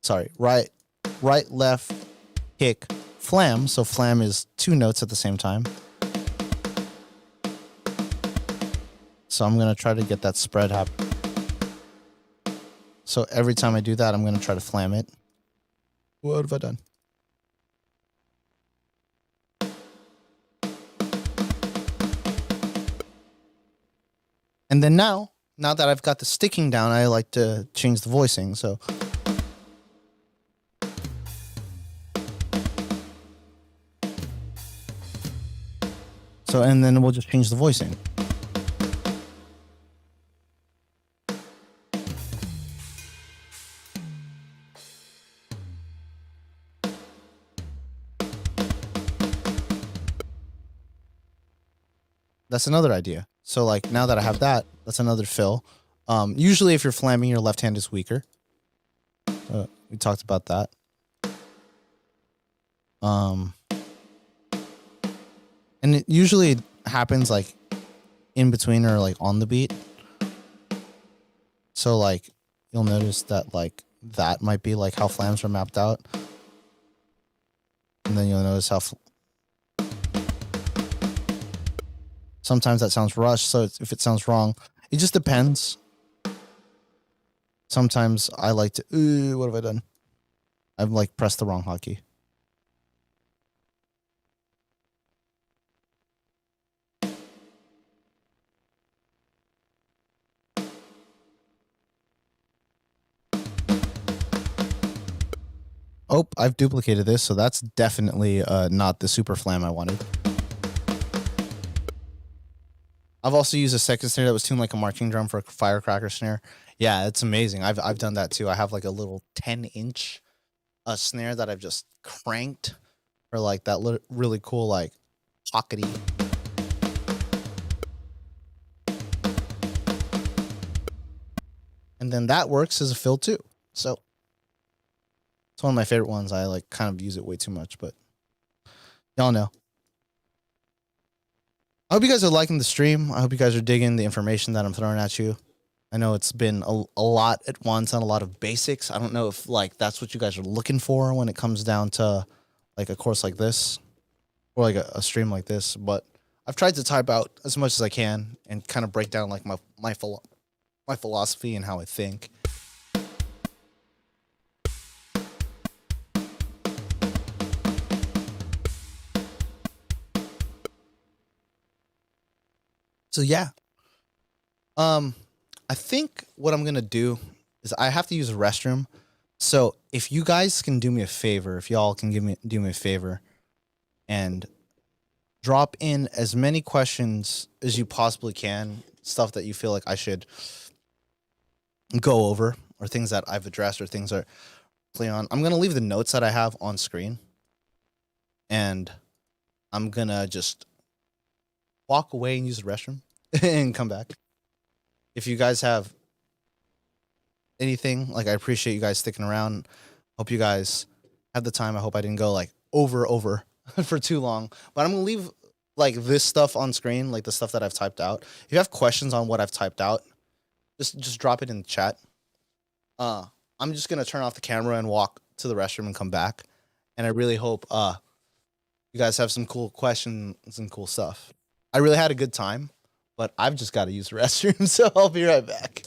Sorry, right, right, left, kick, flam. So flam is two notes at the same time. So I'm gonna try to get that spread happen. So every time I do that, I'm gonna try to flam it. What have I done? And then now that I've got the sticking down, I like to change the voicing. So and then we'll just change the voicing. That's another idea. So like now that I have that, that's another fill. Usually if you're flamming, your left hand is weaker. We talked about that. And it usually happens like in between or like on the beat. So like you'll notice that like that might be like how flams are mapped out. And then you'll notice how sometimes that sounds rushed. So if it sounds wrong, it just depends. Sometimes I like to, what have I done? I've like pressed the wrong hotkey. Oh, I've duplicated this, so that's definitely not the super flam I wanted. I've also used a second snare that was tuned like a marching drum for a firecracker snare. Yeah, it's amazing. I've done that too. I have like a little 10-inch snare that I've just cranked for like that really cool like pockety. And then that works as a fill too. So it's one of my favorite ones. I like kind of use it way too much, but y'all know. I hope you guys are liking the stream. I hope you guys are digging the information that I'm throwing at you. I know it's been a lot at once and a lot of basics. I don't know if like that's what you guys are looking for when it comes down to like a course like this or like a stream like this, but I've tried to type out as much as I can and kind of break down like my philosophy and how I think. So yeah. Um I think what I'm going to do is I have to use a restroom. So if you guys can do me a favor, if y'all can do me a favor and drop in as many questions as you possibly can, stuff that you feel like I should go over or things that I've addressed or things that play on. I'm going to leave the notes that I have on screen and I'm going to just walk away and use the restroom and come back. If you guys have anything, like I appreciate you guys sticking around. Hope you guys had the time. I hope I didn't go like over for too long. But I'm going to leave like this stuff on screen, like the stuff that I've typed out. If you have questions on what I've typed out, just drop it in the chat. I'm just gonna turn off the camera and walk to the restroom and come back. And I really hope you guys have some cool questions and cool stuff. I really had a good time, but I've just got to use the restroom, so I'll be right back.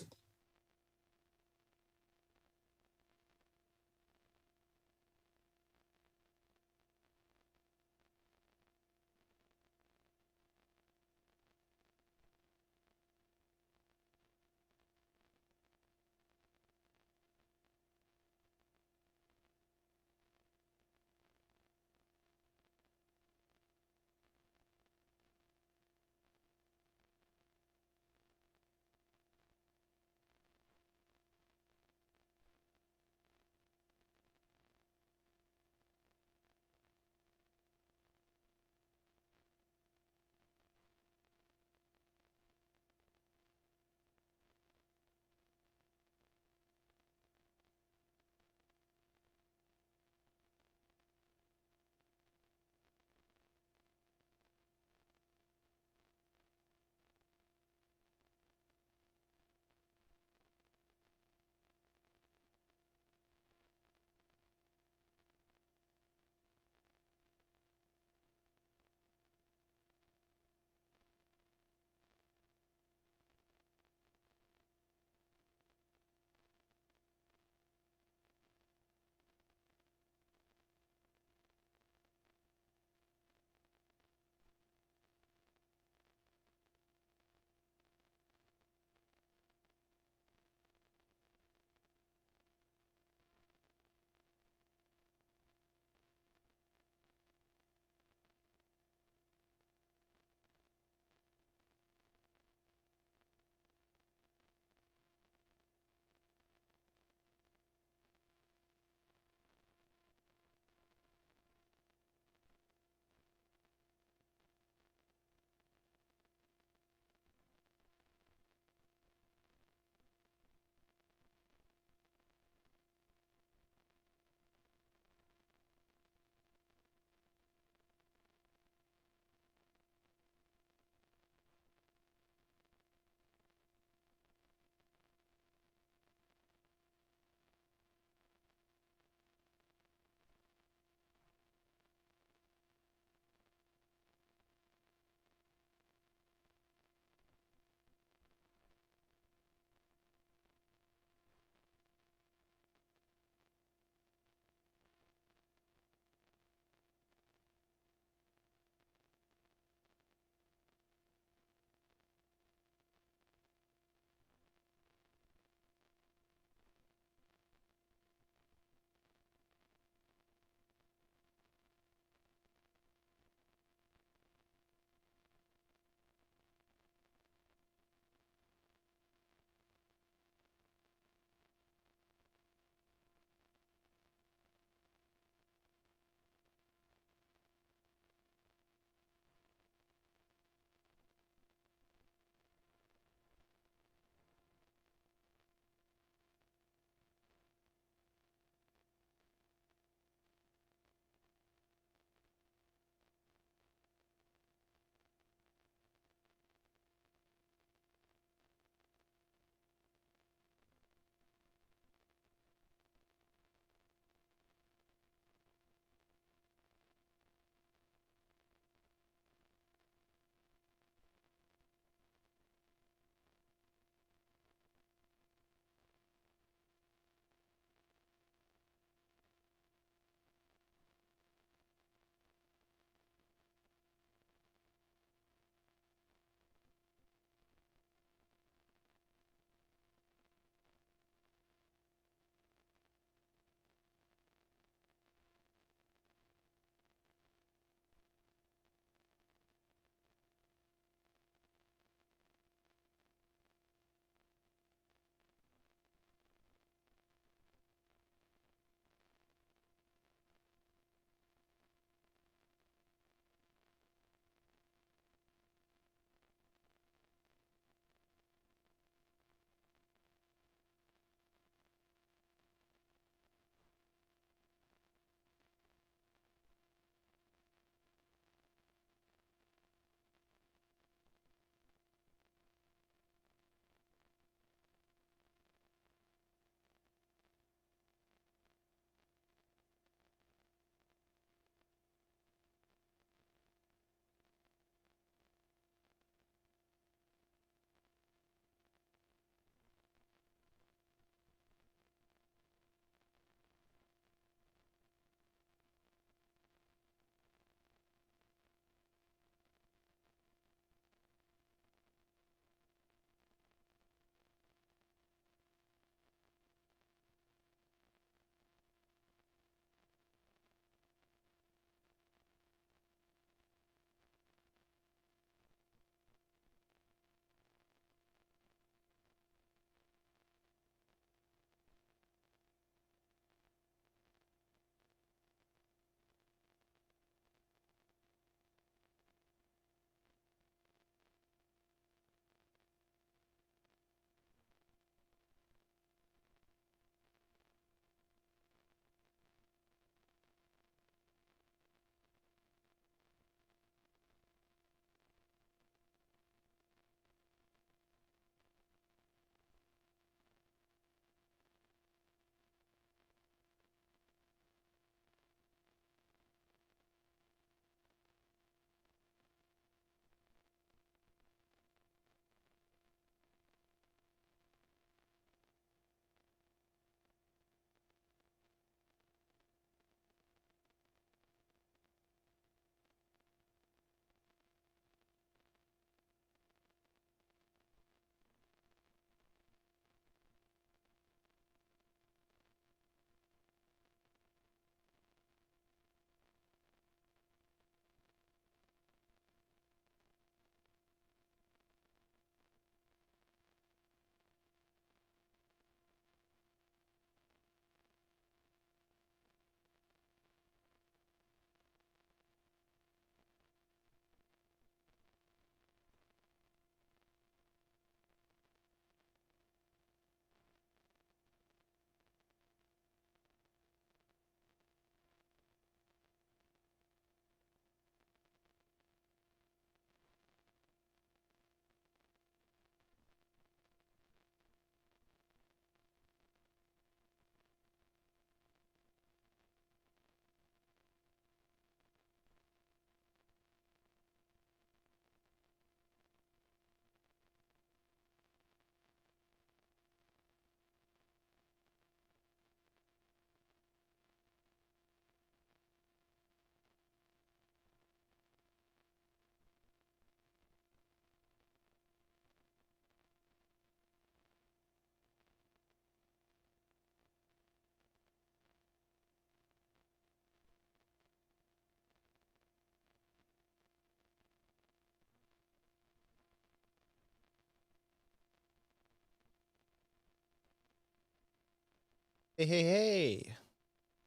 Hey, hey, hey.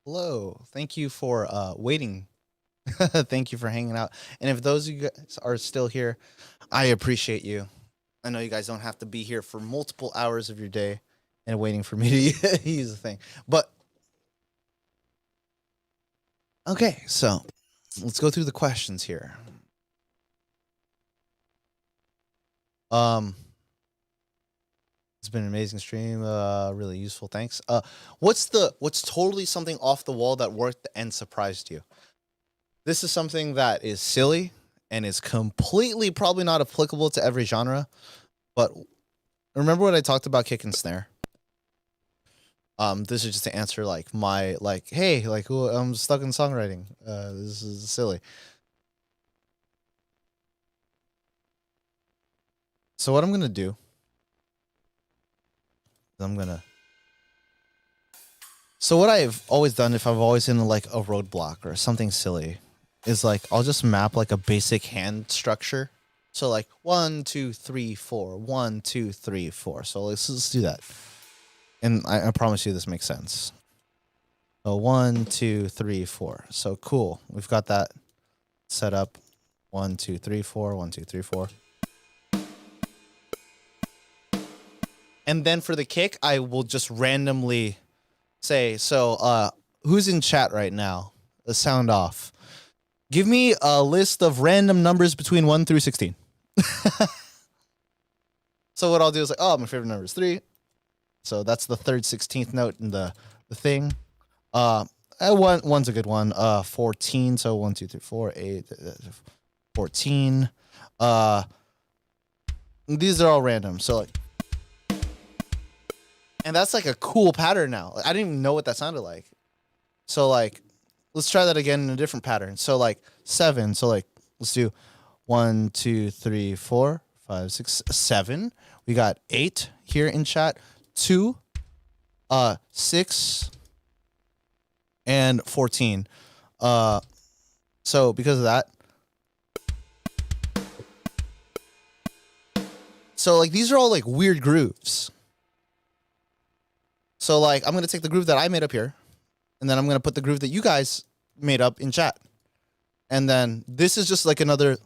Hello. Thank you for waiting. Thank you for hanging out. And if those of you guys are still here, I appreciate you. I know you guys don't have to be here for multiple hours of your day and waiting for me to use the thing. But okay, so let's go through the questions here. Um it's been an amazing stream, really useful. Thanks. What's totally something off the wall that worked and surprised you? This is something that is silly and is completely probably not applicable to every genre, but remember when I talked about kick and snare? This is just to answer like my like, hey, like I'm stuck in songwriting. This is silly. So what I'm gonna do, I'm gonna. So what I've always done if I've always in like a roadblock or something silly, is like I'll just map like a basic hand structure. So like 1, 2, 3, 4, 1, 2, 3, 4. So let's do that. And I promise you this makes sense. So 1, 2, 3, 4. So cool. We've got that set up. 1, 2, 3, 4. 1, 2, 3, 4. And then for the kick, I will just randomly say, so who's in chat right now? The sound off. Give me a list of random numbers between 1 through 16. So what I'll do is like, oh, my favorite number is 3. So that's the third 16th note in the thing. One's a good one. 14. So 1, 2, 3, 4, 8, 14. These are all random. So like, and that's like a cool pattern now. I didn't even know what that sounded like. So like, let's try that again in a different pattern. So like 7. So like, let's do 1, 2, 3, 4, 5, 6, 7. We got 8 here in chat. 2, 6, and 14. So because of that. So like these are all like weird grooves. So like I'm gonna take the groove that I made up here, and then I'm gonna put the groove that you guys made up in chat. And then this is just like another.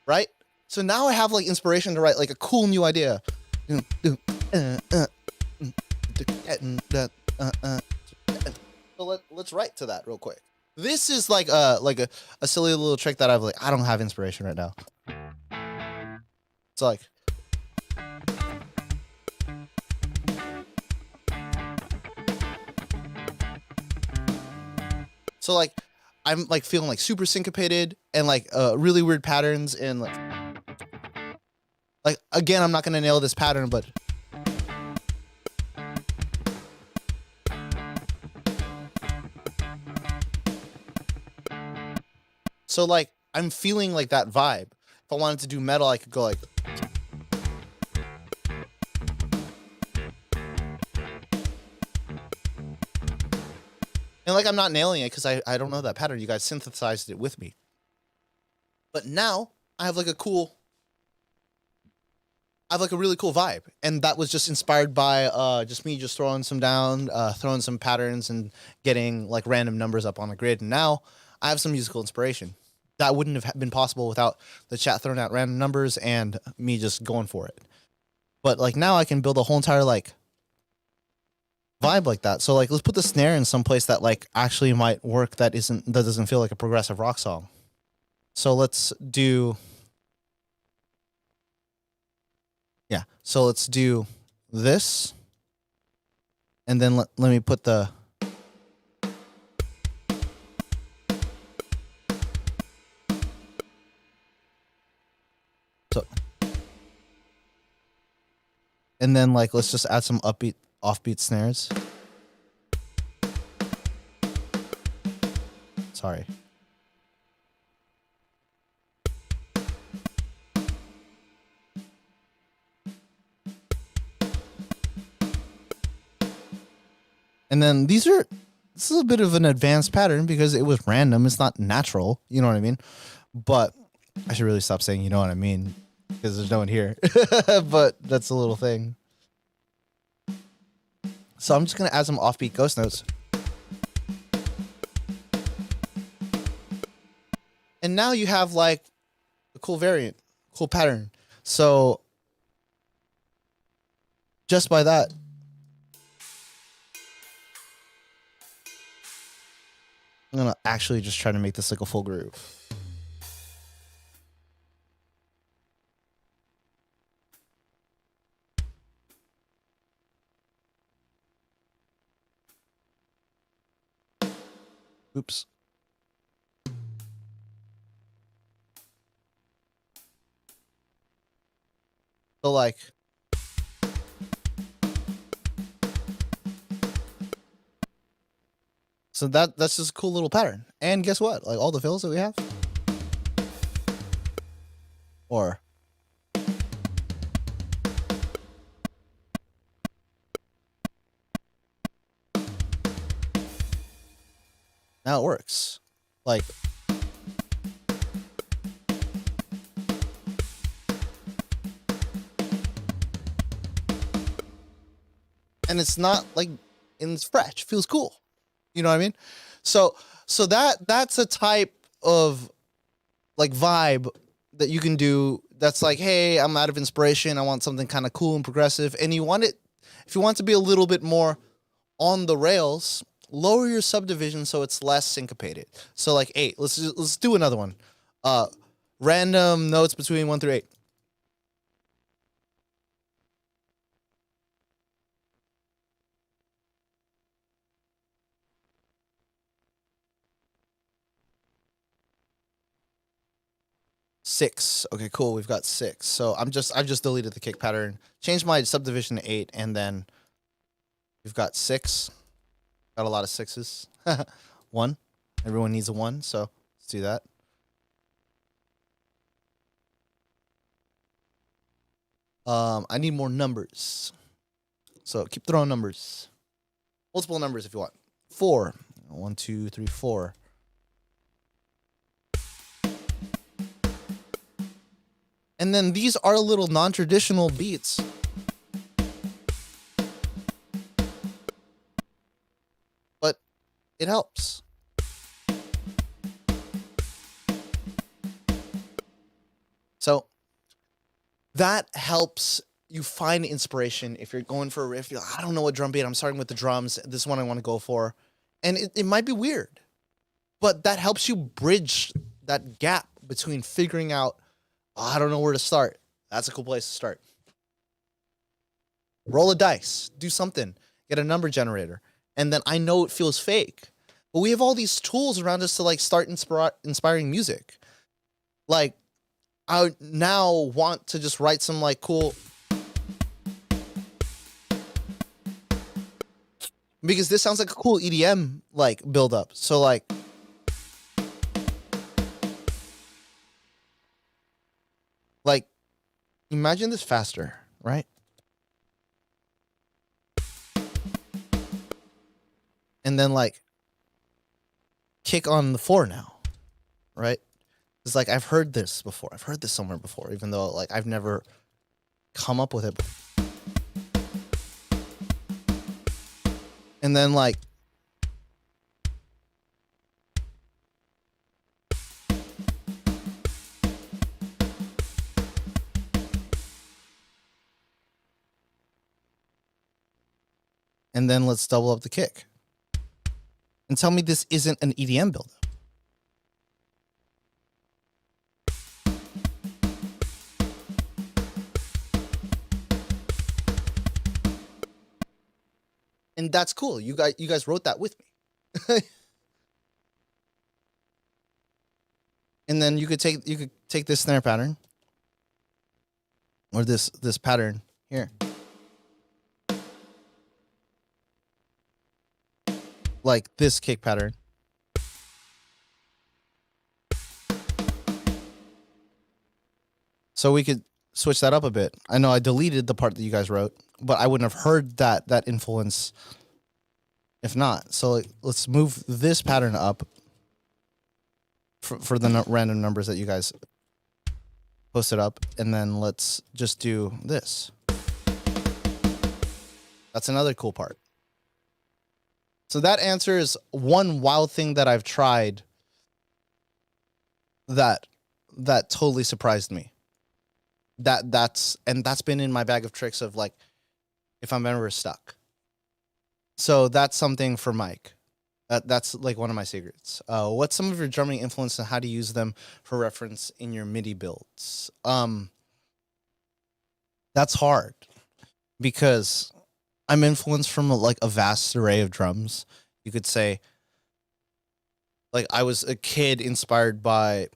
Right? So now I have like inspiration to write like a cool new idea. So let's write to that real quick. This is like a silly little trick that I've like, I don't have inspiration right now. It's like, so like I'm like feeling like super syncopated and like really weird patterns and like again, I'm not gonna nail this pattern, but so like I'm feeling like that vibe. If I wanted to do metal, I could go like, and like I'm not nailing it because I don't know that pattern. You guys synthesized it with me. But now I have like a really cool vibe. And that was just inspired by just me just throwing some down, throwing some patterns and getting like random numbers up on the grid. And now I have some musical inspiration. That wouldn't have been possible without the chat throwing out random numbers and me just going for it. But like now I can build a whole entire like vibe like that. So like let's put the snare in some place that like actually might work that doesn't feel like a progressive rock song. So let's do, yeah. So let's do this. And then let me put the, so, and then like let's just add some offbeat snares. Sorry. And then this is a bit of an advanced pattern because it was random. It's not natural. You know what I mean? But I should really stop saying you know what I mean, because there's no one here. But that's a little thing. So I'm just gonna add some offbeat ghost notes. And now you have like a cool variant, cool pattern. So just by that, I'm gonna actually just try to make this like a full groove. Oops. So like, so that's just a cool little pattern. And guess what? Like all the fills that we have, or now it works. Like, and it's not like, and it's fresh, feels cool. You know what I mean? So that's a type of like vibe that you can do. That's like, hey, I'm out of inspiration. I want something kind of cool and progressive. And you want it, if you want to be a little bit more on the rails, lower your subdivision so it's less syncopated. So like 8. Let's do another one. Random notes between 1 through 8. Six. Okay, cool. We've got 6. So I've just deleted the kick pattern, changed my subdivision to 8, and then we've got 6. Got a lot of 6s. 1. Everyone needs a 1, so let's do that. I need more numbers. So keep throwing numbers. Multiple numbers if you want. 4. 1, 2, 3, 4. And then these are little non-traditional beats. But it helps. So that helps you find inspiration if you're going for a riff. You're like, I don't know what drum beat. I'm starting with the drums. This one I want to go for. And it might be weird, but that helps you bridge that gap between figuring out, oh, I don't know where to start. That's a cool place to start. Roll a dice, do something, get a number generator. And then I know it feels fake, but we have all these tools around us to like start inspiring music. Like, I now want to just write some like cool, because this sounds like a cool EDM like build up. So like imagine this faster, right? And then like kick on the 4 now, right? It's like, I've heard this before. I've heard this somewhere before, even though like I've never come up with it. And then like, and then let's double up the kick. And tell me this isn't an EDM build. And that's cool. You guys wrote that with me. And then you could take this snare pattern or this pattern here. Like this kick pattern. So we could switch that up a bit. I know I deleted the part that you guys wrote, but I wouldn't have heard that influence if not. So like, let's move this pattern up for the random numbers that you guys post it up, and then let's just do this. That's another cool part. So that answers one wild thing that I've tried that totally surprised me. That's been in my bag of tricks of like if I'm ever stuck. So that's something for Mike. That's like one of my secrets. What's some of your drumming influence and how to use them for reference in your MIDI builds? That's hard because I'm influenced from like a vast array of drums. You could say, like, I was a kid inspired by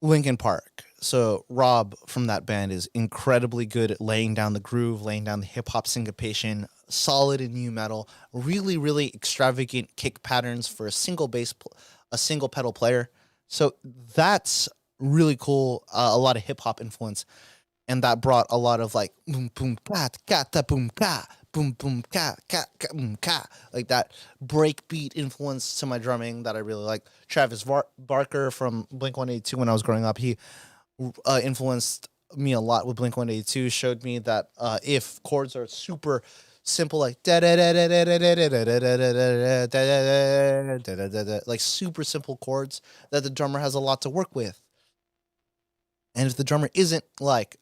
Linkin Park. So Rob from that band is incredibly good at laying down the groove, laying down the hip hop syncopation, solid in new metal, really, really extravagant kick patterns for a single a single pedal player. So that's really cool. A lot of hip hop influence, and that brought a lot of like boom boom ka ka ta boom ka boom boom ka ka ka boom ka, like that breakbeat influence to my drumming that I really like. Travis Barker from Blink 182 when I was growing up, he influenced me a lot with Blink 182. Showed me that if chords are super simple, like like super simple chords, that the drummer has a lot to work with. And if the drummer isn't like,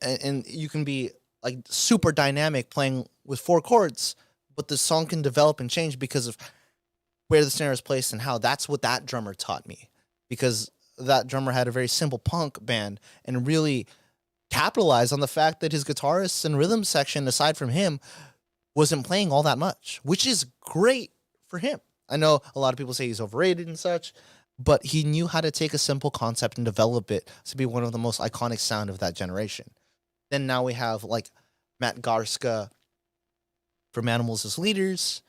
and you can be like super dynamic playing with 4 chords, but the song can develop and change because of where the snare is placed and how. That's what that drummer taught me, because that drummer had a very simple punk band and really capitalized on the fact that his guitarist and rhythm section, aside from him, wasn't playing all that much, which is great for him. I know a lot of people say he's overrated and such, but he knew how to take a simple concept and develop it to be one of the most iconic sound of that generation. Then now we have like Matt Garska from Animals as Leaders,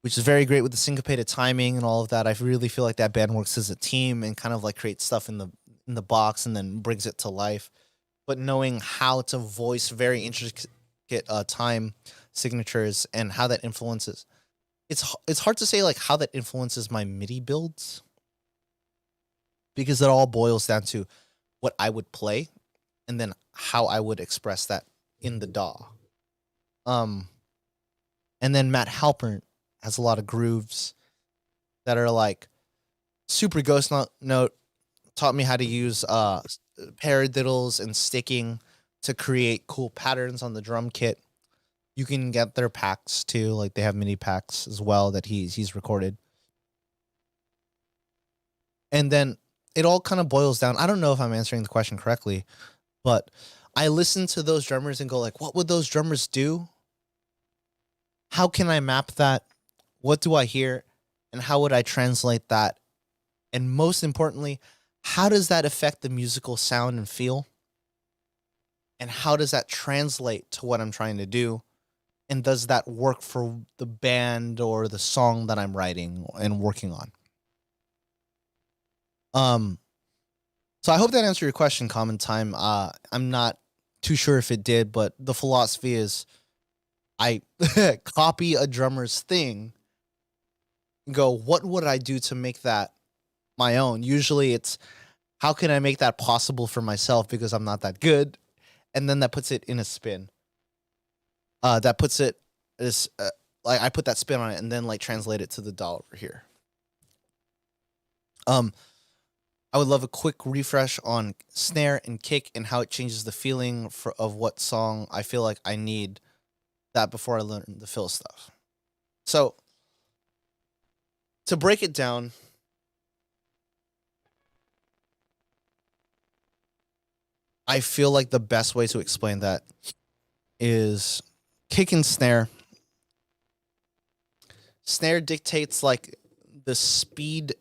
which is very great with the syncopated timing and all of that. I really feel like that band works as a team and kind of like creates stuff in the box and then brings it to life. But knowing how to voice very intricate time signatures and how that influences, it's hard to say like how that influences my MIDI builds, because it all boils down to what I would play and then how I would express that in the DAW. And then Matt Halpern has a lot of grooves that are like super ghost note. Taught me how to use paradiddles and sticking to create cool patterns on the drum kit. You can get their packs too, like they have mini packs as well that he's recorded. And then it all kind of boils down. I don't know if I'm answering the question correctly, but I listen to those drummers and go like, what would those drummers do? How can I map that? What do I hear? And how would I translate that? And most importantly, how does that affect the musical sound and feel? And how does that translate to what I'm trying to do? And does that work for the band or the song that I'm writing and working on? So I hope that answered your question, Common Time. I'm not too sure if it did, but the philosophy is I copy a drummer's thing and go, what would I do to make that my own? Usually it's, how can I make that possible for myself because I'm not that good? And then that puts it in a spin. That puts it as like I put that spin on it and then like translate it to the DAW over here. I would love a quick refresh on snare and kick and how it changes the feeling of what song I feel like I need that before I learn the fill stuff. So to break it down, I feel like the best way to explain that is kick and snare. Snare dictates like the speed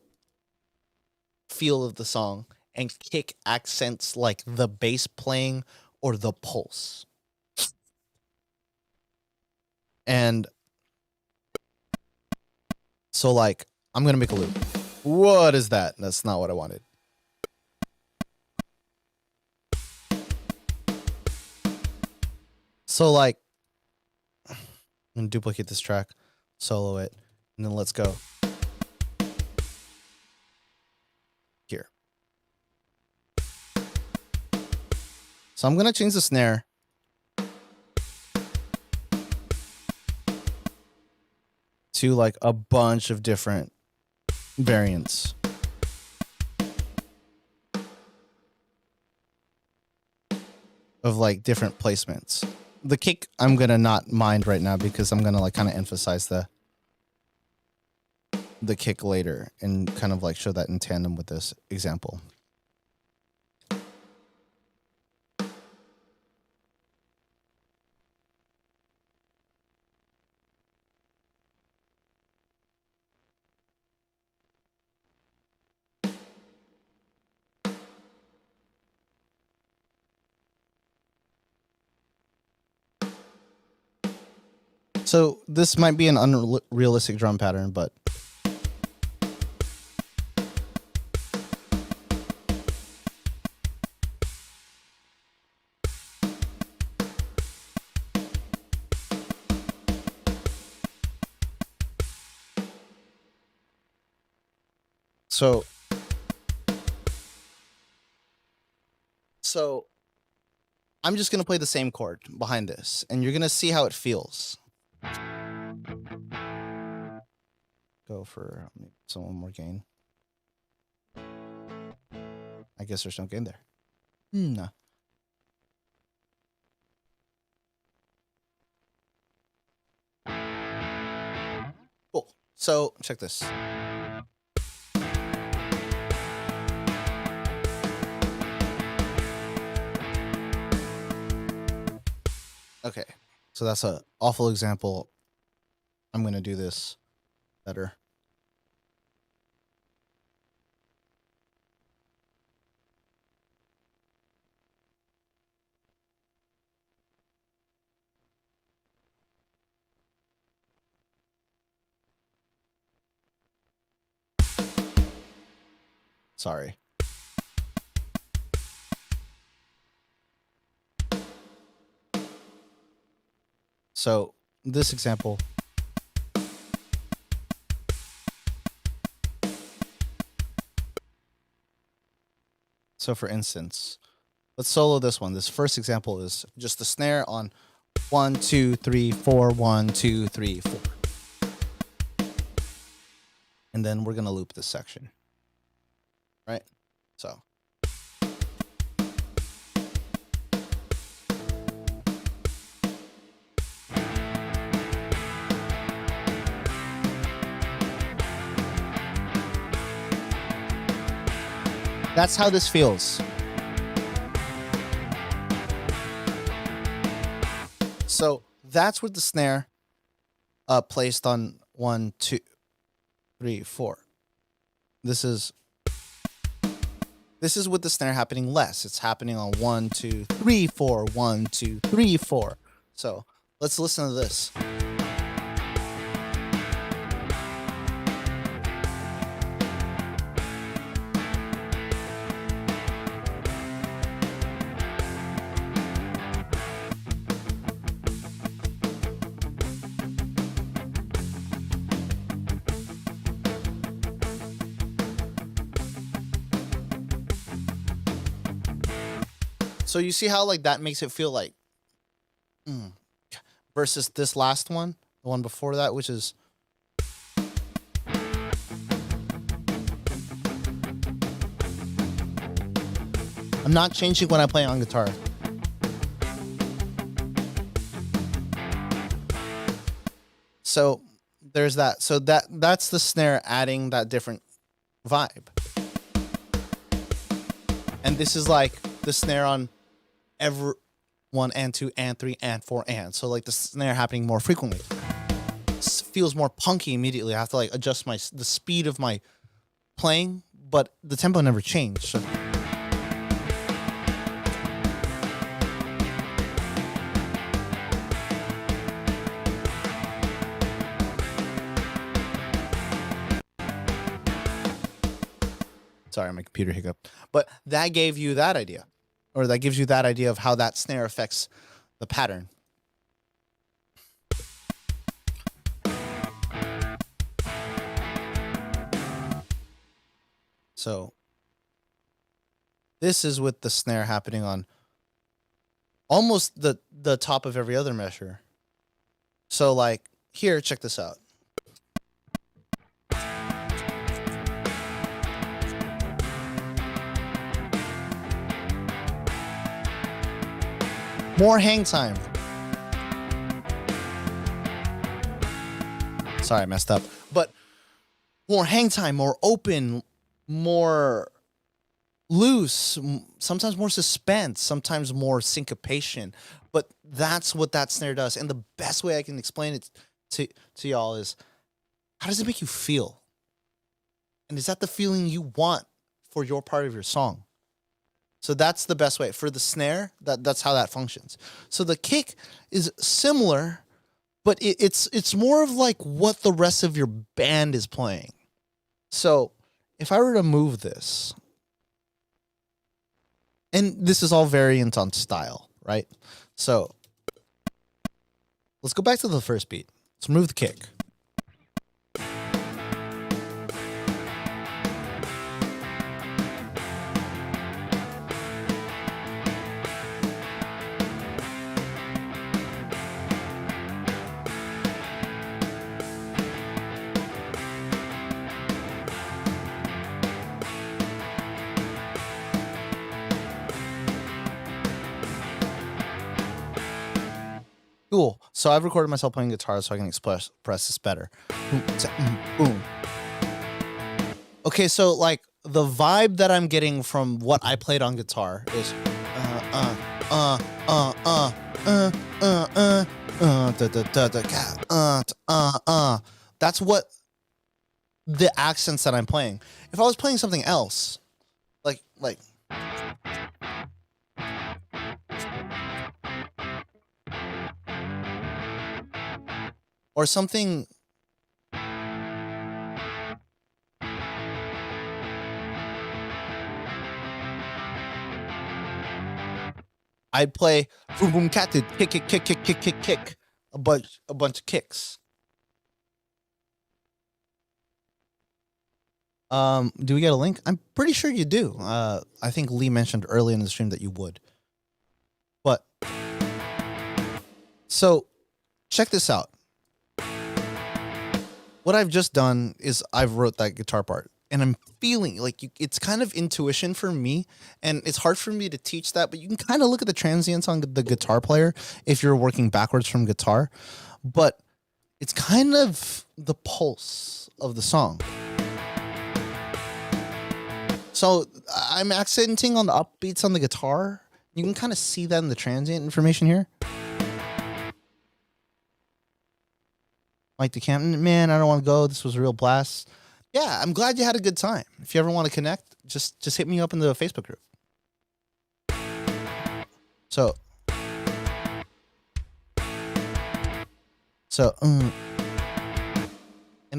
feel of the song, and kick accents like the bass playing or the pulse. And so like I'm going to make a loop. What is that? That's not what I wanted. So like I'm going to duplicate this track, solo it, and then let's go. Here. So I'm going to change the snare to like a bunch of different variants. Of like different placements. The kick I'm going to not mind right now because I'm going to like kind of emphasize the kick later and kind of like show that in tandem with this example. So this might be an unrealistic drum pattern, but so I'm just going to play the same chord behind this, and you're going to see how it feels. Go for some more gain. I guess there's no gain there. No. Cool. So check this. Okay. So that's an awful example. I'm going to do this better. Sorry. So this example. So for instance, let's solo this one. This first example is just the snare on 1, 2, 3, 4, 1, 2, 3, 4. And then we're going to loop this section. Right? So. That's how this feels. So that's with the snare placed on 1, 2, 3, 4. This is with the snare happening less. It's happening on 1, 2, 3, 4, 1, 2, 3, 4. So let's listen to this. So you see how like that makes it feel like versus this last one, the one before that, which is I'm not changing when I play on guitar. So there's that. So that's the snare adding that different vibe. And this is like the snare on every 1 and 2 and 3 and 4 and. So like the snare happening more frequently. It feels more punky immediately. I have to like adjust the speed of my playing, but the tempo never changed. So. Sorry, my computer hiccup. But that gave you that idea. Or that gives you that idea of how that snare affects the pattern. So this is with the snare happening on almost the top of every other measure. So like here, check this out. More hang time. Sorry, I messed up. But more hang time, more open, more loose, sometimes more suspense, sometimes more syncopation. But that's what that snare does. And the best way I can explain it to y'all is, how does it make you feel? And is that the feeling you want for your part of your song? So that's the best way. For the snare, that's how that functions. So the kick is similar, but it's more of like what the rest of your band is playing. So if I were to move this, and this is all variant on style, right? So let's go back to the first beat. Let's remove the kick. Cool. So I've recorded myself playing guitar so I can express this better. Boom. Okay, so like the vibe that I'm getting from what I played on guitar is that's what the accents that I'm playing. If I was playing something else, like or something I'd play boom boom cat kick a bunch of kicks. Do we get a link? I'm pretty sure you do. I think Lee mentioned early in the stream that you would. But so check this out. What I've just done is I've wrote that guitar part, and I'm feeling like it's kind of intuition for me, and it's hard for me to teach that, but you can kind of look at the transients on the guitar player if you're working backwards from guitar, but it's kind of the pulse of the song. So I'm accenting on the upbeats on the guitar. You can kind of see that in the transient information here. Like the Camden, man, I don't want to go. This was a real blast. Yeah, I'm glad you had a good time. If you ever want to connect, just hit me up in the Facebook group. So, and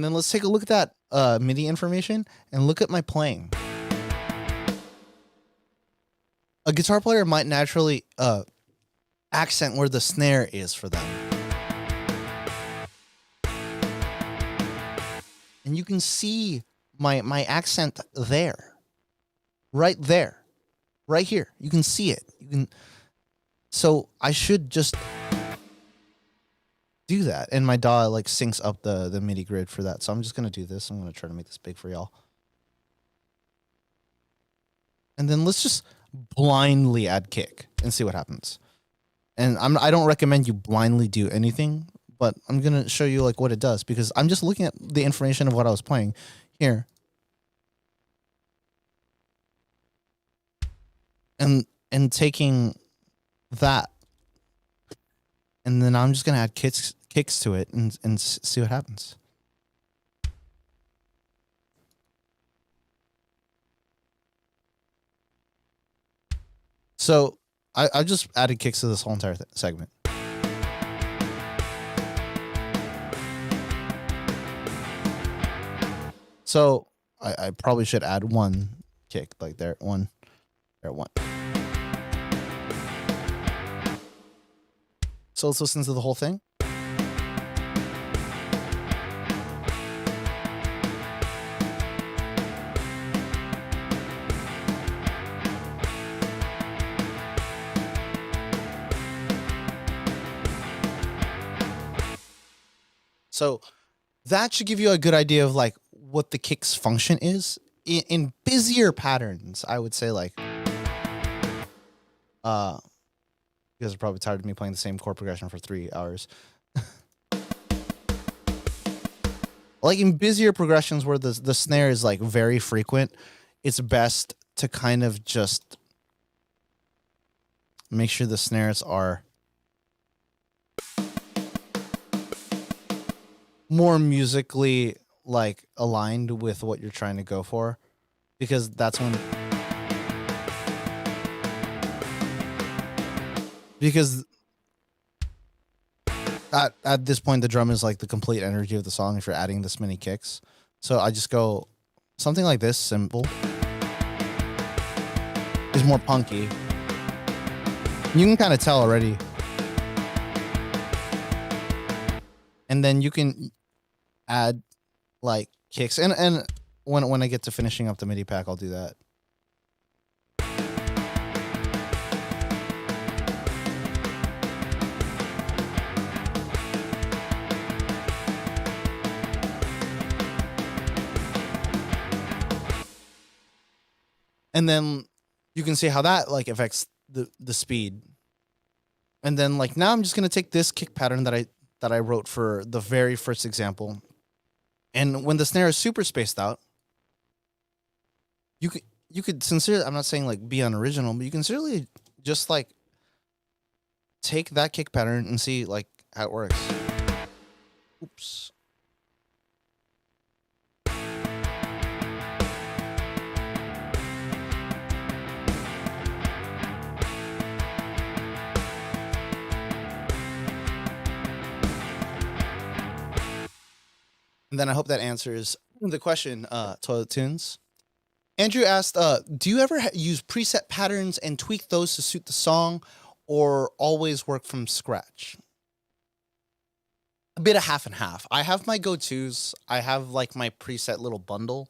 then let's take a look at that MIDI information and look at my playing. A guitar player might naturally accent where the snare is for them. And you can see my accent there. Right there. Right here. You can see it. So I should just do that. And my DAW like syncs up the MIDI grid for that. So I'm just gonna do this. I'm gonna try to make this big for y'all. And then let's just blindly add kick and see what happens. And I don't recommend you blindly do anything, but I'm going to show you like what it does because I'm just looking at the information of what I was playing here. And taking that. And then I'm just going to add kicks to it and see what happens. So I just added kicks to this whole entire segment. So I probably should add one kick like there, one. So let's listen to the whole thing. So that should give you a good idea of like what the kick's function is in busier patterns. I would say like uh you guys are probably tired of me playing the same chord progression for 3 hours. Like in busier progressions where the snare is like very frequent, it's best to kind of just make sure the snares are more musically like aligned with what you're trying to go for, because that's when because at this point the drum is like the complete energy of the song if you're adding this many kicks. So I just go something like this simple is more punky. You can kind of tell already. And then you can add like kicks and when I get to finishing up the MIDI pack, I'll do that. And then you can see how that like affects the speed. And then like now I'm just gonna take this kick pattern that I wrote for the very first example. And when the snare is super spaced out, you could sincerely, I'm not saying like be unoriginal, but you can sincerely just like take that kick pattern and see like how it works. Oops. And then I hope that answers the question, Toilet Tunes. Andrew asked, do you ever use preset patterns and tweak those to suit the song, or always work from scratch? A bit of half and half. I have my go-tos. I have like my preset little bundle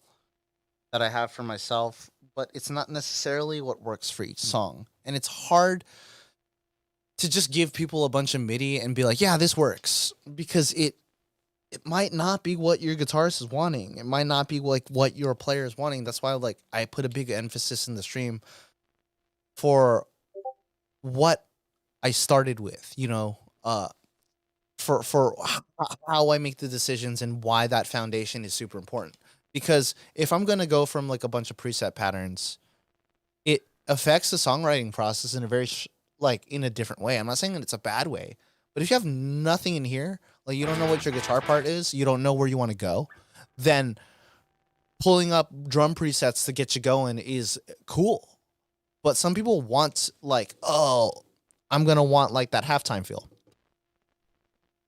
that I have for myself, but it's not necessarily what works for each song. And it's hard to just give people a bunch of MIDI and be like, yeah, this works, because it might not be what your guitarist is wanting. It might not be like what your player is wanting. That's why like I put a big emphasis in the stream for what I started with, you know, for how I make the decisions and why that foundation is super important. Because if I'm going to go from like a bunch of preset patterns, it affects the songwriting process in a very like in a different way. I'm not saying that it's a bad way, but if you have nothing in here, like you don't know what your guitar part is, you don't know where you want to go, then pulling up drum presets to get you going is cool. But some people want like, oh, I'm going to want like that halftime feel.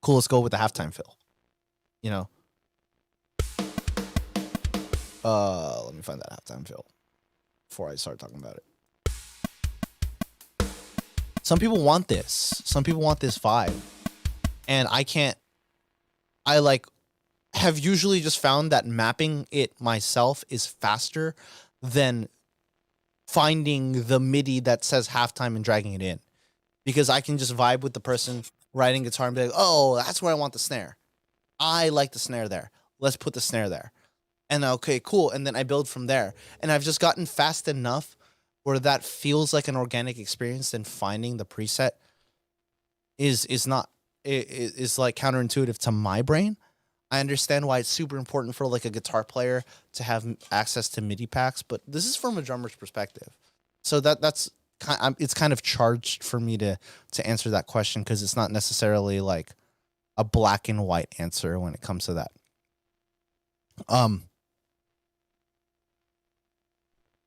Cool, let's go with the halftime feel. You know? Let me find that halftime feel before I start talking about it. Some people want this. Some people want this vibe. And I like have usually just found that mapping it myself is faster than finding the MIDI that says halftime and dragging it in. Because I can just vibe with the person writing guitar and be like, oh, that's where I want the snare. I like the snare there. Let's put the snare there. And okay, cool. And then I build from there. And I've just gotten fast enough where that feels like an organic experience, then finding the preset is not is like counterintuitive to my brain. I understand why it's super important for like a guitar player to have access to MIDI packs, but this is from a drummer's perspective. So that's it's kind of charged for me to answer that question, because it's not necessarily like a black and white answer when it comes to that.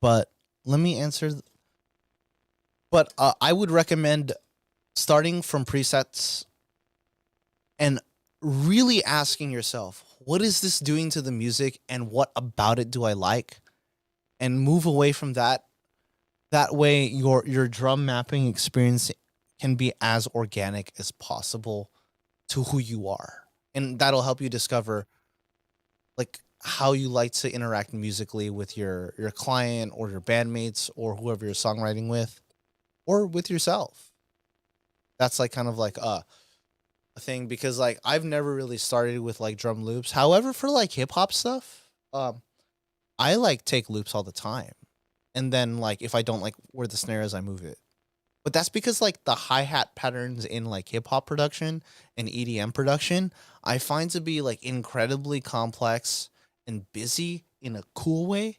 But let me answer. But I would recommend starting from presets and really asking yourself, what is this doing to the music and what about it do I like? And move away from that. That way your drum mapping experience can be as organic as possible to who you are. And that'll help you discover like how you like to interact musically with your client or your bandmates or whoever you're songwriting with, or with yourself. That's like kind of like thing because like I've never really started with like drum loops. However, for like hip hop stuff, I like take loops all the time. And then like if I don't like where the snare is, I move it. But that's because like the hi-hat patterns in like hip hop production and EDM production, I find to be like incredibly complex and busy in a cool way.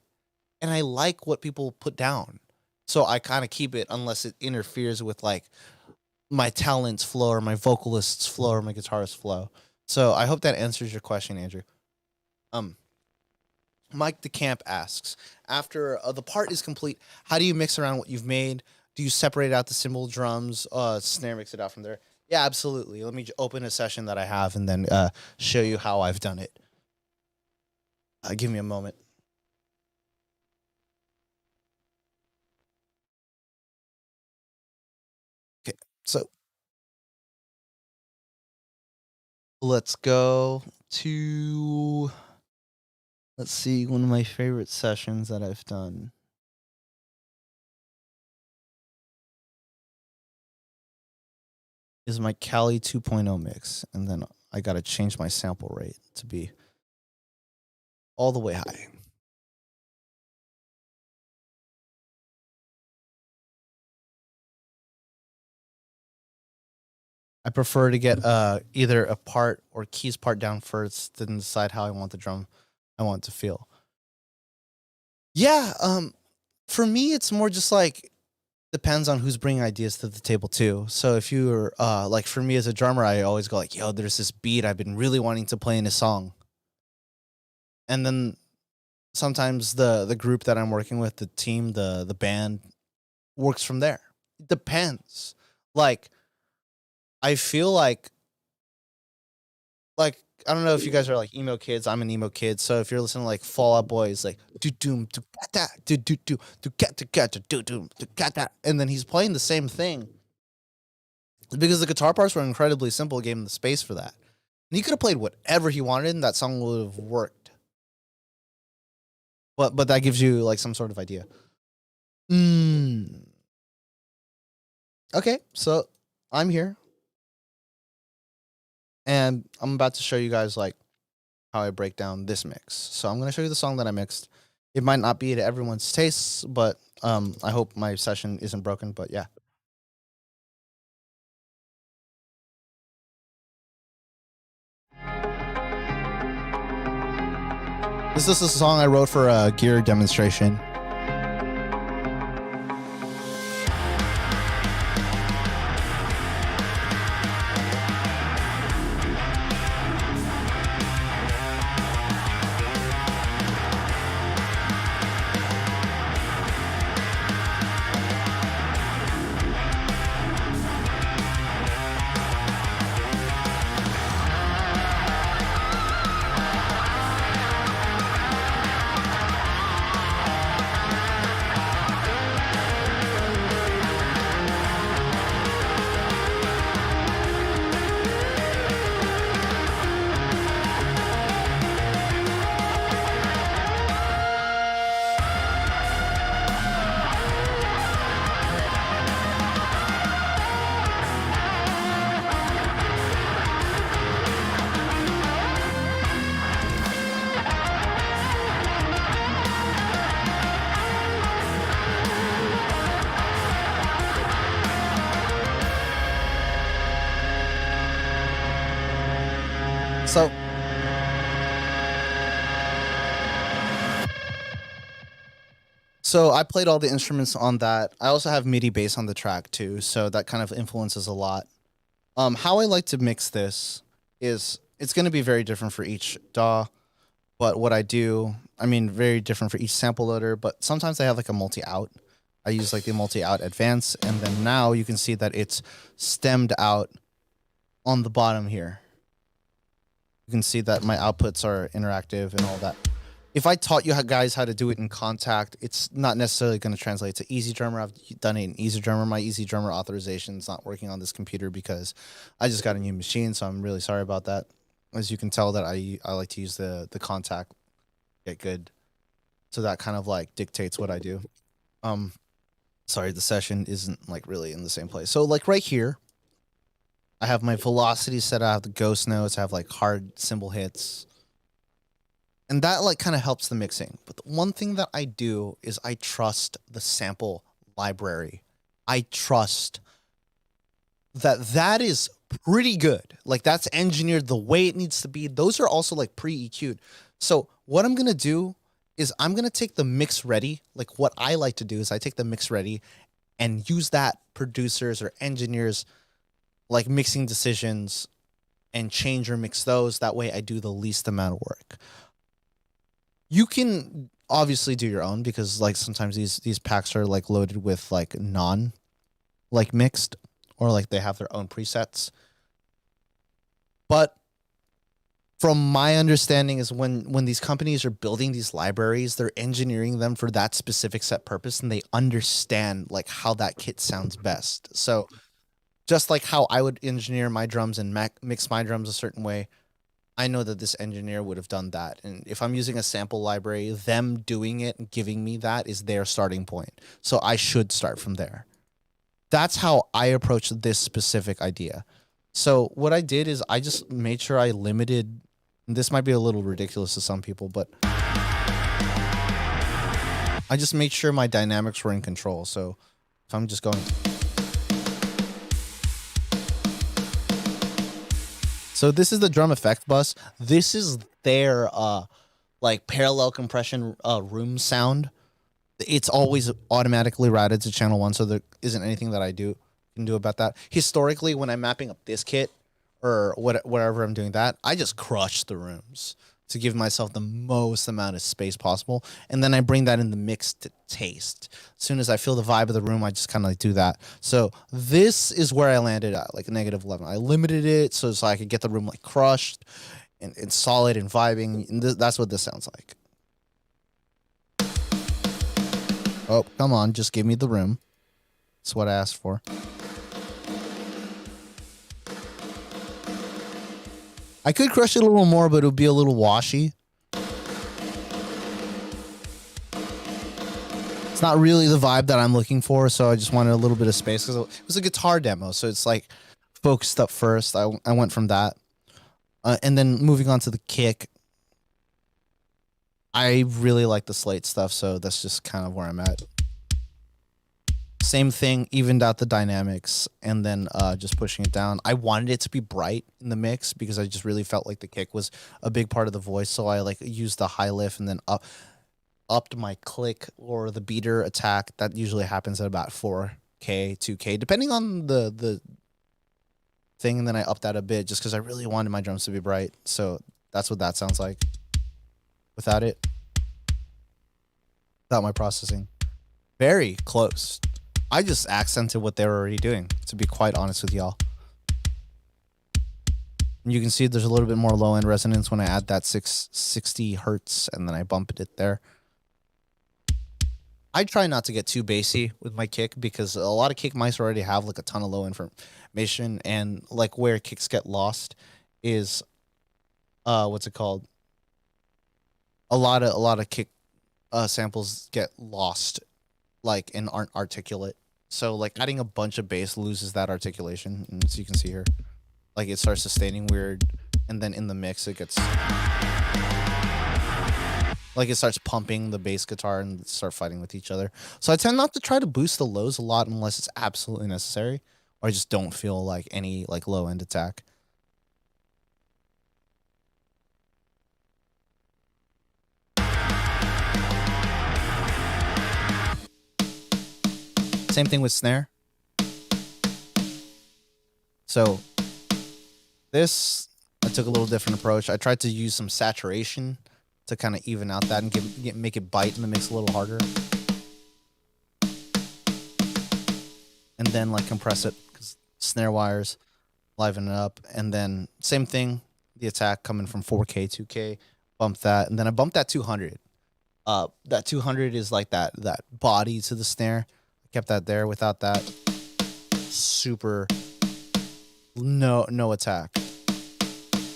And I like what people put down. So I kind of keep it unless it interferes with like my talent's flow or my vocalist's flow or my guitarist's flow. So I hope that answers your question, Andrew. Um, Mike DeCamp asks, after the part is complete, how do you mix around what you've made? Do you separate out the cymbal, drums, snare, mix it out from there? Yeah, absolutely. Let me open a session that I have and then show you how I've done it. Give me a moment. Okay, so let's go to, let's see, one of my favorite sessions that I've done is my Cali 2.0 mix. And then I got to change my sample rate to be all the way high. I prefer to get either a part or keys part down first, then decide how I want the drum I want to feel. Yeah, for me it's more just like depends on who's bringing ideas to the table too. So if you're like for me as a drummer, I always go like, "Yo, there's this beat I've been really wanting to play in a song," and then sometimes the group that I'm working with, the team, the band, works from there. It depends. Like I feel like I don't know if you guys are like emo kids. I'm an emo kid, so if you're listening to like Fall Out Boy, it's like do doom do that do get do doom do get that, and then he's playing the same thing because the guitar parts were incredibly simple. Gave him the space for that, and he could have played whatever he wanted, and that song would have worked. But that gives you like some sort of idea. Mm. Okay, so I'm here, and I'm about to show you guys like how I break down this mix. So I'm going to show you the song that I mixed. It might not be to everyone's tastes, but I hope my session isn't broken. But yeah, this is a song I wrote for a gear demonstration. So I played all the instruments on that. I also have MIDI bass on the track too, so that kind of influences a lot. How I like to mix this is it's going to be very different for each DAW, but what I do, I mean, very different for each sample loader. But sometimes I have like a multi-out. I use like the multi-out advance, and then now you can see that it's stemmed out on the bottom here. You can see that my outputs are interactive and all that. If I taught you guys how to do it in Contact, it's not necessarily going to translate to Easy Drummer. I've done it in Easy Drummer. My Easy Drummer authorization is not working on this computer because I just got a new machine, so I'm really sorry about that. As you can tell, that I like to use the Contact get good, so that kind of like dictates what I do. Sorry, the session isn't like really in the same place. So like right here, I have my velocity set. I have the ghost notes. I have like hard cymbal hits, and that like kind of helps the mixing. But the one thing that I do is I trust the sample library. I trust that is pretty good. Like that's engineered the way it needs to be. Those are also like pre-EQ'd. So what I'm gonna do is I'm gonna take the mix ready. Like what I like to do is I take the mix ready and use that producers or engineers like mixing decisions and change or mix those. That way I do the least amount of work. You can obviously do your own because like sometimes these packs are like loaded with like non like mixed or like they have their own presets. But from my understanding is when these companies are building these libraries, they're engineering them for that specific set purpose and they understand like how that kit sounds best. So just like how I would engineer my drums and mix my drums a certain way, I know that this engineer would have done that. And if I'm using a sample library, them doing it and giving me that is their starting point. So I should start from there. That's how I approached this specific idea. So what I did is I just made sure I limited. This might be a little ridiculous to some people, but I just made sure my dynamics were in control. So if I'm just going. So this is the drum effect bus. This is their like parallel compression room sound. It's always automatically routed to channel 1, so there isn't anything that I can do about that. Historically, when I'm mapping up this kit or whatever I'm doing that, I just crush the rooms to give myself the most amount of space possible, and then I bring that in the mix to taste. As soon as I feel the vibe of the room, I just kind of like do that. So this is where I landed at, like a -11. I limited it so I could get the room like crushed and solid and vibing, and that's what this sounds like. Oh, come on. Just give me the room. That's what I asked for. I could crush it a little more, but it would be a little washy. It's not really the vibe that I'm looking for, so I just wanted a little bit of space because it was a guitar demo, so it's like focused up first. I went from that. And then moving on to the kick. I really like the slate stuff, so that's just kind of where I'm at. Same thing, evened out the dynamics, and then just pushing it down. I wanted it to be bright in the mix because I just really felt like the kick was a big part of the voice, so I like used the high lift and then upped my click or the beater attack. That usually happens at about 4K, 2K, depending on the thing, and then I upped that a bit just because I really wanted my drums to be bright, so that's what that sounds like. Without it, without my processing. Very close. I just accented what they were already doing, to be quite honest with y'all. And you can see there's a little bit more low-end resonance when I add that 660 hertz, and then I bump it there. I try not to get too bassy with my kick because a lot of kick mics already have like a ton of low information, and like where kicks get lost is, what's it called? A lot of kick samples get lost, like, and aren't articulate. So like adding a bunch of bass loses that articulation, and as you can see here, like it starts sustaining weird, and then in the mix it gets like it starts pumping the bass guitar and start fighting with each other. So I tend not to try to boost the lows a lot unless it's absolutely necessary, or I just don't feel like any like low end attack. Same thing with snare. So this, I took a little different approach. I tried to use some saturation to kind of even out that and make it bite in the mix a little harder. And then like compress it because snare wires liven it up. And then same thing, the attack coming from 4K, 2K, bump that. And then I bumped that 200. That 200 is like that body to the snare. Kept that there. Without that, super no attack.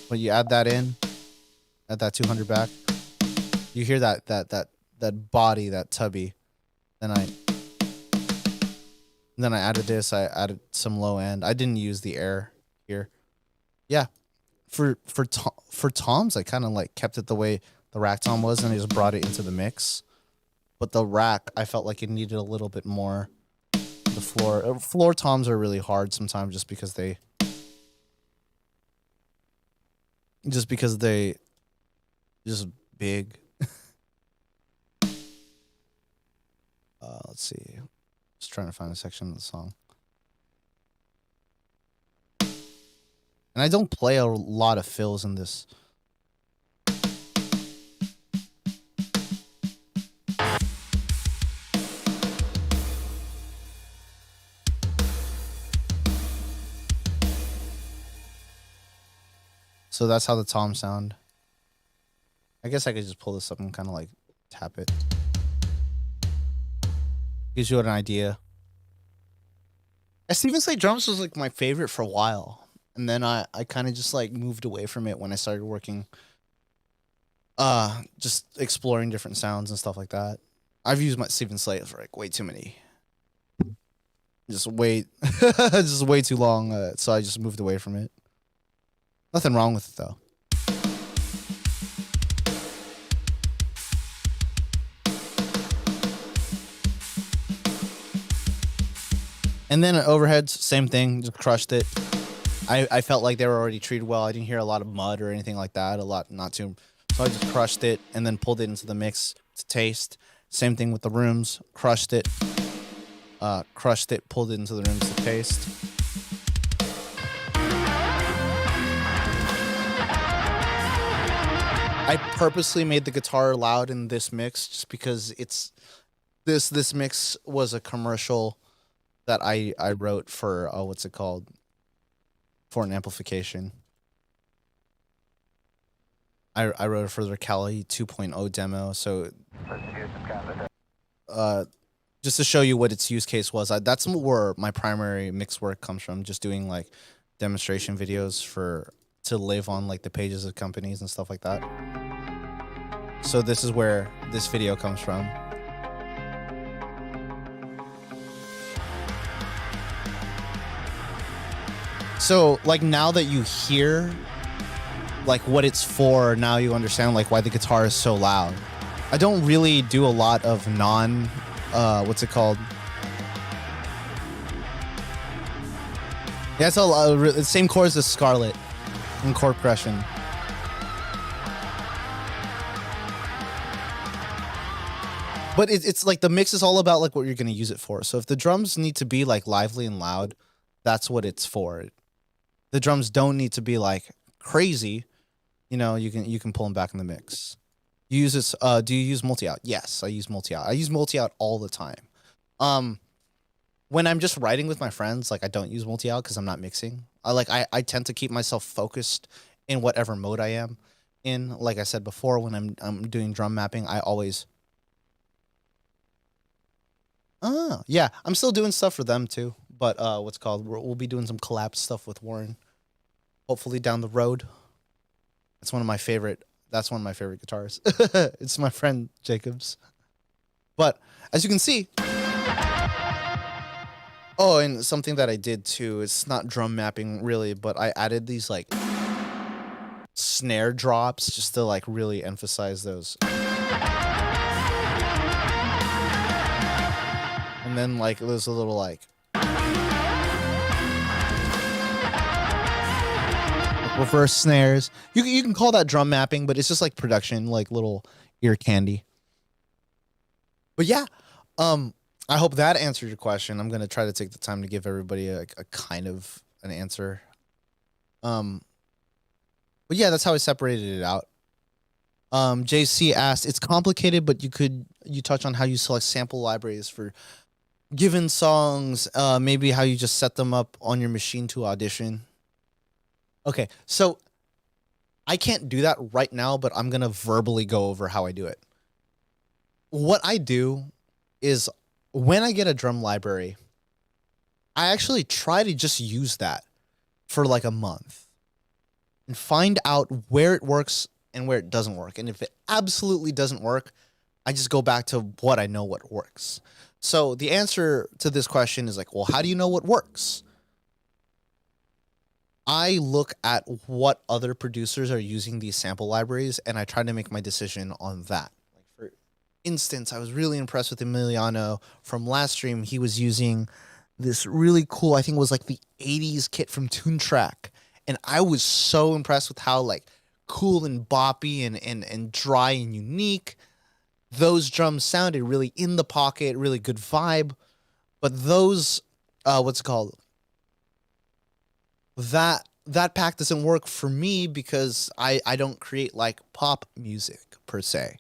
When you add that in, add that 200 back, you hear that body, that tubby. Then I added this. I added some low end. I didn't use the air here. Yeah, for toms, I kind of like kept it the way the rack tom was, and I just brought it into the mix. But the rack, I felt like it needed a little bit more. The floor toms are really hard sometimes, just just big. Let's see. Just trying to find a section of the song. And I don't play a lot of fills in this. So that's how the toms sound. I guess I could just pull this up and kind of like tap it. Gives you an idea. Steven Slate drums was like my favorite for a while. And then I kind of just like moved away from it when I started working. Just exploring different sounds and stuff like that. I've used my Steven Slate for like way too many. Just way too long. So I just moved away from it. Nothing wrong with it though. And then overheads, same thing, just crushed it. I felt like they were already treated well. I didn't hear a lot of mud or anything like that. Not too. So I just crushed it and then pulled it into the mix to taste. Same thing with the rooms, crushed it, pulled it into the rooms to taste. I purposely made the guitar loud in this mix just because this mix was a commercial that I wrote for what's it called? For an amplification. I wrote it for the Cali 2.0 demo, so just to show you what its use case was. That's where my primary mix work comes from, just doing like demonstration videos to live on like the pages of companies and stuff like that. So this is where this video comes from. So like now that you hear like what it's for, now you understand like why the guitar is so loud. I don't really do a lot of what's it called? Yeah, it's the same chords as Scarlet in chord progression. But it's like the mix is all about like what you're gonna use it for. So if the drums need to be like lively and loud, that's what it's for. The drums don't need to be like crazy. You know, you can pull them back in the mix. You use this. Do you use multi-out? Yes, I use multi-out. I use multi-out all the time. When I'm just writing with my friends, like I don't use multi-out because I'm not mixing. I tend to keep myself focused in whatever mode I am in. Like I said before, when I'm doing drum mapping, I always. Yeah, I'm still doing stuff for them too. But what's called? We'll be doing some collab stuff with Warren. Hopefully down the road. That's one of my favorite guitars. It's my friend Jacob's. But as you can see. Oh, and something that I did too, it's not drum mapping really, but I added these like snare drops just to like really emphasize those. And then like there's a little like reverse snares. You can call that drum mapping, but it's just like production, like little ear candy. But yeah, I hope that answered your question. I'm gonna try to take the time to give everybody a kind of an answer. But yeah, that's how I separated it out. JC asked, it's complicated, but you touch on how you select sample libraries for given songs, maybe how you just set them up on your machine to audition. Okay, so I can't do that right now, but I'm gonna verbally go over how I do it. What I do is when I get a drum library, I actually try to just use that for like a month and find out where it works and where it doesn't work. And if it absolutely doesn't work, I just go back to what I know what works. So the answer to this question is like, well, how do you know what works? I look at what other producers are using these sample libraries and I try to make my decision on that. Like for instance, I was really impressed with Emiliano from last stream. He was using this really cool, I think it was like the 80s kit from Toontrack. And I was so impressed with how like cool and boppy and dry and unique those drums sounded, really in the pocket, really good vibe. But those what's it called? That pack doesn't work for me because I don't create like pop music per se.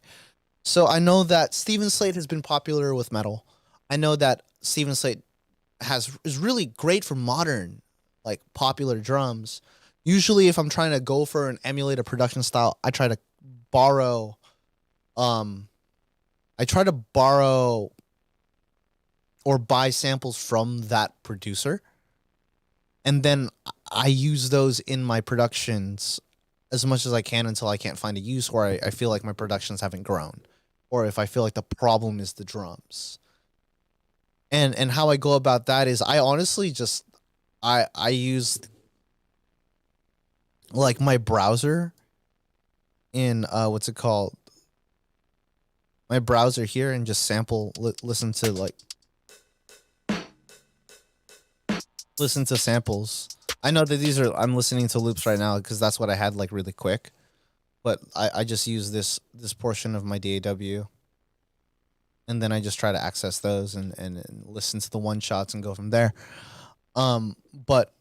So I know that Steven Slate has been popular with metal. I know that Steven Slate has is really great for modern like popular drums. Usually if I'm trying to go for and emulate a production style, borrow um I try to borrow or buy samples from that producer, and then I use those in my productions as much as I can until I can't find a use, or I feel like my productions haven't grown, or if I feel like the problem is the drums. And how I go about that is I honestly just I use like my browser in what's it called, my browser here, and just listen to like listen to samples. I know that I'm listening to loops right now because that's what I had like really quick. But I just use this portion of my DAW, and then I just try to access those and listen to the one shots and go from there. But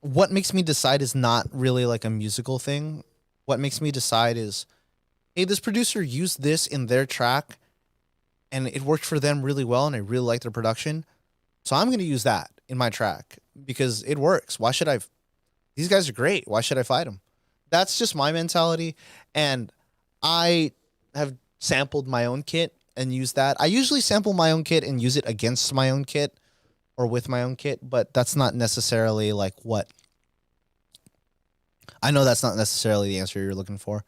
what makes me decide is not really like a musical thing. What makes me decide is, hey, this producer used this in their track and it worked for them really well and I really like their production. So I'm going to use that in my track because it works. Why should I? These guys are great. Why should I fight them? That's just my mentality. And I have sampled my own kit and used that. I usually sample my own kit and use it against my own kit or with my own kit, but that's not necessarily like what I know that's not necessarily the answer you're looking for,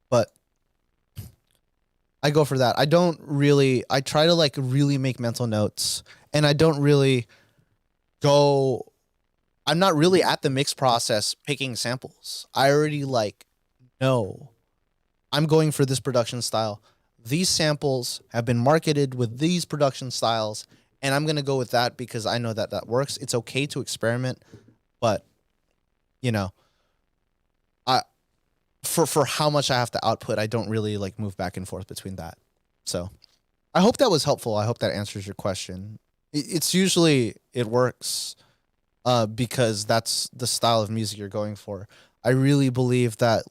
but I go for that. I try to like really make mental notes, and I don't really go I'm not really at the mix process picking samples. I already like know I'm going for this production style. These samples have been marketed with these production styles, and I'm going to go with that because I know that that works. It's okay to experiment, but you know, I for how much I have to output, I don't really like move back and forth between that. So, I hope that was helpful. I hope that answers your question. It's usually it works because that's the style of music you're going for. I really believe that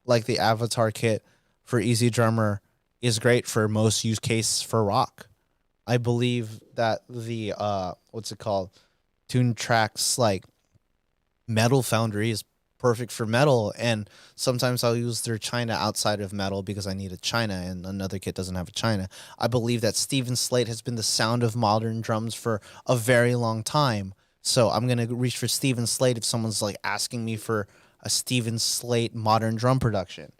like the Avatar kit for Easy Drummer is great for most use case for rock. I believe that the what's it called? Tune tracks like Metal Foundry is perfect for metal, and sometimes I'll use their China outside of metal because I need a China and another kit doesn't have a China. I believe that Steven Slate has been the sound of modern drums for a very long time. So I'm going to reach for Steven Slate if someone's like asking me for a Steven Slate modern drum production.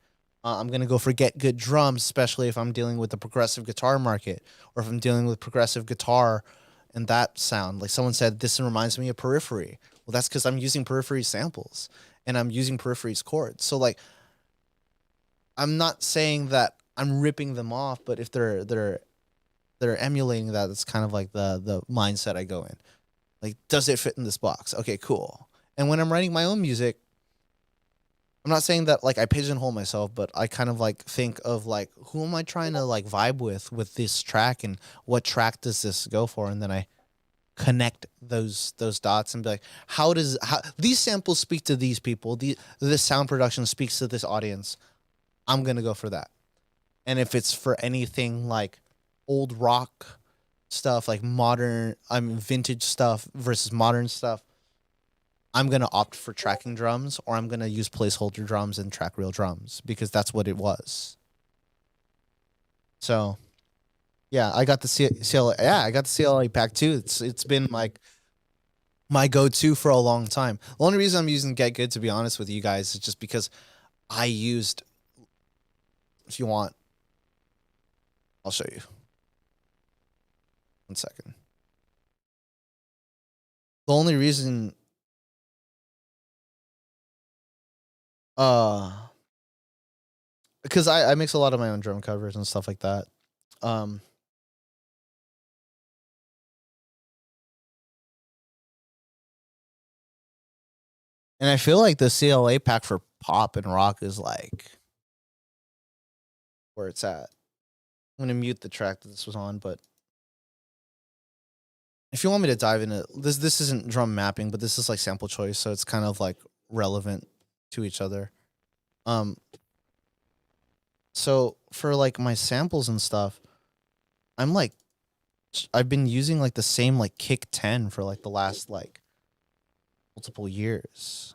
I'm going to go for Get Good Drums, especially if I'm dealing with the progressive guitar market or if I'm dealing with progressive guitar and that sound. Like someone said, this reminds me of Periphery. Well, that's because I'm using Periphery samples and I'm using Periphery's chords. So like, I'm not saying that I'm ripping them off, but if they're emulating that, it's kind of like the mindset I go in. Like, does it fit in this box? Okay, cool. And when I'm writing my own music, I'm not saying that like I pigeonhole myself, but I kind of like think of like who am I trying to like vibe with this track and what track does this go for, and then I connect those dots and be like, how these samples speak to these people, this sound production speaks to this audience. I'm gonna go for that. And if it's for anything like old rock stuff, like vintage stuff versus modern stuff, I'm gonna opt for tracking drums, or I'm gonna use placeholder drums and track real drums because that's what it was. So yeah, I got the CLA. Yeah, I got the CLA pack too. It's been like my go-to for a long time. The only reason I'm using Get Good, to be honest with you guys, is just because I used. If you want, I'll show you. 1 second. The only reason Uh, because I mix a lot of my own drum covers and stuff like that. Um, and I feel like the CLA pack for pop and rock is like where it's at. I'm gonna mute the track that this was on, but if you want me to dive into this isn't drum mapping, but this is like sample choice, so it's kind of like relevant to each other. Um, so for like my samples and stuff, I'm like I've been using like the same like kick 10 for like the last like multiple years.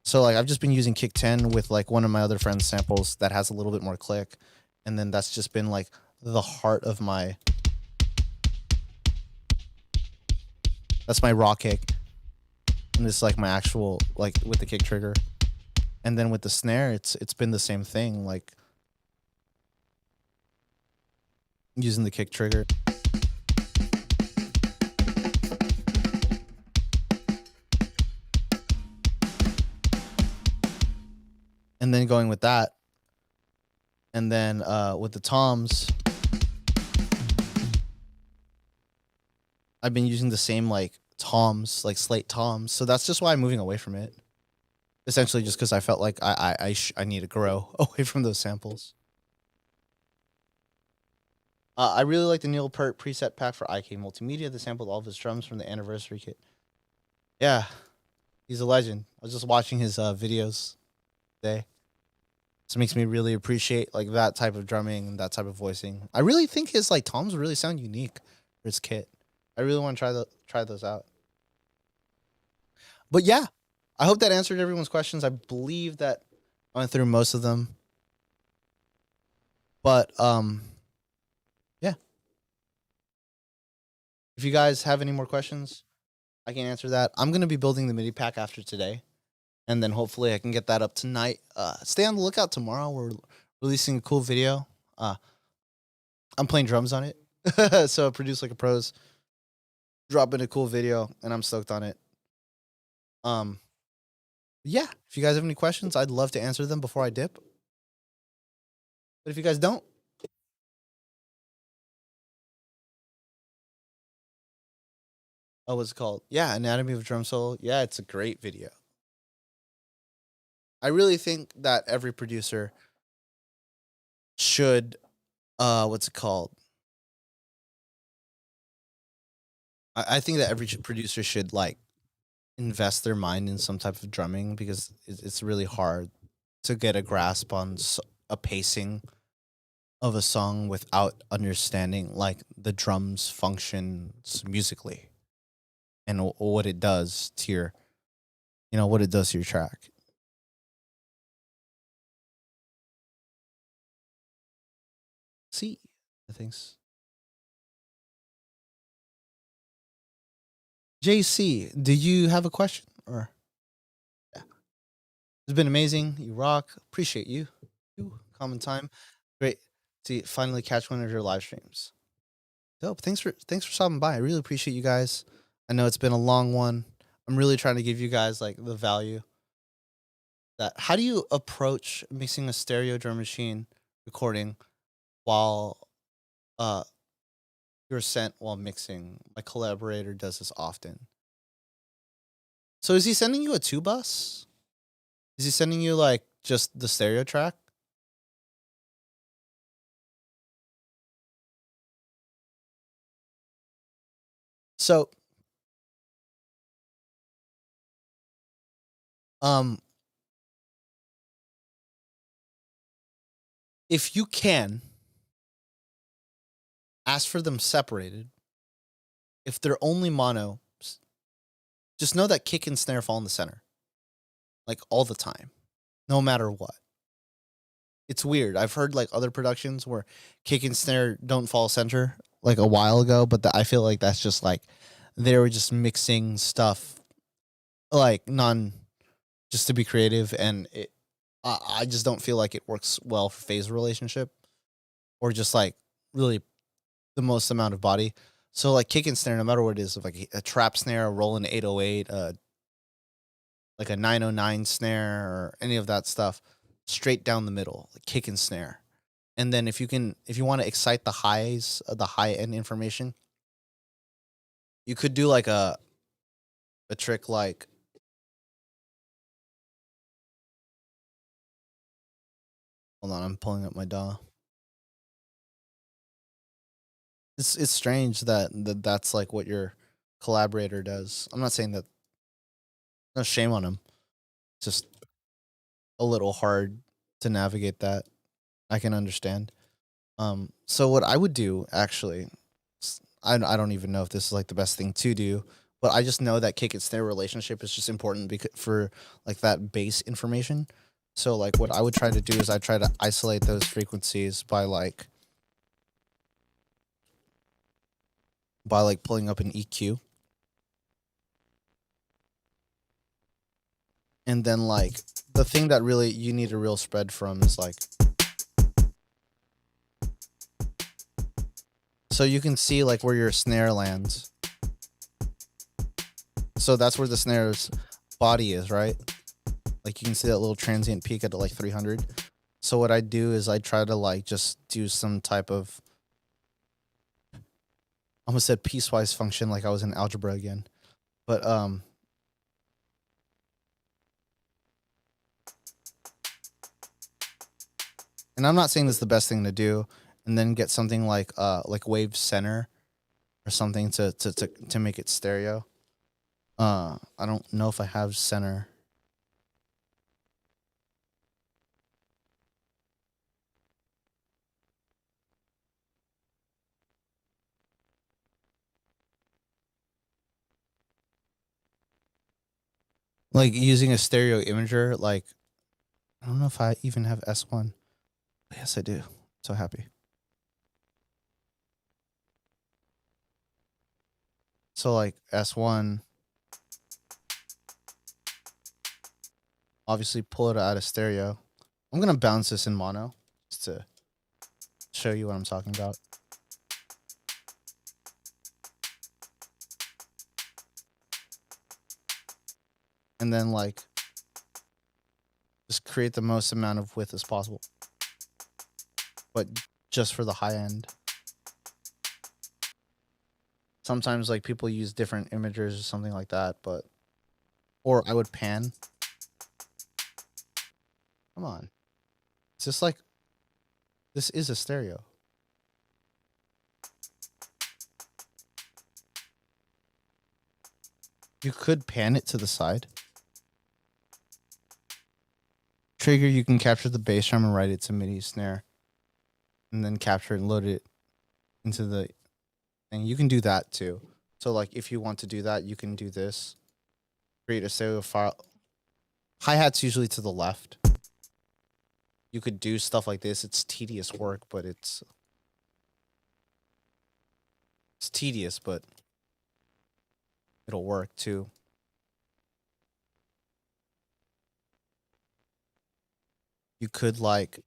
So like I've just been using kick 10 with like one of my other friends' samples that has a little bit more click, and then that's just been like the heart of my that's my raw kick, and it's like my actual like with the kick trigger. And then with the snare, it's been the same thing, like using the kick trigger. And then going with that. And then with the toms, I've been using the same like toms, like slate toms. So that's just why I'm moving away from it. Essentially just because I felt like I need to grow away from those samples. I really like the Neil Peart preset pack for IK Multimedia that sampled all of his drums from the anniversary kit. Yeah, he's a legend. I was just watching his videos today. So it makes me really appreciate like that type of drumming and that type of voicing. I really think his like toms really sound unique for his kit. I really want to try those out. But yeah, I hope that answered everyone's questions. I believe that I went through most of them. But yeah. If you guys have any more questions, I can answer that. I'm gonna be building the MIDI pack after today, and then hopefully I can get that up tonight. Stay on the lookout tomorrow. We're releasing a cool video. I'm playing drums on it, so produce like a pros, dropping a cool video, and I'm stoked on it. Um, yeah. If you guys have any questions, I'd love to answer them before I dip. But if you guys don't, oh, what's it called? Yeah, Anatomy of a Drum Solo. Yeah, it's a great video. I really think that every producer should what's it called? I think that every producer should like invest their mind in some type of drumming because it's really hard to get a grasp on a pacing of a song without understanding like the drums functions musically and what it does to your what it does to your track. See, I think JC, do you have a question or yeah. It's been amazing. You rock. Appreciate you. Common time. Great to finally catch one of your live streams. Dope. Thanks for stopping by. I really appreciate you guys. I know it's been a long one. I'm really trying to give you guys like the value that how do you approach mixing a stereo drum machine recording while uh you're sent while mixing? My collaborator does this often. So is he sending you a two bus? Is he sending you like just the stereo track? So um if you can ask for them separated, if they're only mono, just know that kick and snare fall in the center, like all the time, no matter what. It's weird. I've heard like other productions where kick and snare don't fall center like a while ago, but I feel like that's just like they were just mixing stuff like non just to be creative, and I just don't feel like it works well for phase relationship or just like really the most amount of body. So like kick and snare, no matter what it is, like a trap snare, a rolling 808, like a 909 snare or any of that stuff, straight down the middle, like kick and snare. And then if you want to excite the highs, the high end information, you could do like a trick like, hold on, I'm pulling up my DAW. It's strange that's like what your collaborator does. I'm not saying that, no shame on him. It's just a little hard to navigate that. I can understand. So what I would do actually, I don't even know if this is like the best thing to do, but I just know that kick and snare relationship is just important because for like that bass information. So like what I would try to do is I try to isolate those frequencies by like pulling up an EQ, and then like the thing that really you need a real spread from is like, so you can see like where your snare lands. So that's where the snare's body is, right? Like you can see that little transient peak at like 300. So what I do is I try to like just do some type of, I almost said piecewise function like I was in algebra again. But and I'm not saying this is the best thing to do, and then get something like wave center or something to make it stereo. I don't know if I have center. Like using a stereo imager, like I don't know if I even have S1. Yes, I do. So happy. So like S1, obviously pull it out of stereo. I'm gonna bounce this in mono just to show you what I'm talking about. And then like just create the most amount of width as possible, but just for the high end. Sometimes like people use different imagers or something like that, but or I would pan. Come on. It's just like this is a stereo. You could pan it to the side. Trigger, you can capture the bass drum and write it to MIDI snare. And then capture and load it into the thing. You can do that too. So like if you want to do that, you can do this. Create a stereo file. Hi-hat's usually to the left. You could do stuff like this. It's tedious work, but it's tedious, but it'll work too. You could like,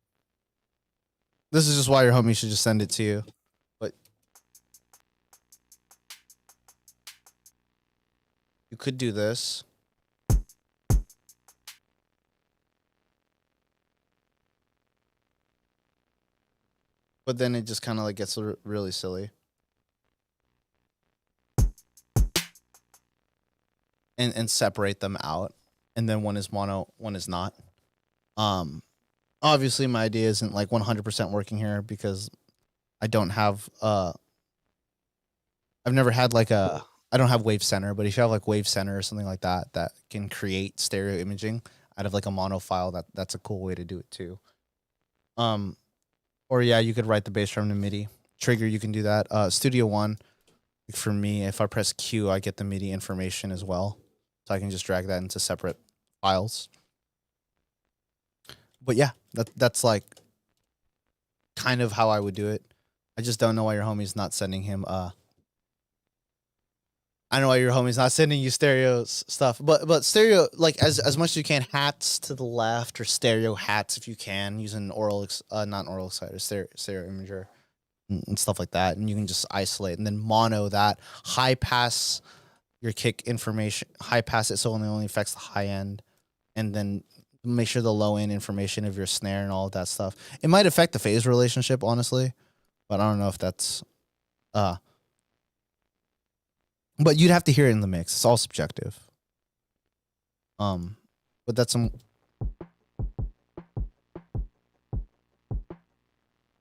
this is just why your homie should just send it to you. But you could do this. But then it just kind of like gets really silly. And separate them out. And then one is mono, one is not. Obviously my idea isn't like 100% working here because I don't have I've never had like I don't have wave center, but if you have like wave center or something like that that can create stereo imaging out of like a mono file, that's a cool way to do it too. Or yeah, you could write the bass drum to MIDI. Trigger, you can do that. Studio One, for me, if I press Q, I get the MIDI information as well. So I can just drag that into separate files. But yeah, that's like kind of how I would do it. I just don't know why your homie's not sending him I know why your homie's not sending you stereo stuff, but stereo, like as much as you can, hats to the left or stereo hats if you can, using not oral exciter, stereo imager and stuff like that, and you can just isolate and then mono that high pass your kick information, high pass it so it only affects the high end, and then make sure the low end information of your snare and all of that stuff. It might affect the phase relationship, honestly, but I don't know if that's uh. But you'd have to hear it in the mix. It's all subjective. But that's some,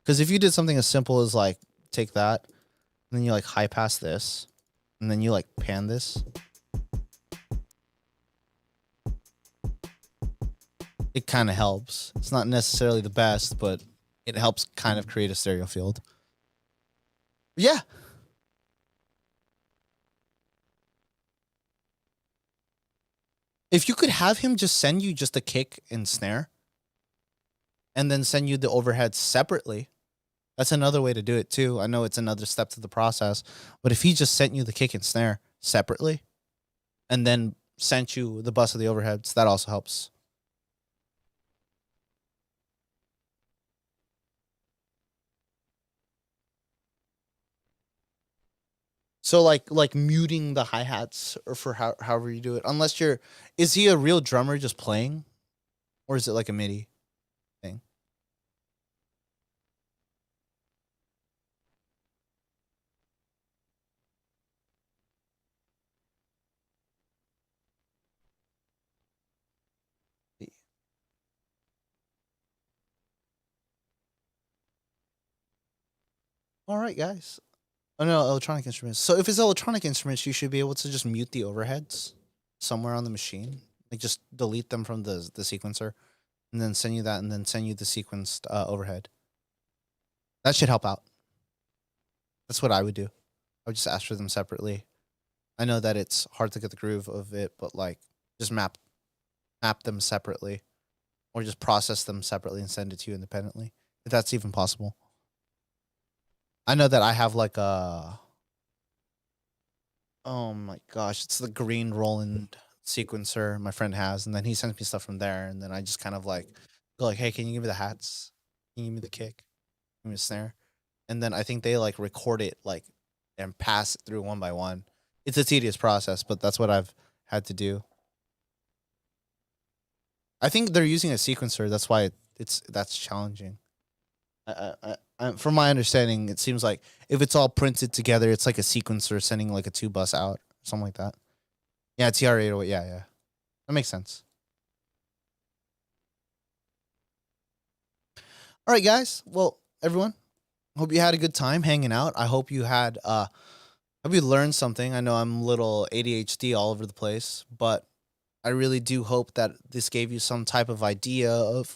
because if you did something as simple as like take that, and then you like high pass this, and then you like pan this, it kind of helps. It's not necessarily the best, but it helps kind of create a stereo field. Yeah. If you could have him just send you just a kick and snare, and then send you the overhead separately, that's another way to do it too. I know it's another step to the process, but if he just sent you the kick and snare separately, and then sent you the bus of the overheads, that also helps. So like muting the hi hats or for however you do it. Unless you're, is he a real drummer just playing, or is it like a MIDI thing? All right, guys. Oh no, electronic instruments. So if it's electronic instruments, you should be able to just mute the overheads somewhere on the machine. Like just delete them from the sequencer, and then send you that, and then send you the sequenced overhead. That should help out. That's what I would do. I would just ask for them separately. I know that it's hard to get the groove of it, but like just map them separately, or just process them separately and send it to you independently, if that's even possible. I know that I have like a, oh my gosh, it's the green Roland sequencer my friend has, and then he sends me stuff from there, and then I just kind of like go like, hey, can you give me the hats? Can you give me the kick? Give me the snare? And then I think they like record it like and pass it through one by one. It's a tedious process, but that's what I've had to do. I think they're using a sequencer. That's why that's challenging. From my understanding, it seems like if it's all printed together, it's like a sequencer sending like a two bus out, something like that. Yeah, TR-808. Yeah, yeah, that makes sense. All right, guys. Well, everyone, hope you had a good time hanging out. I hope you had hope you learned something. I know I'm a little ADHD all over the place, but I really do hope that this gave you some type of idea of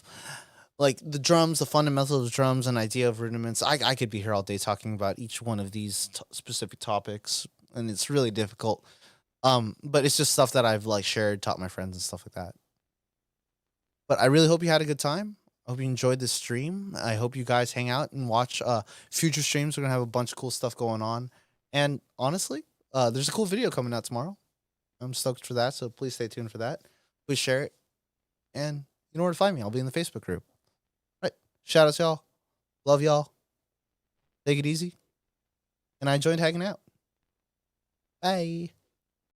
like the drums, the fundamentals of drums, an idea of rudiments. I could be here all day talking about each one of these specific topics, and it's really difficult. But it's just stuff that I've like shared, taught my friends and stuff like that. But I really hope you had a good time. I hope you enjoyed this stream. I hope you guys hang out and watch future streams. We're gonna have a bunch of cool stuff going on. And honestly, there's a cool video coming out tomorrow. I'm stoked for that, so please stay tuned for that. Please share it. And you know where to find me. I'll be in the Facebook group. All right. Shout out to y'all. Love y'all. Take it easy. And I enjoyed hanging out. Bye.